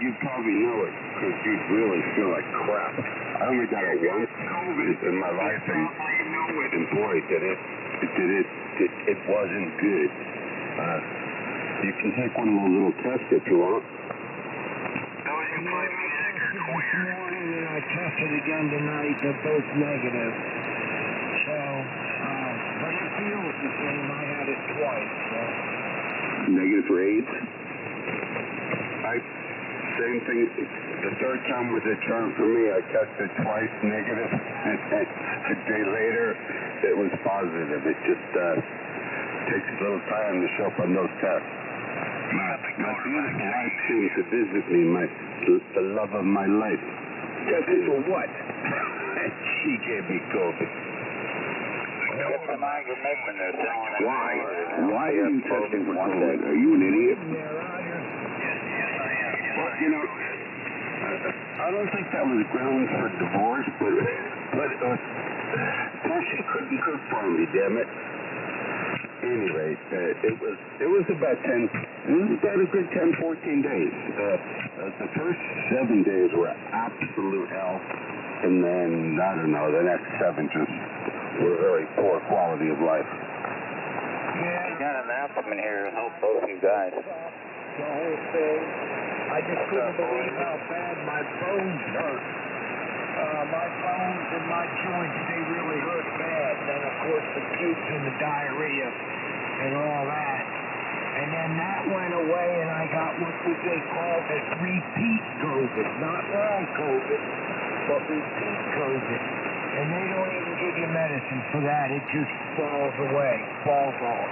You probably know it because you really feel like crap. I only got it once in my life, and boy, it wasn't good. You can take one of those little tests if you want. This morning and I tested again tonight. They're both negative. So, but it feels the same. I had it twice. So. Negative for AIDS? Same thing. The third time was a charm for me. I tested twice negative, and a day later, it was positive. It just takes a little time to show up on those tests. My beautiful wife came to visit me, the love of my life. Tested for what? She gave me COVID. Why? Why are you testing for COVID? Are you an idiot? Well, you know, I don't think that was grounds for divorce, but she couldn't cook for me, damn it. Anyway, it was about a good 10, 14 days. The first 7 days were absolute hell, and then, I don't know, the next 7 just were very poor quality of life. Yeah. Got an album in here to help both you guys. The whole thing. I just couldn't believe how bad my bones hurt. My bones and my joints, they really hurt bad. Then, of course, the puke and the diarrhea and all that. And then that went away, and I got what they call this repeat COVID. Not long COVID, but repeat COVID. And they don't even give you medicine for that. It just falls away, falls off.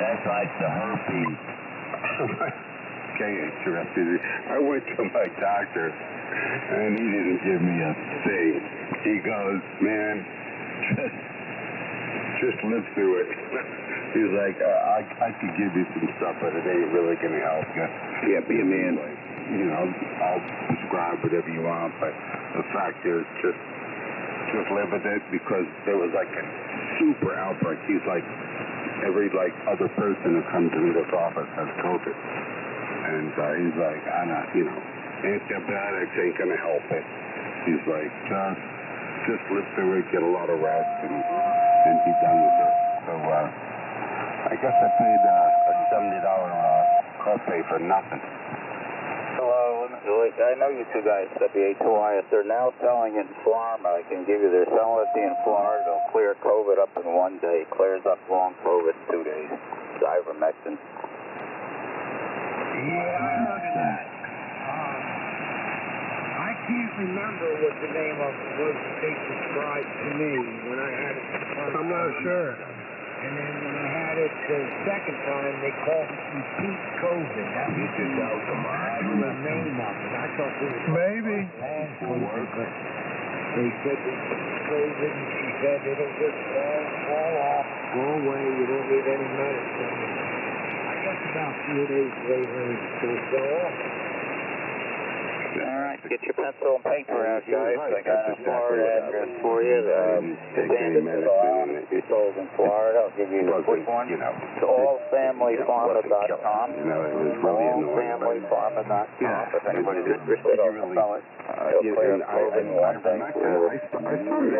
That's like the herpes. Okay, interested. I went to my doctor, and he didn't give me a thing. He goes, man, just live through it. He's like, I could give you some stuff, but it ain't really going to help you. Yeah, be a man. Like, you know, I'll prescribe whatever you want, but the fact is, just live with it, because there was like a super outbreak. He's like, every other person who comes into this office has COVID. And he's like, antibiotics ain't going to help it. He's like, just live through it, get a lot of rest, and be done with it. So, I guess I paid a $70 copay for nothing. Hello, I know you two guys, WA2IS. They're now selling in Florida. I can give you, they're selling it in Florida. They'll clear COVID up in 1 day. Clears up long COVID in 2 days. It's ivermectin. Yeah, I heard of that. I can't remember what the name of it was that they prescribed to me when I had it the first time. I'm not sure. And then when I had it the second time, they called it repeat COVID. That was the actual name of it. I thought it was maybe long COVID, but they said repeat COVID, and she said it'll just fall off, go away. You don't need any medicine. I guess about 4 days later, it fell off. All right, get your pencil and paper out, guys. I got a Florida address for you. It's sold in Florida. I'll give you the quick one. It's allfamilypharma.com. Allfamilypharma.com. If anybody's interested, I'll sell it. It'll clear up COVID in 1 day. I started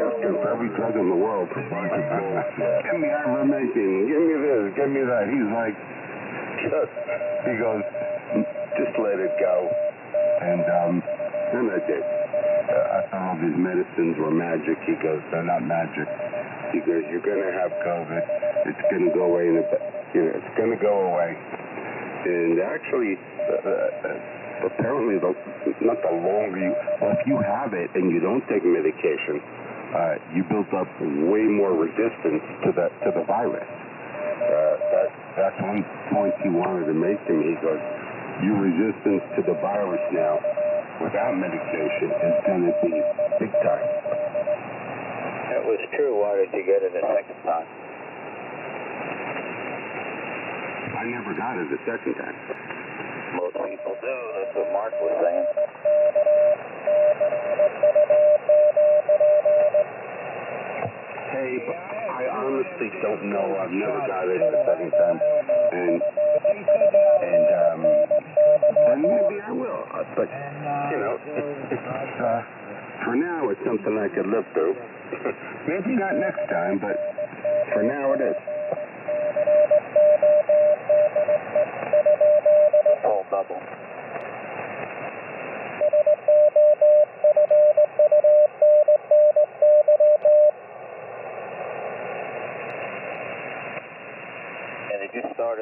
asking for every drug in the world for bullshit. Give me ivermectin, give me this, give me that. He's like, he goes, just let it go. And then I did. I thought all these medicines were magic. He goes, they're not magic. He goes, you're going to have COVID. It's going to go away. It's going to go away. And actually, apparently, not the longer if you have it and you don't take medication, you build up way more resistance to the virus. That's one point he wanted to make to me. He goes, your resistance to the virus now, without medication, is going to be big time. It was true. Why did you get it a second time? I never got it a second time. Most people do. That's what Mark was saying. Hey, I honestly don't know. I've never got it the second time. And maybe I will. But, for now, it's something I could live through. Maybe not next time, but for now it is. Full double.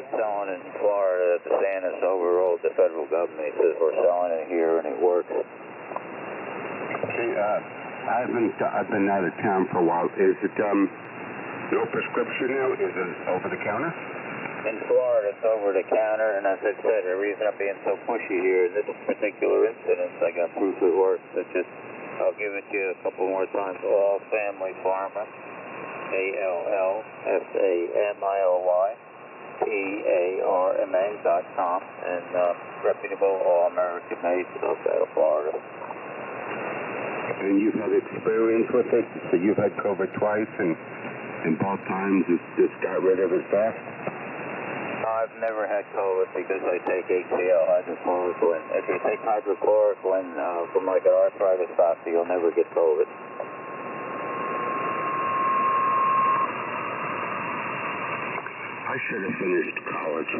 it's selling in Florida. DeSantis overruled the federal government. He says we're selling it here and it works. Okay, I've been out of town for a while. Is it no prescription now? Is it over the counter? In Florida, it's over the counter, and as I said, the reason I'm being so pushy here in this particular incident, I got proof it works. I'll give it to you a couple more times. All Family Pharma, ALLFAMILYPARMA.com, and reputable, all American made stuff out of Florida. And you've had experience with it, so you've had COVID twice, and both times it just got rid of it fast? I've never had COVID because I take HCl, hydrochloroquine. If you take hydrochloroquine from like an arthritis doctor, you'll never get COVID. I should have finished college.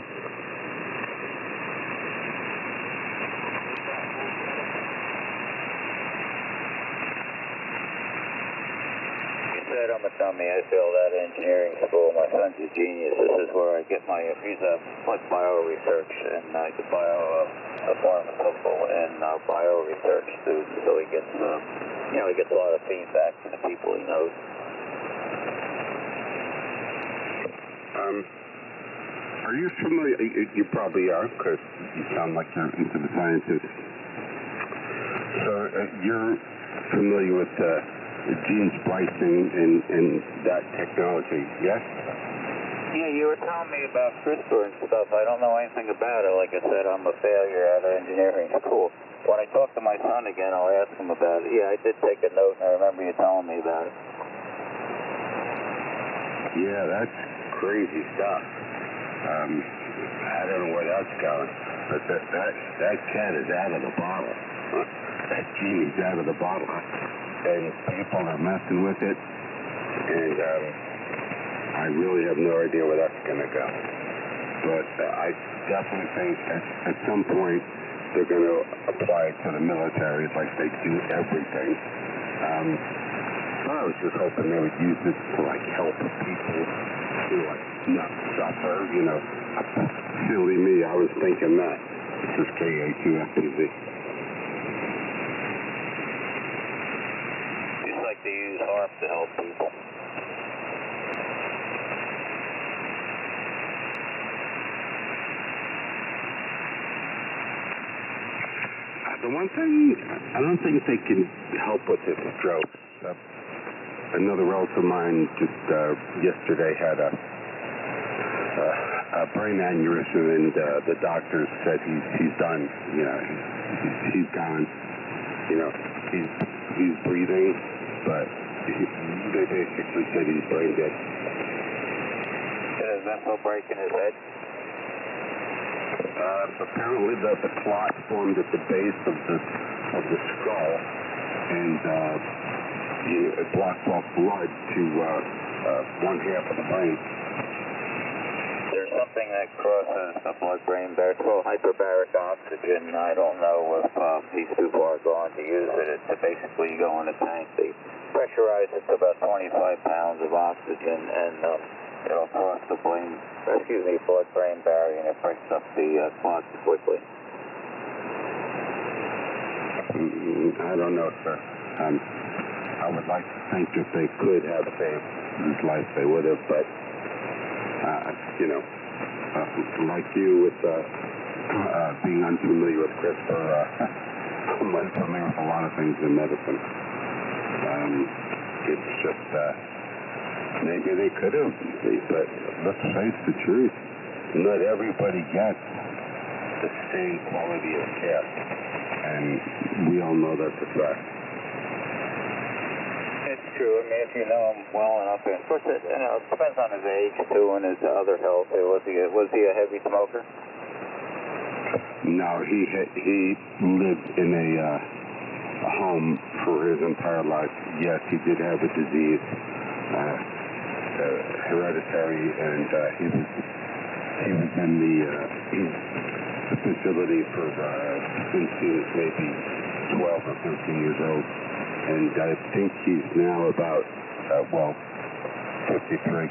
I'm a dummy. I failed out of engineering school. My son's a genius. This is where I get my, he's a bio research and a pharmaceutical and bio research student. So he gets, he gets a lot of feedback from the people he knows. Are you familiar? You probably are, because you sound like you're into the sciences. So you're familiar with gene splicing and that technology, yes? Yeah, you were telling me about CRISPR and stuff. I don't know anything about it. Like I said, I'm a failure out of engineering school. When I talk to my son again, I'll ask him about it. Yeah, I did take a note, and I remember you telling me about it. Yeah, that's crazy stuff. I don't know where that's going, but that cat is out of the bottle. That genie's out of the bottle. And people are messing with it, and I really have no idea where that's going to go. But I definitely think at some point they're going to apply it to the military like they do everything. I was just hoping they would use it to like help people who not suffer, Silly me, I was thinking that. This is KA2FPZ. To use HAARP to help people. The one thing, I don't think they can help with is stroke. Another relative of mine just yesterday had a brain aneurysm, and the doctors said he's done. He's gone. He's breathing, but they basically said he's brain dead. Did his vessel break in his head? Apparently the clot formed at the base of the skull, and it blocked off blood to one half of the brain. There's something that crosses the blood-brain barrier. It's called hyperbaric oxygen. I don't know if he's too far gone to use it. It's basically you go in a tank. They pressurize it to about 25 pounds of oxygen, and it'll cross the blood-brain barrier, and it breaks up the clots quickly. I don't know, sir. I would like to think if they could have saved his life, they would have, but like you with being unfamiliar with CRISPR, I'm unfamiliar with a lot of things in medicine. It's just maybe they could have, but let's face the truth. Not everybody gets the same quality of care, and we all know that's a fact. It's true. I mean, if you know him well enough, and of course, it depends on his age too and his other health. Was he a heavy smoker? No, he lived in a home for his entire life. Yes, he did have a disease, hereditary, and he was in the facility for since he was maybe 12 or 13 years old. And I think he's now about, 53.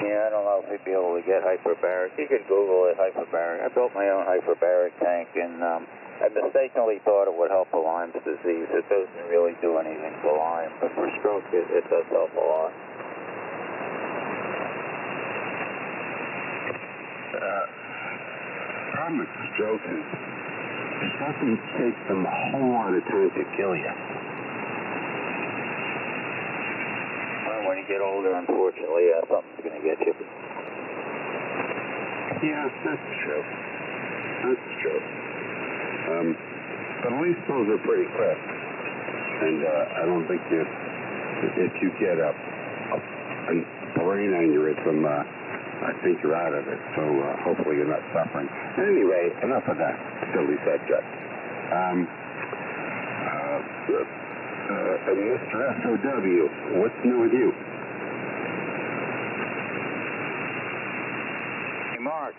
Yeah, Yeah, I don't know if he'd be able to get hyperbaric. You could Google it, hyperbaric. I built my own hyperbaric tank, and I mistakenly thought it would help for Lyme's disease. It doesn't really do anything for Lyme, but for stroke, it does help a lot. Problem with stroke is it doesn't take them a whole lot of time to kill you. Well, when you get older, unfortunately, something's going to get you. Yeah, that's true. That's true. But at least those are pretty quick. And I don't think if you get a brain aneurysm, I think you're out of it. So hopefully you're not suffering. Anyway, enough of that silly subject. Mr. SOW, what's new with you? Hey, Mark.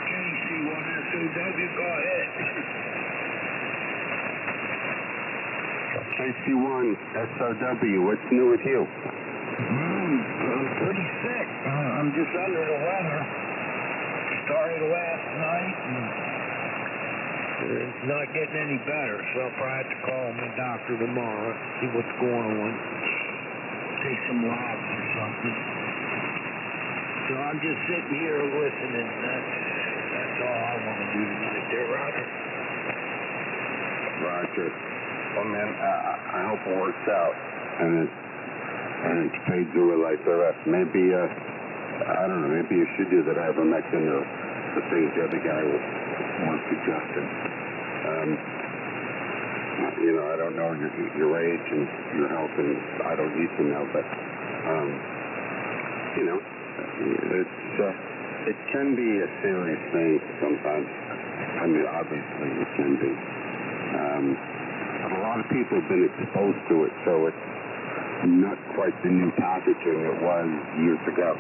KC1SOW, go ahead. KC1 SOW, what's new with you? Pretty sick. I'm just under the weather. Started last night and it's not getting any better, so I'll probably have to call my doctor tomorrow, see what's going on. Take some labs or something. So I'm just sitting here listening. That's all I want to do tonight there, Roger. Roger. Well, man, I hope it works out. And it's paid to like the rest. Maybe, I don't know, maybe you should do that ivermectin or the things the other guy was suggesting. You know, I don't know your age and your health, and I don't need to know, but, you know, it can be a serious thing sometimes. I mean, obviously it can be. But a lot of people have been exposed to it, so it's not quite the new packaging it was years ago.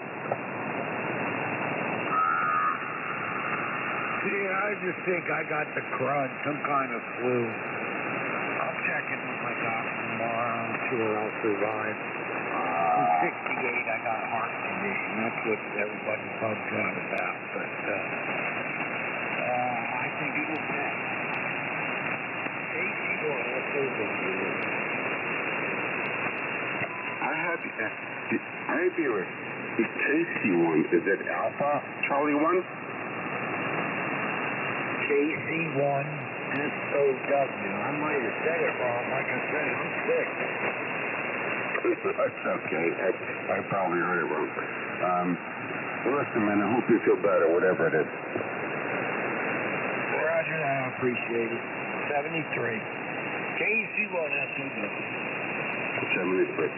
Yeah, I just think I got the crud, some kind of flu. I'll check in with my doctor tomorrow. I'm sure I'll survive. I'm 68. I got a heart condition. That's what everybody bugs out about. But I think it'll pass. KC1, that's over. I have you with the KC1. Is it Alpha Charlie 1? KC1 SOW. I might have said it wrong. Like I said, I'm sick. That's okay. I probably heard it wrong. Listen, man, I hope you feel better, whatever it is. Roger that. I appreciate it. 73. KC1 SOW. 73.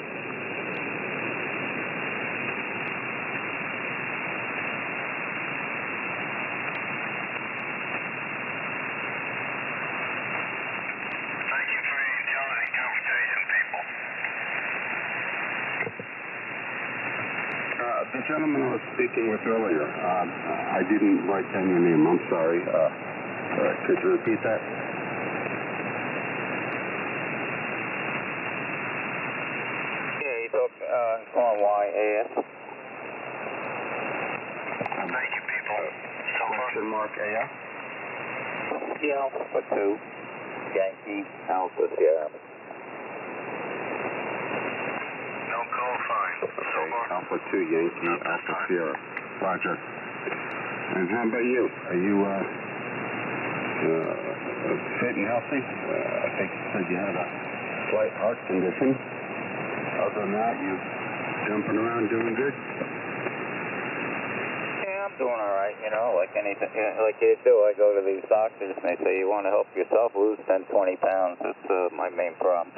The gentleman I was speaking with earlier, I didn't write down your name. I'm sorry. Could you repeat that? Yeah, you talk, calling YAS. Thank you, people. Question mark AF? Yeah, Alpha 2. Yankee Alpha Sierra. No call sign. Okay, Alpha 2 Yankee Alpha Sierra. Roger. And how about you? Are you fit and healthy? I think you said you had a slight heart condition. Other than that, you jumping around doing good? Yeah, I'm doing all right, you know, like anything, like you do. I go to these doctors and they say, you want to help yourself lose 10, 20 pounds. That's my main problem.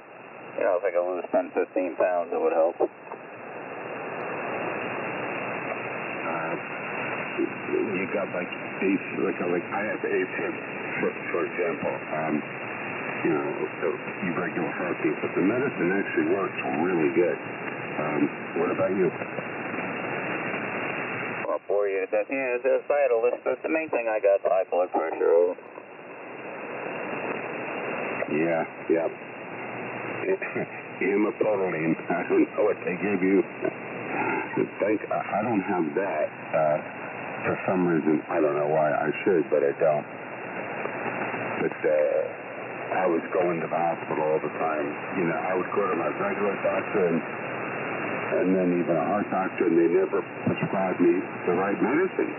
You know, if I could lose 10, 15 pounds, it would help. You got like I have AFib, for example. You know, irregular heartbeat, but the medicine actually works really good. What about you? Well, bore you to death. Yeah, if I had a list, that's the main thing I got, high blood pressure. Yeah. Hemopodylene. I don't know what they give you. I don't have that. For some reason, I don't know why. I should, but I don't. But I was going to the hospital all the time. You know, I would go to my regular doctor and then even a heart doctor, and they never prescribed me the right medicine.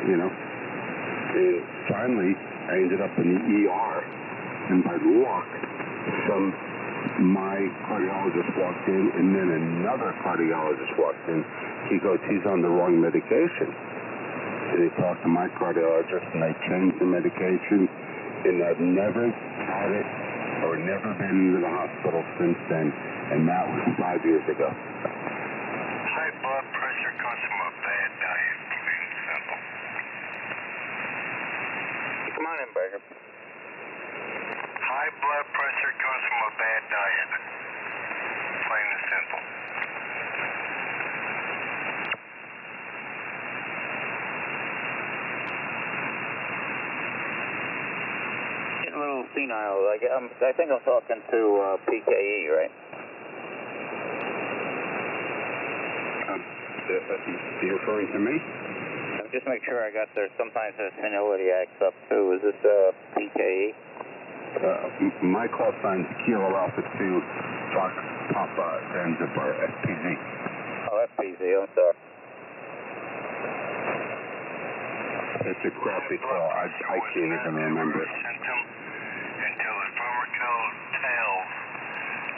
You know. And finally, I ended up in the ER, and by luck, my cardiologist walked in, and then another cardiologist walked in. He goes, he's on the wrong medication. And they talked to my cardiologist, and they changed the medication, and I've never had it or never been to the hospital since then, and that was 5 years ago. High blood pressure comes from a bad diet, plain and simple. Come on in, Berger. High blood pressure comes from a bad diet, plain and simple. Getting a little senile. I think I'm talking to PKE, right? You're referring to me? Just make sure I got there. Sometimes the senility acts up too. Is this PKE? My call sign's Kilo Alpha 2 Fox Papa Zanzibar FPZ. Oh, FPZ. I'm sorry. It's a crappy call. I can't even remember it. Until the pharmacotels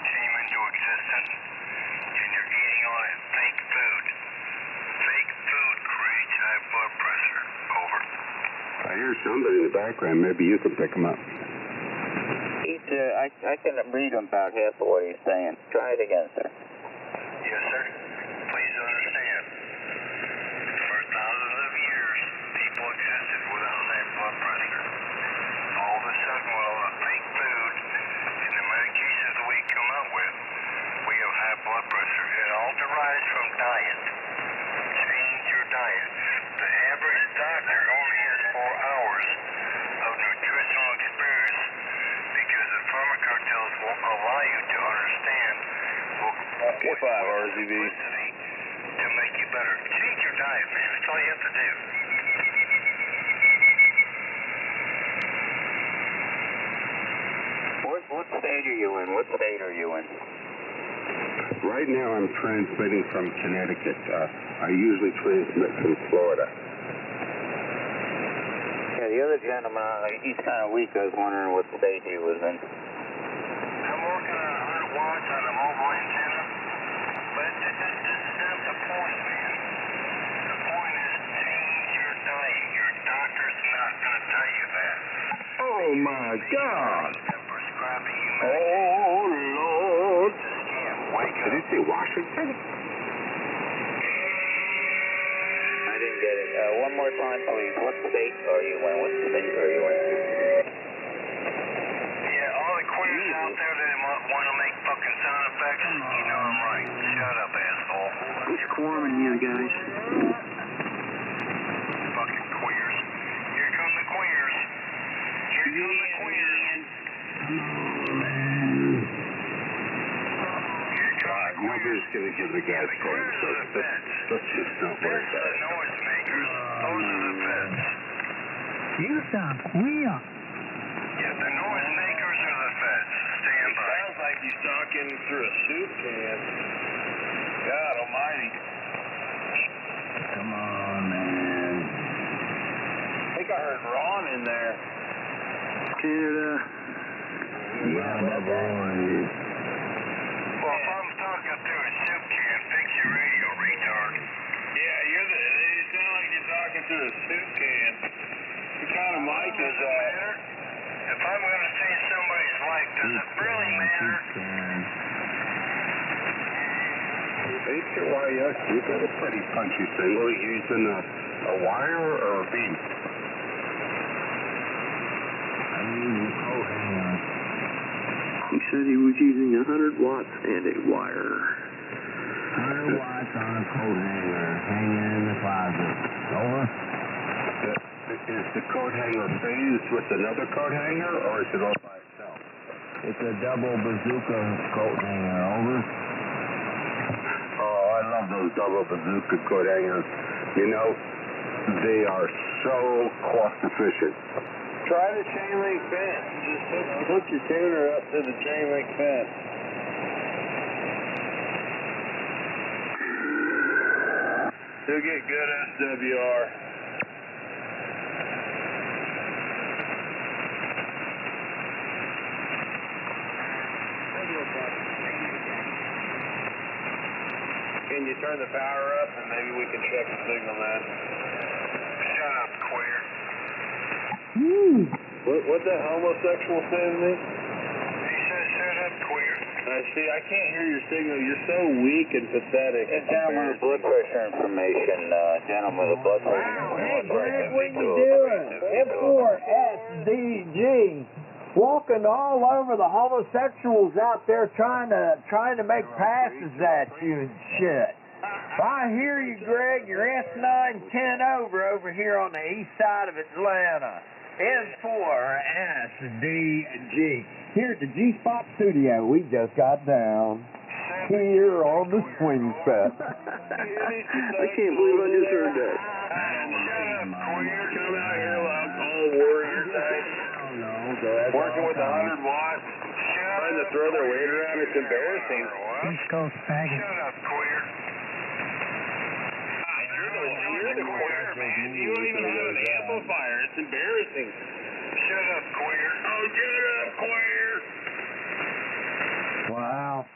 came into existence, and you're eating all that fake food. Fake food creates high blood pressure. Over. I hear somebody in the background. Maybe you can pick him up. I can read about half of what he's saying. Try it again, sir. Yes, sir. Please understand. For thousands of years, people existed without high blood pressure. All of a sudden, with all the fake food and the medications that we come up with, we have high blood pressure. It all derives from diet. Change your diet. The average doctor only has 4 hours of nutritional experience because the pharmacotels won't allow you to understand what 5 hours, EV. to make you better. Change your diet, man. That's all you have to do. What state are you in? What state are you in? Right now I'm transmitting from Connecticut. I usually transmit from Florida. Yeah, the other gentleman, he's kind of weak. I was wondering what state he was in. I'm working on 100 watts on a mobile antenna, but this is not the point, man. The point is change your diet. Your doctor's not going to tell you that. Oh my God! They're prescribing you Oh Lord! Wake Did up. he say Washington? I didn't get it. One more time, please. What state are you in? What state are you in? Yeah, all the queers out there that want to make fucking sound effects, you know I'm right. Shut up, asshole. What's quorming you guys? Fucking queers. Here come the queers. Here come the queers. Nobody's going to give the guy credit, so let's just not worry about The it. noisemakers. Those are the feds. You sound queer. Yeah, the noisemakers are the feds. Stand by. Sounds like he's talking through a soup can. God almighty. Come on, man. I think I heard Ron in there. Canada. Yeah, boy. Well, if I'm talking through a soup can, fix your radio, retard. Yeah, it sounds like you're talking through a soup can. What kind of mic is that? If I'm going to save somebody's life, does it really matter? HYS, you got a pretty punchy thing. Are you using a wire or a beam? I'm using a coat hanger. He said he was using 100 watts and a wire. 100 watts on a coat hanger hanging in the closet. Over? Is the coat hanger phased with another coat hanger, or is it all by itself? It's a double bazooka coat hanger, over. Oh, I love those double bazooka coat hangers. You know, they are so cost efficient. Try the chain link fence. Just hook your tuner up to the chain link fence. You'll get good SWR. Can you turn the power up and maybe we can check the signal, man? Shut up, queer. What that homosexual say to me? He said, shut up, queer. See, I can't hear your signal. You're so weak and pathetic. Gentlemen, blood pressure information. Gentlemen, the blood pressure. Wow, hey Greg, what you doing? F4SDG, walking all over the homosexuals out there trying to make passes at you and shit. I hear you, Greg. You're S910 over here on the east side of Atlanta. N4SDG. Here at the G-Spot Studio, we just got down here on the Swing Fest. I can't believe I just heard that. Come out here like all warrior types. Working with 100 watts. Trying to throw their weight around. It's embarrassing. East Coast faggot. Shut up, queer. You're the queer, man. You don't even have an amplifier. It's embarrassing. Shut up, queer. Oh, shut up, queer. Wow.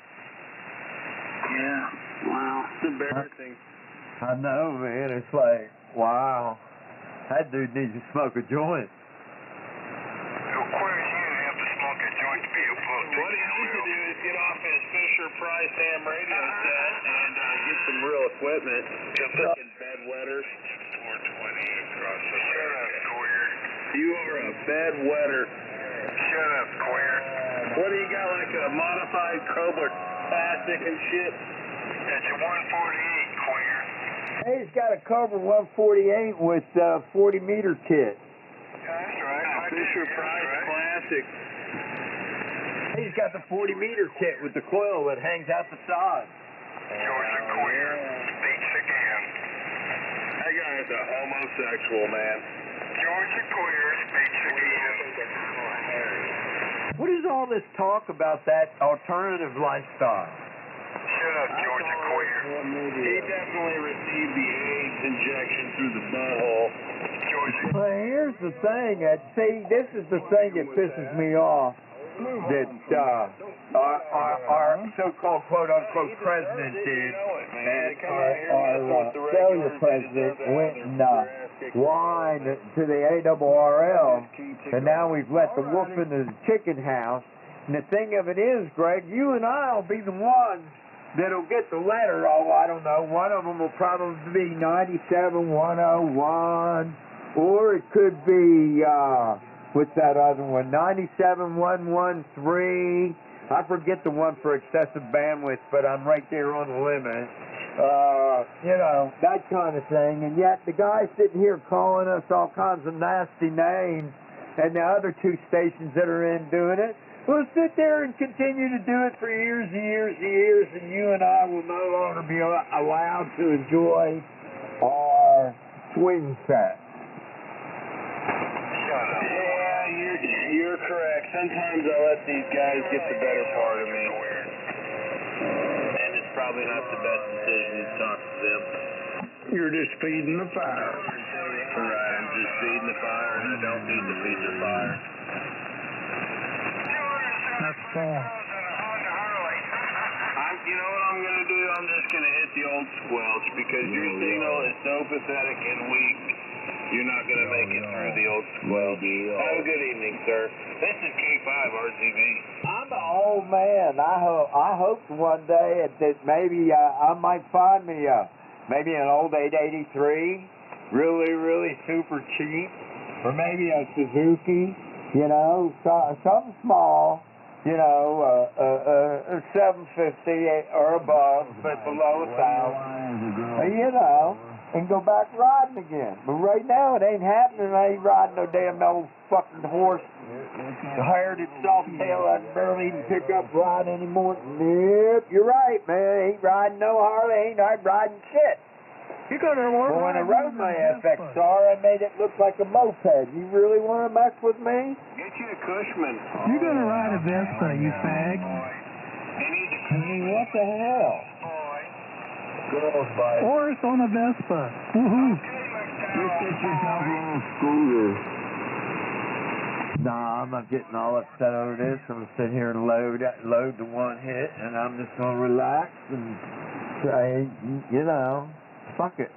Yeah. Wow. It's embarrassing. I know, man. It's like, wow. That dude needs to smoke a joint. Queer, you didn't have to smoke a joint to be a book. What he needs to do is get off his Fisher-Price ham radio set and get some real equipment. Fucking bedwetter. 420 across the Shut up, queer. You are a bedwetter. Shut up, queer. What do you got, like a modified Cobra Classic and shit? It's a 148, queer. Hey, he's got a Cobra 148 with 40-meter kit. That's right. Fisher-Price Classic. He's got the 40-meter kit with the coil that hangs out the side. Georgia queer speaks again. That guy is a homosexual, man. Georgia queer speaks again. What is all this talk about that alternative lifestyle? Shut up, Georgia queer. He definitely received the AIDS injection through the butthole. Georgia. Well, here's the thing. See, this is the thing that pisses me off. That our so-called quote-unquote president did, and our failure president went and whined to the ARRL, and now we've let the wolf into the chicken house. And the thing of it is, Greg, you and I will be the ones that'll get the letter. Oh, I don't know. One of them will probably be 97-101, or it could be, what's that other one? 97-113. I forget the one for excessive bandwidth, but I'm right there on the limit. You know, that kind of thing. And yet the guy's sitting here calling us all kinds of nasty names, and the other two stations that are in doing it will sit there and continue to do it for years and years and years, and you and I will no longer be allowed to enjoy our swing set. Yeah, you're correct. Sometimes I let these guys get the better part of me. And it's probably not the best decision to talk to them. You're just feeding the fire. Right, I'm just feeding the fire, and I don't need to feed the fire. That's fall. You know what I'm going to do? I'm just going to hit the old squelch because your signal is so pathetic and weak. You're not going to make it through the old squelch. Have a good evening, sir. This is K5RTV. I'm an old man. I hope one day that maybe I might find me maybe an old 883, really super cheap, or maybe a Suzuki, you know, something small, you know, a 750 or above, but below 1,000. You know, and go back riding again. But right now it ain't happening. I ain't riding no damn old fucking horse. Hired its soft tail. I barely even pick up ride anymore. Nope, you're right, man. Ain't riding no Harley. Ain't riding shit. You're gonna want Well, when I rode my FXR, I made it look like a moped. You really want to mess with me? Get you a Cushman. You're gonna ride a Vespa, you fag. I mean, what the hell? Girls bike. Horse on a Vespa. Woohoo. Just get yourself a little scooter. Nah, I'm not getting all upset over this. I'm gonna sit here and load the one hit, and I'm just gonna relax and say, you know, fuck it.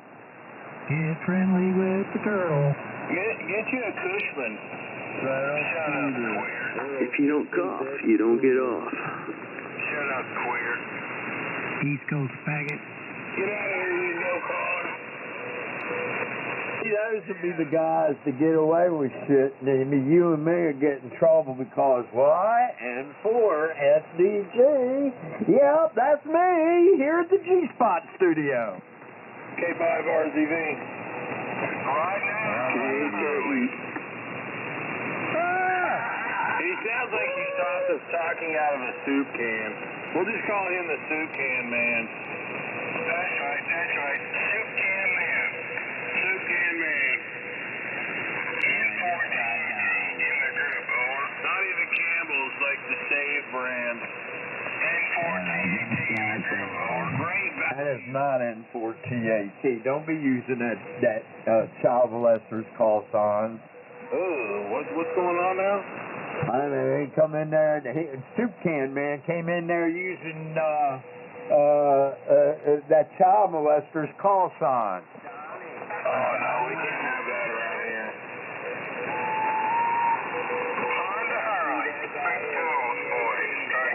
Get friendly with the girl. Get you a Cushman. If you don't cough, you don't get off. Shut up, queer. East Coast faggot. Get out of here, you no-card. See, those would be the guys to get away with shit. And you and me are getting in trouble because why? N4 SDG. Yep, that's me here at the G-Spot studio. K5 RZV. Right now. He sounds like he stopped us talking out of a soup can. We'll just call him the soup can man. That's right, that's right. Soup can man. Soup can man. N14 in the group, over. Not even Campbell's, like the Save brand. N14 in the group, over. Great back. That is not N4TAT. Don't be using that child molesters call sign. Oh, what's going on now? I don't know. He come in there. Soup can man came in there using that child molesters call sign. Oh no, we can't have that around here.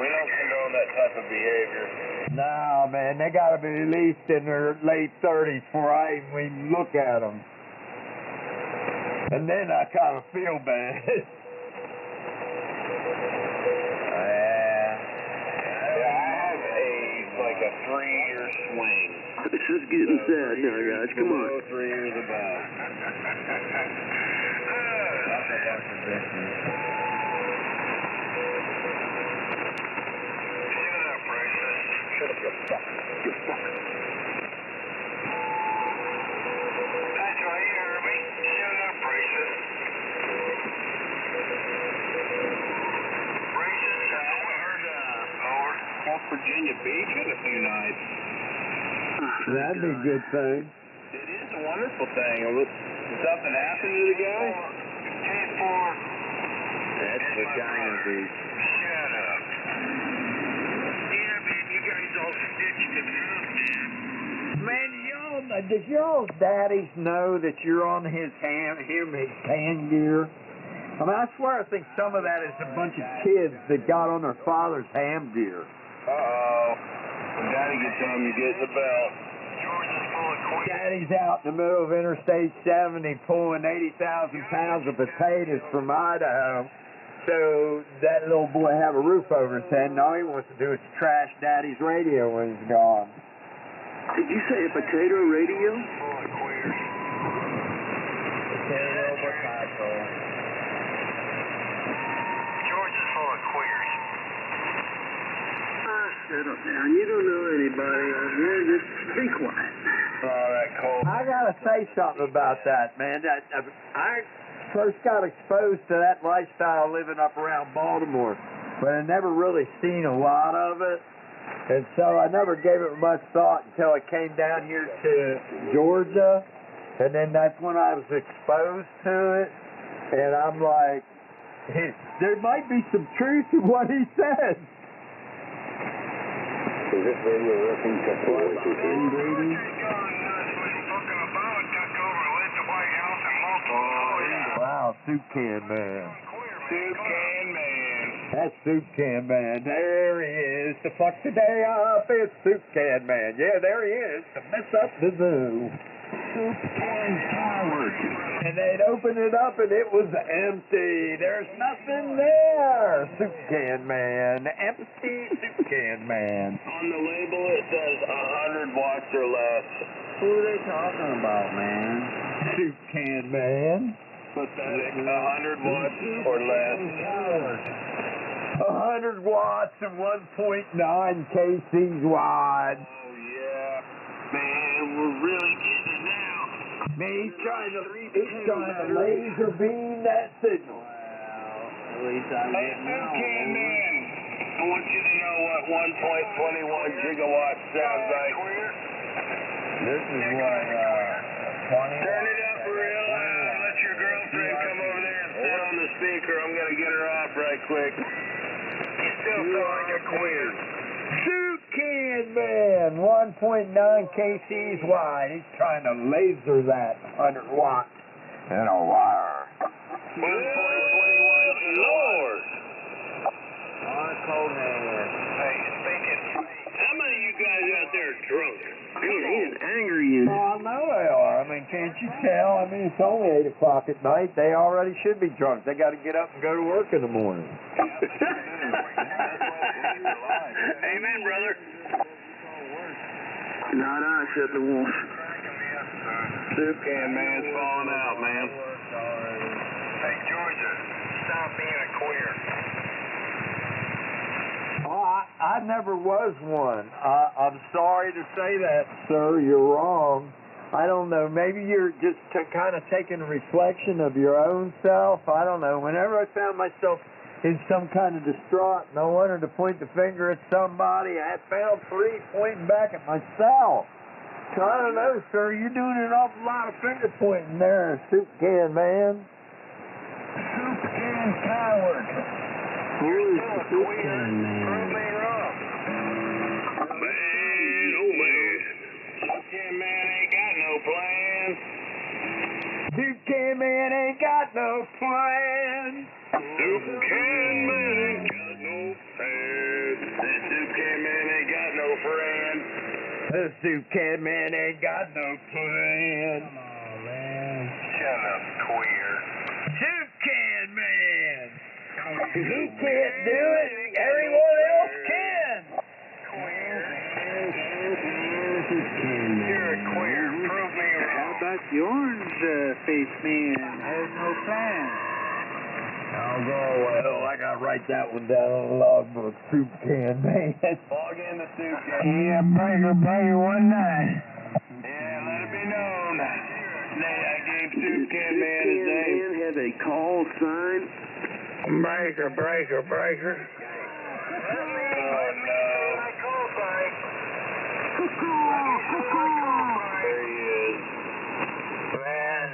We don't condone that type of behavior. No, man, they got to be at least in their late 30s before I even look at them. And then I kind of feel bad. Like a 3-year swing. This is getting sad now, guys. Come on. 3 years above. Shut up, you fuck. You fuck. That's right, you heard me. Shut up, racist. Racist, I heard over. West Virginia Beach in a few nights. That'd be a good thing. It is a wonderful thing. Did something happen to the guy? K4. That's Vagina Beach. Shut up. Yeah, man, you guys all stitched him up, man. Man, does y'all's daddies know that you're on his hand gear? I mean, I swear I think some of that is a bunch of kids that got on their father's ham gear. Uh-oh. When Daddy gets home, you get the belt. George is full of queens. Daddy's out in the middle of Interstate 70 pulling 80,000 pounds of potatoes from Idaho. So that little boy have a roof over his head, and all he wants to do is trash Daddy's radio when he's gone. Did you say a potato radio? Full of queers. Potato potato. George is full of queers. Shut up now. You don't know anybody out here. Just be quiet. Oh, that cold. I gotta say something about that, man. I first got exposed to that lifestyle living up around Baltimore, but I never really seen a lot of it, and so I never gave it much thought until I came down here to Georgia, and then that's when I was exposed to it, and I'm like, hey, there might be some truth to what he said. Is this radio working completely? Wow, Soup Can Man. Soup Can Man. That's Soup Can Man. There he is. To fuck the day up, it's Soup Can Man. Yeah, there he is. To mess up the zoo. Soup Can Howard. And And they'd open it up and it was empty. There's nothing there. Soup can man. Empty soup can man. On the label it says 100 watts or less. Who are they talking about, man? Soup can man. Pathetic. 100 watts or less. 100 watts and 1.9 kcs wide. Oh yeah. Man, we're really getting it now. Man, he's trying to laser beam that signal. At least I Hey, Soup Can Man, I want you to know what 1.21 gigawatts sounds like. This is what, 20? Turn it up real loud. Let your girlfriend come over there and sit on the speaker. I'm going to get her off right quick. You still sound like a queer. Soup can man, 1.9 kcs wide. He's trying to laser that 100 watts in a wire. 1.21 Lord. On a cold hand. Hey, speaking. How many of you guys out there are drunk? He's an angry unit. Oh, I know they are. I mean, can't you tell? I mean, it's only 8 o'clock at night. They already should be drunk. They got to get up and go to work in the morning. Amen, brother. Not I, said the wolf. Soup Can Man's falling out, man. Hey, Georgia, stop being a queer. Oh, I never was one. I'm sorry to say that, sir. You're wrong. I don't know. Maybe you're just kind of taking a reflection of your own self. I don't know. Whenever I found myself in some kind of distraught and I wanted to point the finger at somebody, I found 3 pointing back at myself. So I don't know, sir. You're doing an awful lot of finger pointing there, Soup Can Man. Soup Can Coward. Who is the Soup Can Man? Man, oh man. Soup Can Man ain't got no plans. Soup Can Man ain't got no plans. Soup Can Man ain't got no plans. That Soup Can Man ain't got no friends. The Soup Can Man ain't got no plans. Come on, man. Shut up, queer. Soup Can Man. If he can't do it, everyone else can. You're a queer. Prove me How wrong. about the orange-faced man? Has no plans. Oh, go away. Oh, I gotta write that one down on a logbook. Soup Can Man. Log in the Soup Can. Yeah, breaker one night. Yeah, let it be known. I gave Soup Can Man his name. Man have a call sign. Breaker. Oh no. There he is. Man,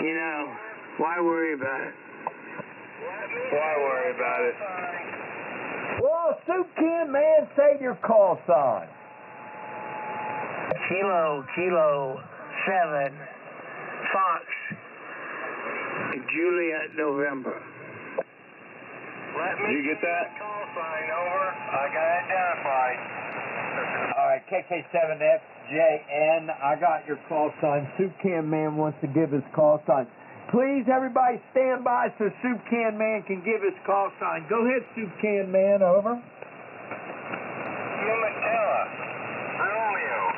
you know, why worry about it? Why worry about it? Well, Soup Can Man, say your call sign. Kilo 7, Fox, Juliet, November. Did you get that? Call sign over. I got identified. All right, KK7FJN, I got your call sign. Soup Can Man wants to give his call sign. Please, everybody, stand by so Soup Can Man can give his call sign. Go ahead, Soup Can Man, over. Umatilla. Romeo.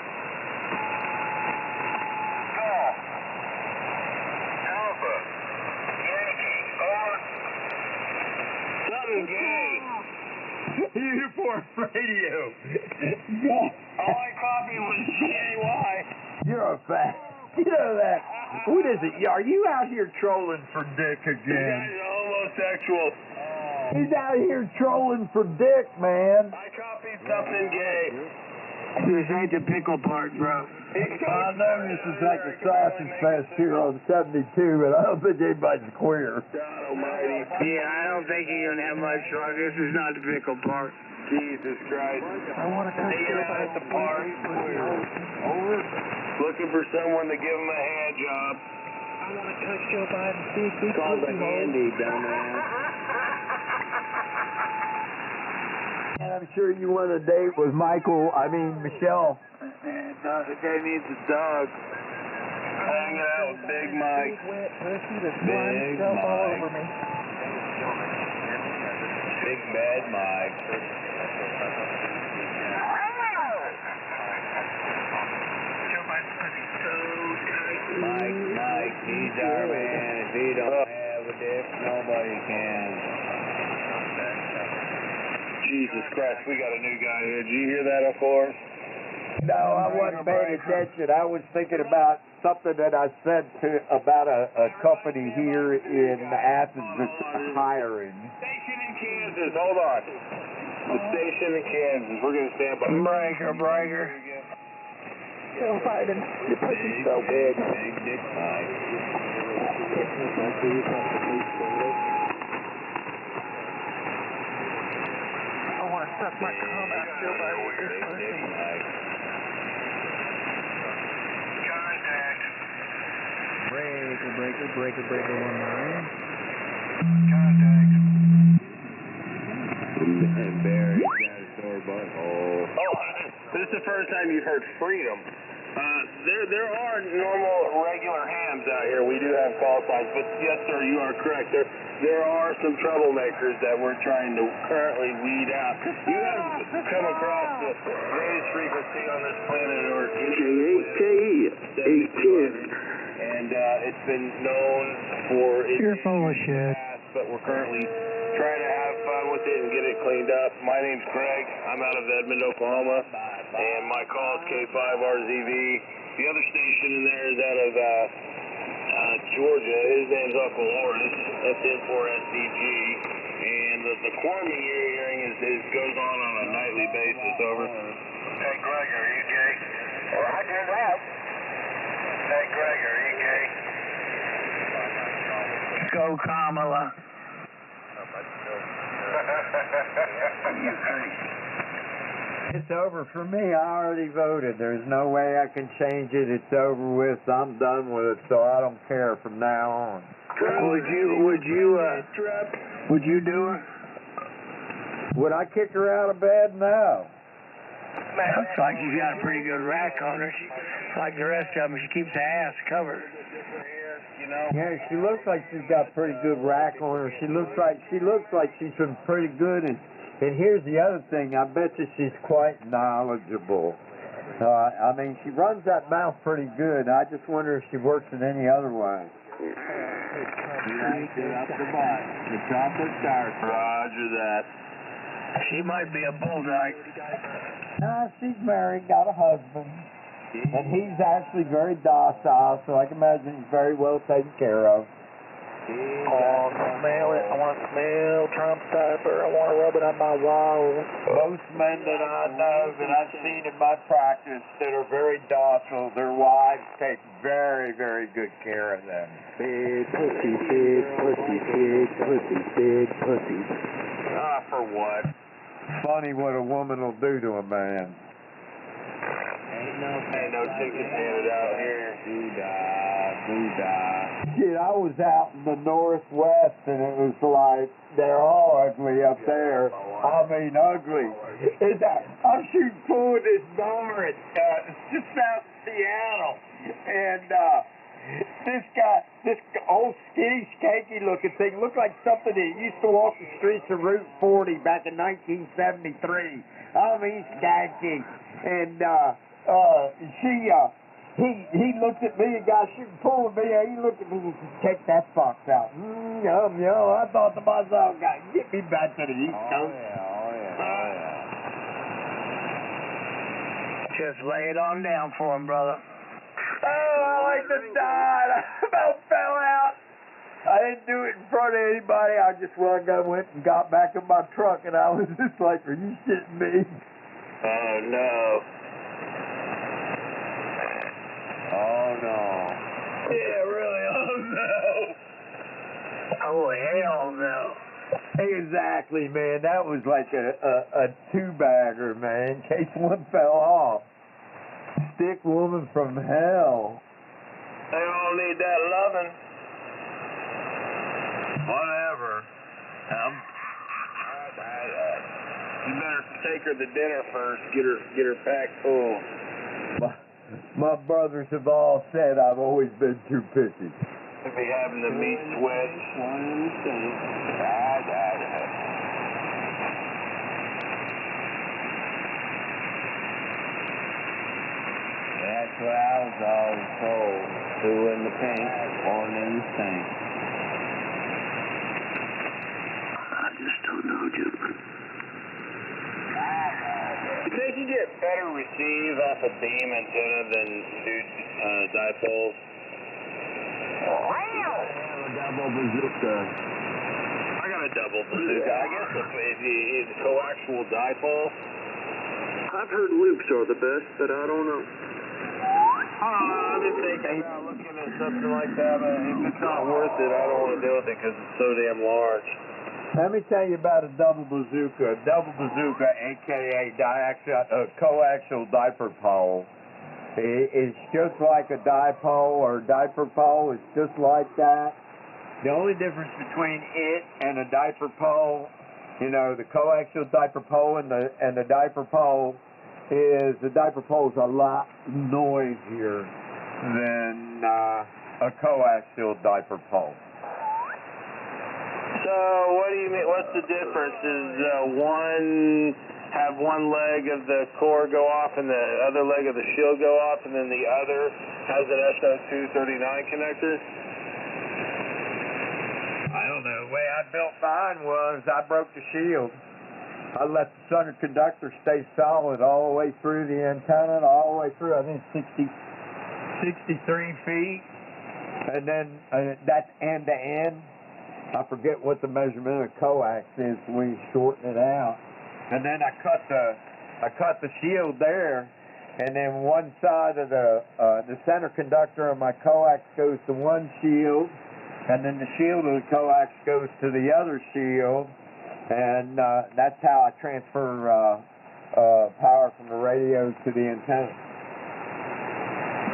Golf. Alpha. Yankee. Over. Something gay. Uniform Radio. All I copied was G-A-Y. You're a fat. You know that. What is it? Are you out here trolling for Dick You again? guys are homosexual. He's out here trolling for Dick, man. I copied something gay. This ain't the pickle part, bro. I know this is like the sausage fest here on 72, but I don't think anybody's queer. God almighty. Yeah, I don't think you're gonna have much luck. This is not the pickle part. Jesus Christ. I want to cut See you you out by at the park. Over. Looking for someone to give him a hand job. I want to cut you by and see if you Called the can handy, dumbass. And I'm sure you want a date with Michelle. No, the guy needs a dog. Hanging out with Big Mike. Big Mike. Big Bad Mike. Mike, he's our man. If he don't have a dick, nobody can. Jesus Christ, we got a new guy here. Did you hear that, of course? No, I wasn't paying attention. I was thinking about something that I said about a company here in Athens that's hiring. Station in Kansas, hold on. The station in Kansas, we're going to stand by. Breaker. Joe Biden, you're pushing so big. Big dick Mike. I want to suck my cum out, Joe Biden. Big dick Mike. Breaker 19. Contact. Barry's got a sore butthole. Oh, this is the first time you've heard freedom. There are normal, regular hams out here. We do have call signs, but yes, sir, you are correct. There are some troublemakers that we're trying to currently weed out. You have come across the greatest frequency on this planet, or and it's been known for its You're full of shit. past, but we're currently trying to have fun with it and get it cleaned up. My name's Greg. I'm out of Edmond, Oklahoma, and my call is K5RZV. The other station in there is out of Georgia. His name's Uncle Horace. That's N4SDG. And the quarantine you're hearing goes on a nightly basis. Over. Hey, Greg, are you gay? Roger that. Hey, Greg, are you gay? Go Kamala. It's over for me. I already voted. There's no way I can change it. It's over with. I'm done with it, so I don't care from now on. Would you do it? Would I kick her out of bed? No. Looks like she's got a pretty good rack on her. Like the rest of them, she keeps her ass covered. Yeah, she looks like she's got pretty good rack on her. She looks like she's been pretty good. And here's the other thing. I bet you she's quite knowledgeable. I mean, she runs that mouth pretty good. I just wonder if she works in any other way. She likes it up the butt. The chocolate dark. Roger that. She might be a bulldyke. No, she's married, got a husband. And he's actually very docile, so I can imagine he's very well taken care of. Oh, smell it. I want to smell Trump's diaper. I want to rub it on my walls. Most men that I know that I've seen in my practice that are very docile, their wives take very, very good care of them. Big pussy, big pussy, big pussy, big pussy. Ah, for what? Funny what a woman will do to a man. Ain't no tickets handed out here. Doo-dah. Shit, I was out in the Northwest and it was like, they're all ugly up there. I mean, ugly. I'm shooting pool in this bar at just south of Seattle. And this old skinny, skanky looking thing looked like something that used to walk the streets of Route 40 back in 1973. I mean, skanky. And he looked at me, a guy shooting pool with me, and he looked at me and said, "Take that fox out." Yum. I thought to myself, "God, get me back to the East Coast." Just lay it on down for him, brother. Oh, I like to die. I about fell out. I didn't do it in front of anybody. I just went and got back in my truck, and I was just like, "Are you shitting me?" Oh, no. Oh, no. Yeah, really. Oh, no. Oh, hell no. Exactly, man. That was like a two-bagger, man, in case one fell off. Stick woman from hell. They all need that loving. Whatever. You better take her to dinner first. Get her packed full. My brothers have all said I've always been too picky. To be having the meat switch. That's what I was always told. Two in the pink, one in the stink. I just don't know, gentlemen. You think you get better receive off a beam antenna than dipoles? Double bazooka. I got a double bazooka. I guess if the coaxial dipole. I've heard loops are the best, but I don't know. I've been thinking about looking at something like that, but if it's not worth it, I don't want to deal with it because it's so damn large. Let me tell you about a double bazooka. A double bazooka, a.k.a. coaxial diaper pole. It's just like a dipole or diaper pole. It's just like that. The only difference between it and a diaper pole, you know, the coaxial diaper pole and the diaper pole, is the diaper pole is a lot noisier than a coaxial diaper pole. So what do you mean? What's the difference? Is one have one leg of the core go off and the other leg of the shield go off, and then the other has an SO239 connector? I don't know. The way I built mine was I broke the shield. I let the center conductor stay solid all the way through the antenna, all the way through, I think 63 feet. And then that's end to end. I forget what the measurement of coax is when you shorten it out. And then I cut the shield there, and then one side of the center conductor of my coax goes to one shield, and then the shield of the coax goes to the other shield, and that's how I transfer power from the radio to the antenna.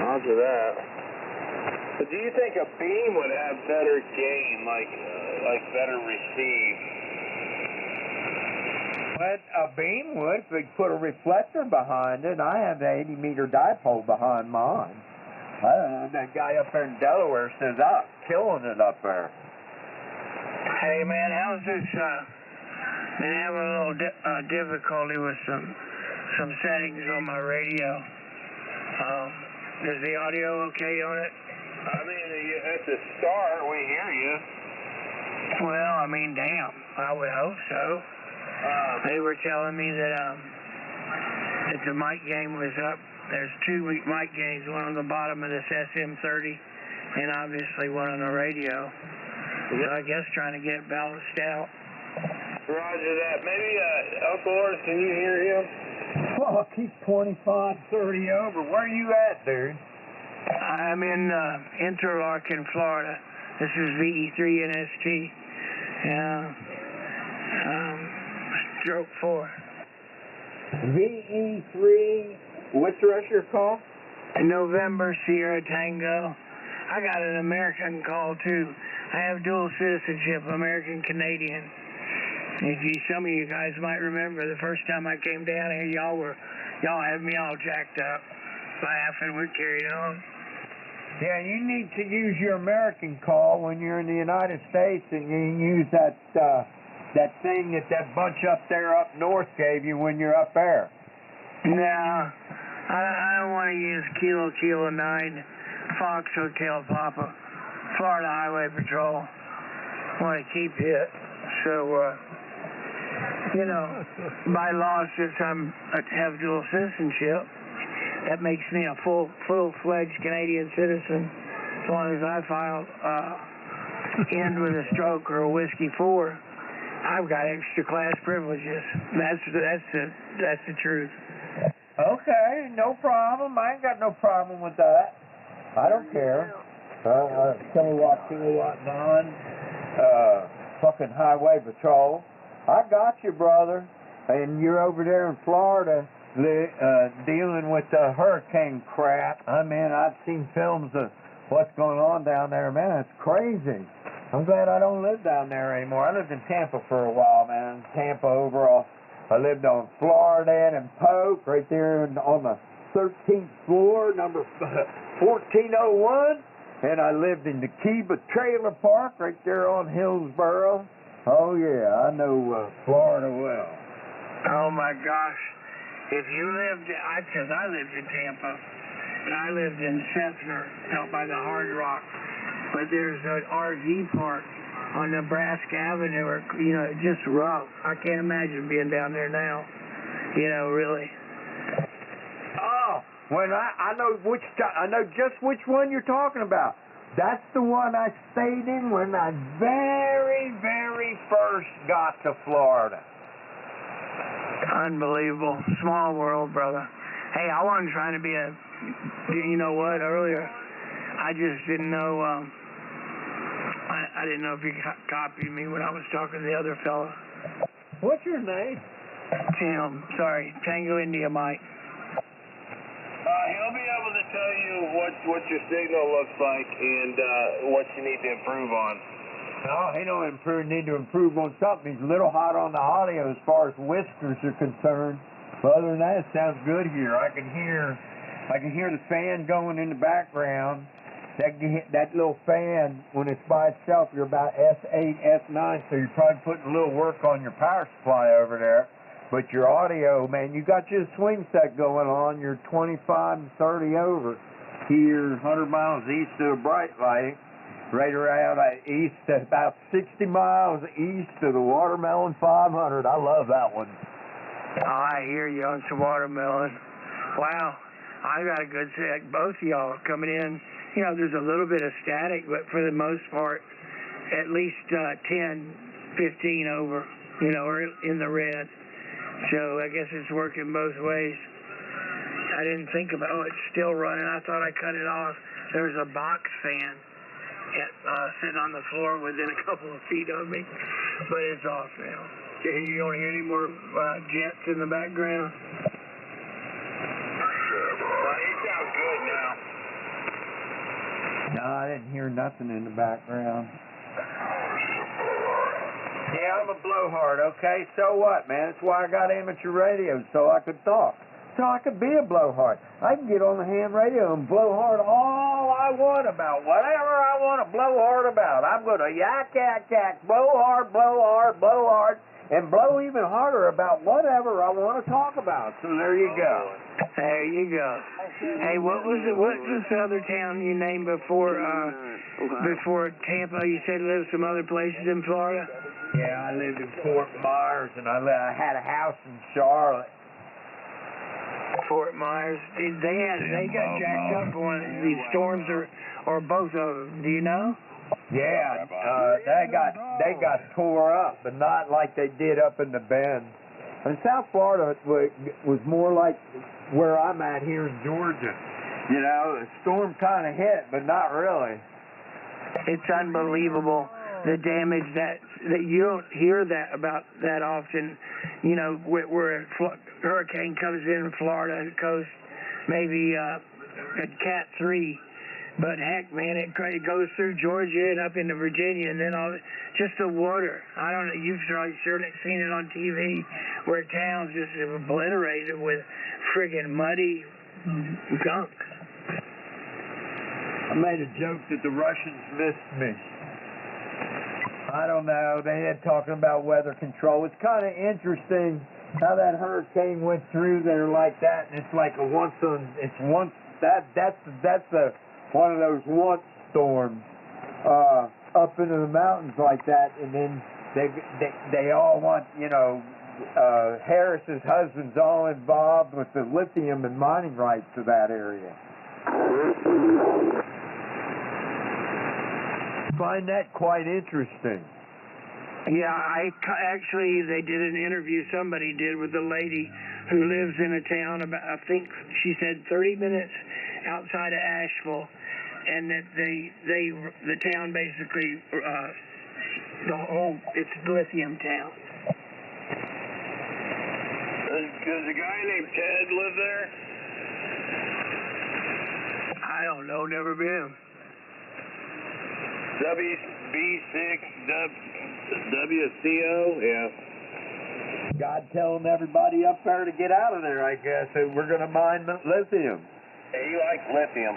Roger that. But do you think a beam would have better gain, like better receive? But a beam would if we put a reflector behind it. I have the 80-meter dipole behind mine. I don't know, that guy up there in Delaware says I'm killing it up there. Hey man, how's this? Been having a little difficulty with some settings on my radio. Is the audio okay on it? I mean, at the start we hear you. Well, I mean, damn, I would hope so. They were telling me that the mic gain was up. There's two mic gains, one on the bottom of this SM30 and obviously one on the radio. So I guess trying to get it balanced out. Roger that. Maybe, Uncle Ors, can you hear him? Oh, keep 25, 30 over. Where are you at, dude? I'm in Interlaken, Florida. This is VE3NST. Yeah. Stroke 4. VE3, what's the rest of your call? November Sierra Tango. I got an American call too. I have dual citizenship, American Canadian. Some of you guys might remember the first time I came down here, y'all had me all jacked up, laughing. We carried on. Yeah, you need to use your American call when you're in the United States, and you can use that thing that bunch up there up north gave you when you're up there. No, I don't want to use Kilo 9, Fox Hotel Papa, Florida Highway Patrol. I want to keep it. So, by law, since I have dual citizenship, that makes me a full-fledged Canadian citizen as long as I file end with a stroke or a whiskey 4. I've got extra class privileges. That's the truth. Okay, no problem. I ain't got no problem with that. I don't care. Kilowatt 9, fucking highway patrol. I got you, brother. And you're over there in Florida dealing with the hurricane crap. I mean, I've seen films of what's going on down there. Man, it's crazy. I'm glad I don't live down there anymore. I lived in Tampa for a while, man. Tampa overall. I lived on Florida and Polk, right there on the 13th floor, number 1401, and I lived in the Kiba Trailer Park right there on Hillsboro. Oh yeah, I know Florida well. Oh my gosh. If you lived, because I lived in Tampa, and I lived in Cessna, out by the Hard Rock, but there's an RV park on Nebraska Avenue, or, you know, just rough. I can't imagine being down there now, you know, really. Oh, when I know just which one you're talking about. That's the one I stayed in when I very, very first got to Florida. Unbelievable. Small world, brother. Hey, I wasn't trying to be you know what, earlier, I just didn't know, I didn't know if you copied me when I was talking to the other fella. What's your name? Tim. Sorry, Tango India Mike. He'll be able to tell you what your signal looks like and what you need to improve on. No, he don't need to improve on something. He's a little hot on the audio as far as whiskers are concerned. But other than that, it sounds good here. I can hear the fan going in the background. That little fan, when it's by itself, you're about S8, S9, so you're probably putting a little work on your power supply over there. But your audio, man, you got your swing set going on. You're 25 and 30 over here, 100 miles east of a bright light. Right around east, about 60 miles east of the Watermelon 500. I love that one. Oh, I hear you on some watermelon. Wow, I got a good set. Both of y'all coming in. You know, there's a little bit of static, but for the most part, at least 10, 15 over, you know, or in the red. So I guess it's working both ways. I didn't think about, it's still running. I thought I cut it off. There's a box fan sitting on the floor within a couple of feet of me, but it's off now. You don't hear any more jets in the background? He sounds good now. No, I didn't hear nothing in the background. Yeah, I'm a blowhard, okay? So what, man? That's why I got amateur radio, so I could talk. So I could be a blowhard. I can get on the ham radio and blow hard all I want about whatever I want to blow hard about. I'm going to yak, blow hard, and blow even harder about whatever I want to talk about. So there you go. There you go. Hey, what was this other town you named before Tampa? You said you lived some other places in Florida? Yeah, I lived in Fort Myers, and I had a house in Charlotte. Fort Myers. They got jacked up for one of these storms or both of them. Do you know? Yeah, they got tore up, but not like they did up in the Bend. And South Florida was more like where I'm at here in Georgia. You know, the storm kind of hit, but not really. It's unbelievable the damage that you don't hear that about that often. You know, where a hurricane comes in Florida coast, maybe at Cat 3, but heck, man, it goes through Georgia and up into Virginia, and then just the water. I don't know. You've probably seen it on TV where towns just obliterated with friggin' muddy gunk. I made a joke that the Russians missed me. I don't know. They had talking about weather control. It's kind of interesting how that hurricane went through there like that, and it's like a one of those once storms up into the mountains like that, and then they all want, you know, Harris's husband's all involved with the lithium and mining rights of that area. Find that quite interesting. Yeah, actually they did an interview, somebody did, with a lady who lives in a town about, I think she said 30 minutes outside of Asheville, and that the town basically, it's a lithium town. Does a guy named Ted live there? I don't know, never been. WB6WCO, yeah. God telling everybody up there to get out of there, I guess. So we're going to mine lithium. Hey, you like lithium.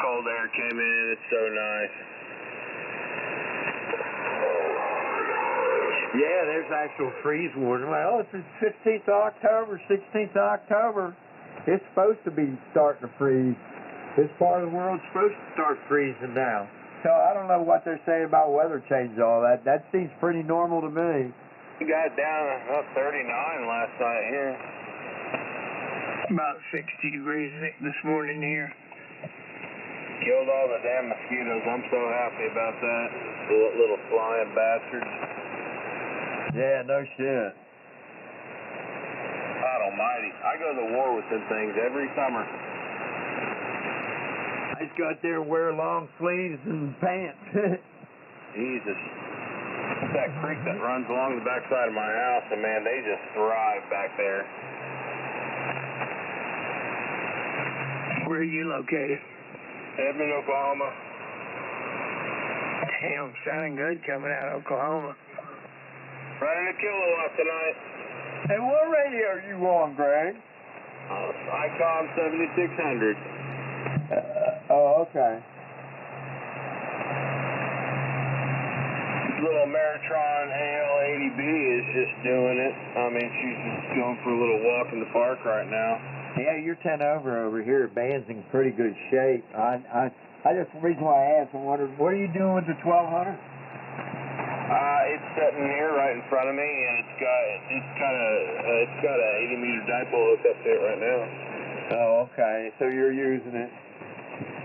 Cold air came in. It's so nice. Yeah, there's actual freeze warning. Like, oh, it's the 15th of October, 16th of October. It's supposed to be starting to freeze. This part of the world's supposed to start freezing now. So I don't know what they're saying about weather change and all that. That seems pretty normal to me. We got down about 39 last night here. About 60 degrees this morning here. Killed all the damn mosquitoes. I'm so happy about that. Little flying bastards. Yeah, no shit. God almighty. I go to war with them things every summer. I just go out there and wear long sleeves and pants. Jesus. That creek that runs along the backside of my house, and man, they just thrive back there. Where are you located? Edmond, Oklahoma. Damn, sounding good coming out of Oklahoma. Running a kilowatt tonight. Hey, what radio are you on, Greg? ICOM 7600. Oh, okay. Little Meritron AL80B is just doing it. I mean, she's just going for a little walk in the park right now. Yeah, your 10 over here. Band's in pretty good shape. I just, the reason why I asked, I wondered, what are you doing with the 1200? It's sitting here right in front of me, and it's got a 80 meter dipole hooked up to it right now. Oh, okay. So you're using it.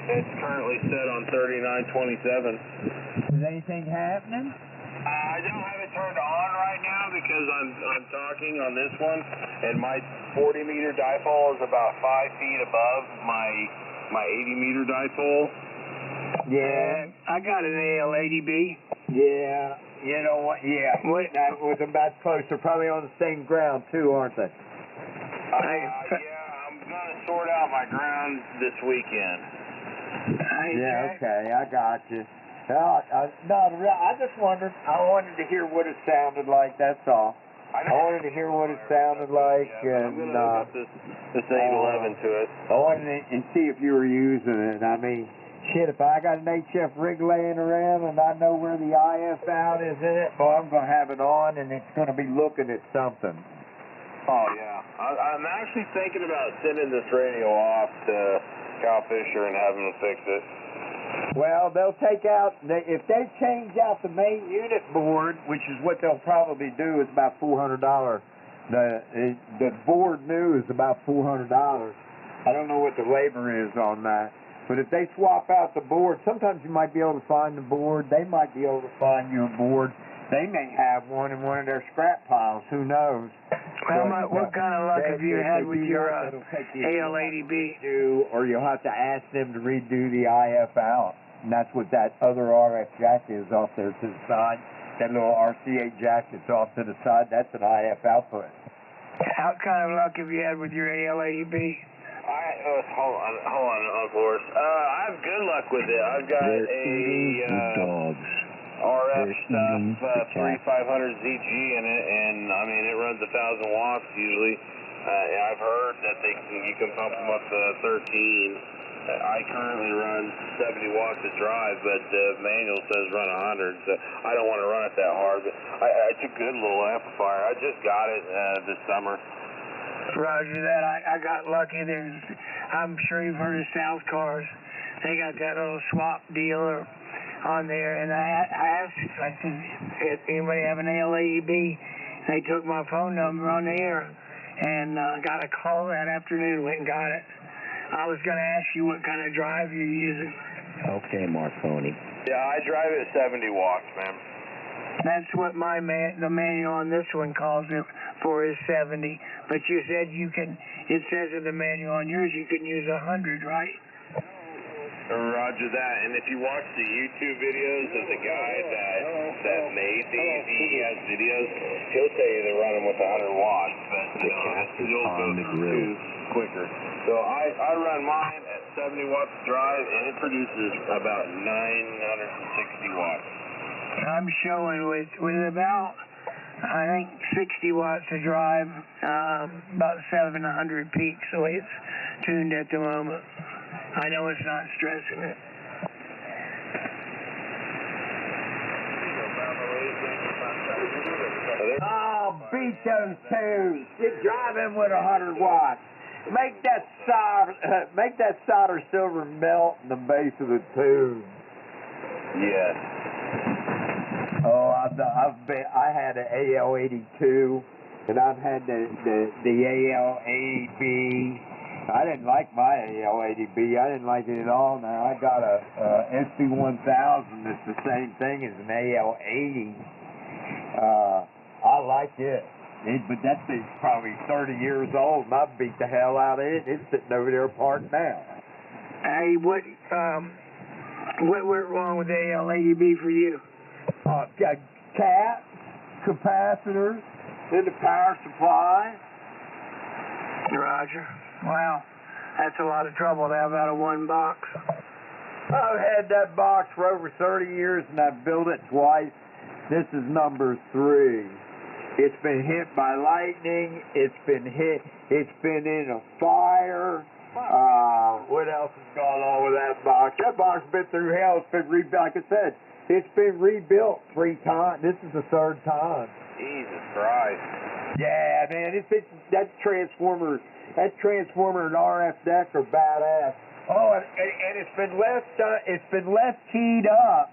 It's currently set on 3927. Is anything happening? I don't have it turned on right now because I'm talking on this one, and my 40 meter dipole is about 5 feet above my 80 meter dipole. Yeah. I got an AL80B. Yeah. You know what? Yeah. That was about close. They're probably on the same ground too, aren't they? Yeah, I'm gonna sort out my ground this weekend. Yeah, okay, I got you. I just wondered. I wanted to hear what it sounded like. That's all. I wanted to hear what it sounded like, I'm and gonna hook up this 811 to it. I wanted to see if you were using it. I mean, shit, if I got an HF rig laying around and I know where the IF out is in it, boy, I'm gonna have it on, and it's gonna be looking at something. Oh yeah, I'm actually thinking about sending this radio off to Cal Fisher and having them fix it. Well, they'll take out, if they change out the main unit board, which is what they'll probably do, is about $400. The board new is about $400. I don't know what the labor is on that. But if they swap out the board, sometimes you might be able to find the board. They might be able to find you a board. They may have one in one of their scrap piles. Who knows? Well, what kind of luck have you had with your AL80B? Or you'll have to ask them to redo the IF out. And that's what that other RF jack is off there to the side. That little RCA jack that's off to the side, that's an IF output. What kind of luck have you had with your AL80B? Hold on, Uncle Horace. I have good luck with it. I've got a RF stuff 3500 ZG in it, and I mean it runs 1,000 watts usually. I've heard that you can pump them up to 13. I currently run 70 watts of drive, but the manual says run 100, so I don't want to run it that hard. But it's a good little amplifier. I just got it this summer. Roger that. I got lucky. I'm sure you've heard of South Cars. They got that little swap dealer on there, and I asked, I said, if anybody have an AL80B? They took my phone number on the air, and got a call that afternoon, went and got it. I was going to ask you what kind of drive you're using. Okay, Marconi. Yeah, I drive it 70 watts, man. That's what the manual on this one calls it for, is 70. But you said it says in the manual on yours you can use 100, right? Roger that. And if you watch the YouTube videos of the guy that made these, he has videos, he'll tell you to run them with 100 watts. But the cat is on the grill. quicker. So I run mine at 70 watts drive, and it produces about 960 watts. I'm showing with about, I think, 60 watts to drive, about 700 peaks, the way it's tuned at the moment. I know it's not stressing it. Oh, beat those tubes. Get driving with 100 watts. Make that solder silver melt in the base of the tube. Yes. Oh, I had an AL82, and I've had the AL80B. I didn't like my AL80B. I didn't like it at all. Now I got a SB1000 that's the same thing as an AL80. I like it. But that thing's probably 30 years old, and I've beat the hell out of it. It's sitting over there parked now. Hey, what went wrong with the AL80B for you? Cat, capacitors, and the power supply. Roger. Wow, that's a lot of trouble to have out of one box. I've had that box for over 30 years, and I've built it twice. This is number 3. It's been hit by lightning. It's been in a fire. What else has gone on with that box? That box has been through hell. It's been rebuilt. Like I said, it's been rebuilt 3 times. This is the 3rd time. Jesus Christ. Yeah, man. That transformer and RF deck are badass. Oh, and it's been left keyed up,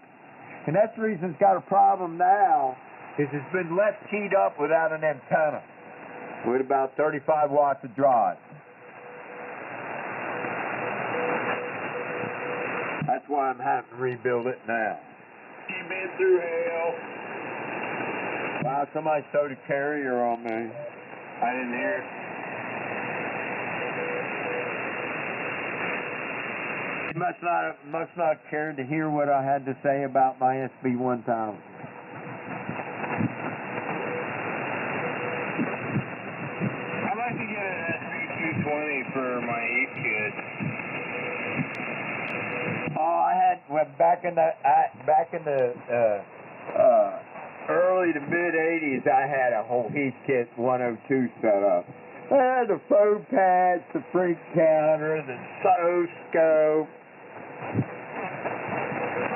and that's the reason it's got a problem now. Is it's been left keyed up without an antenna with about 35 watts of drive. That's why I'm having to rebuild it now. You've been through hell. Wow, somebody stowed a carrier on me. I didn't hear it. You must not care to hear what I had to say about my SB1000. For my heat kit. Oh, I had back in the early to mid '80s. I had a whole heat kit 102 set up. I had the foam pads, the freak counter, the scope.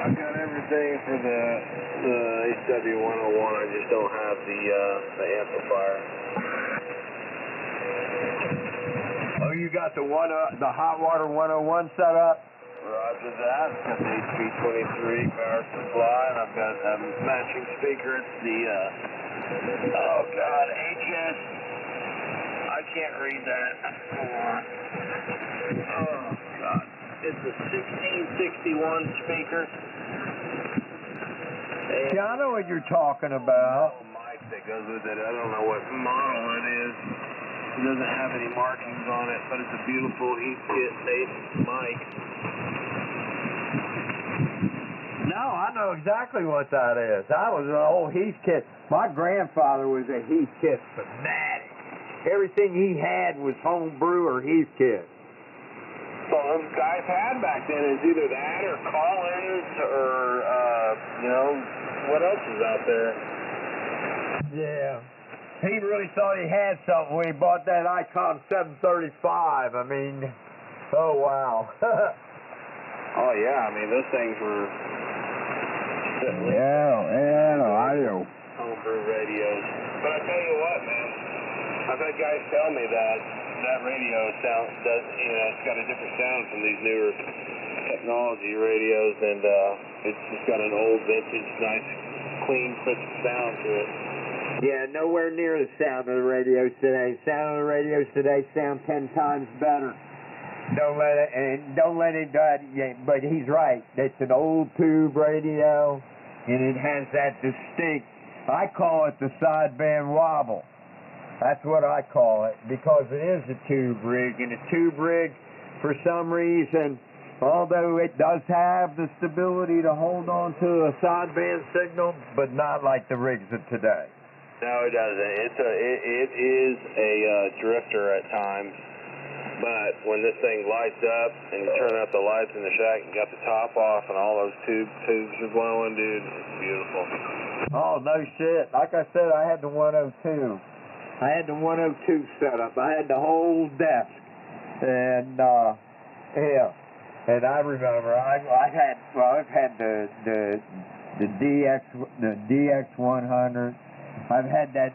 I've got everything for the HW101. I just don't have the amplifier. Oh, you got the hot water 101 set up? Roger that. I've got the HP23 power supply, and I've got a matching speaker. It's the, HS. I can't read that. Hold on. Oh, God. It's a 1661 speaker. Yeah, I know what you're talking about. Mic that goes with it. I don't know what model it is. It doesn't have any markings on it, but it's a beautiful heat kit mic. No, I know exactly what that is. I was an old heat kit. My grandfather was a heat kit fanatic. Everything he had was home brew or heat kit. So those guys had back then is either that or call-ins or, what else is out there? Yeah. He really thought he had something when he bought that Icon 735. I mean, oh, wow. Oh, yeah. I mean, those things were... audio. Homebrew radios. But I tell you what, man. I've had guys tell me that radio it's got a different sound from these newer technology radios, and it's just got an old vintage, nice, clean, crisp sound to it. Yeah, nowhere near the sound of the radios today. Sound of the radios today sound 10 times better. Don't let it die. But he's right. It's an old tube radio, and it has that distinct. I call it the sideband wobble. That's what I call it, because it is a tube rig, and a tube rig, for some reason, although it does have the stability to hold on to a sideband signal, but not like the rigs of today. No, it doesn't. It is a drifter at times. But when this thing lights up and you turn out the lights in the shack, you got the top off and all those tubes are blowing, dude. It's beautiful. Oh, no shit. Like I said, I had the 102. I had the 102 set up. I had the whole desk. And, yeah. And I remember I've had the DX100. I've had that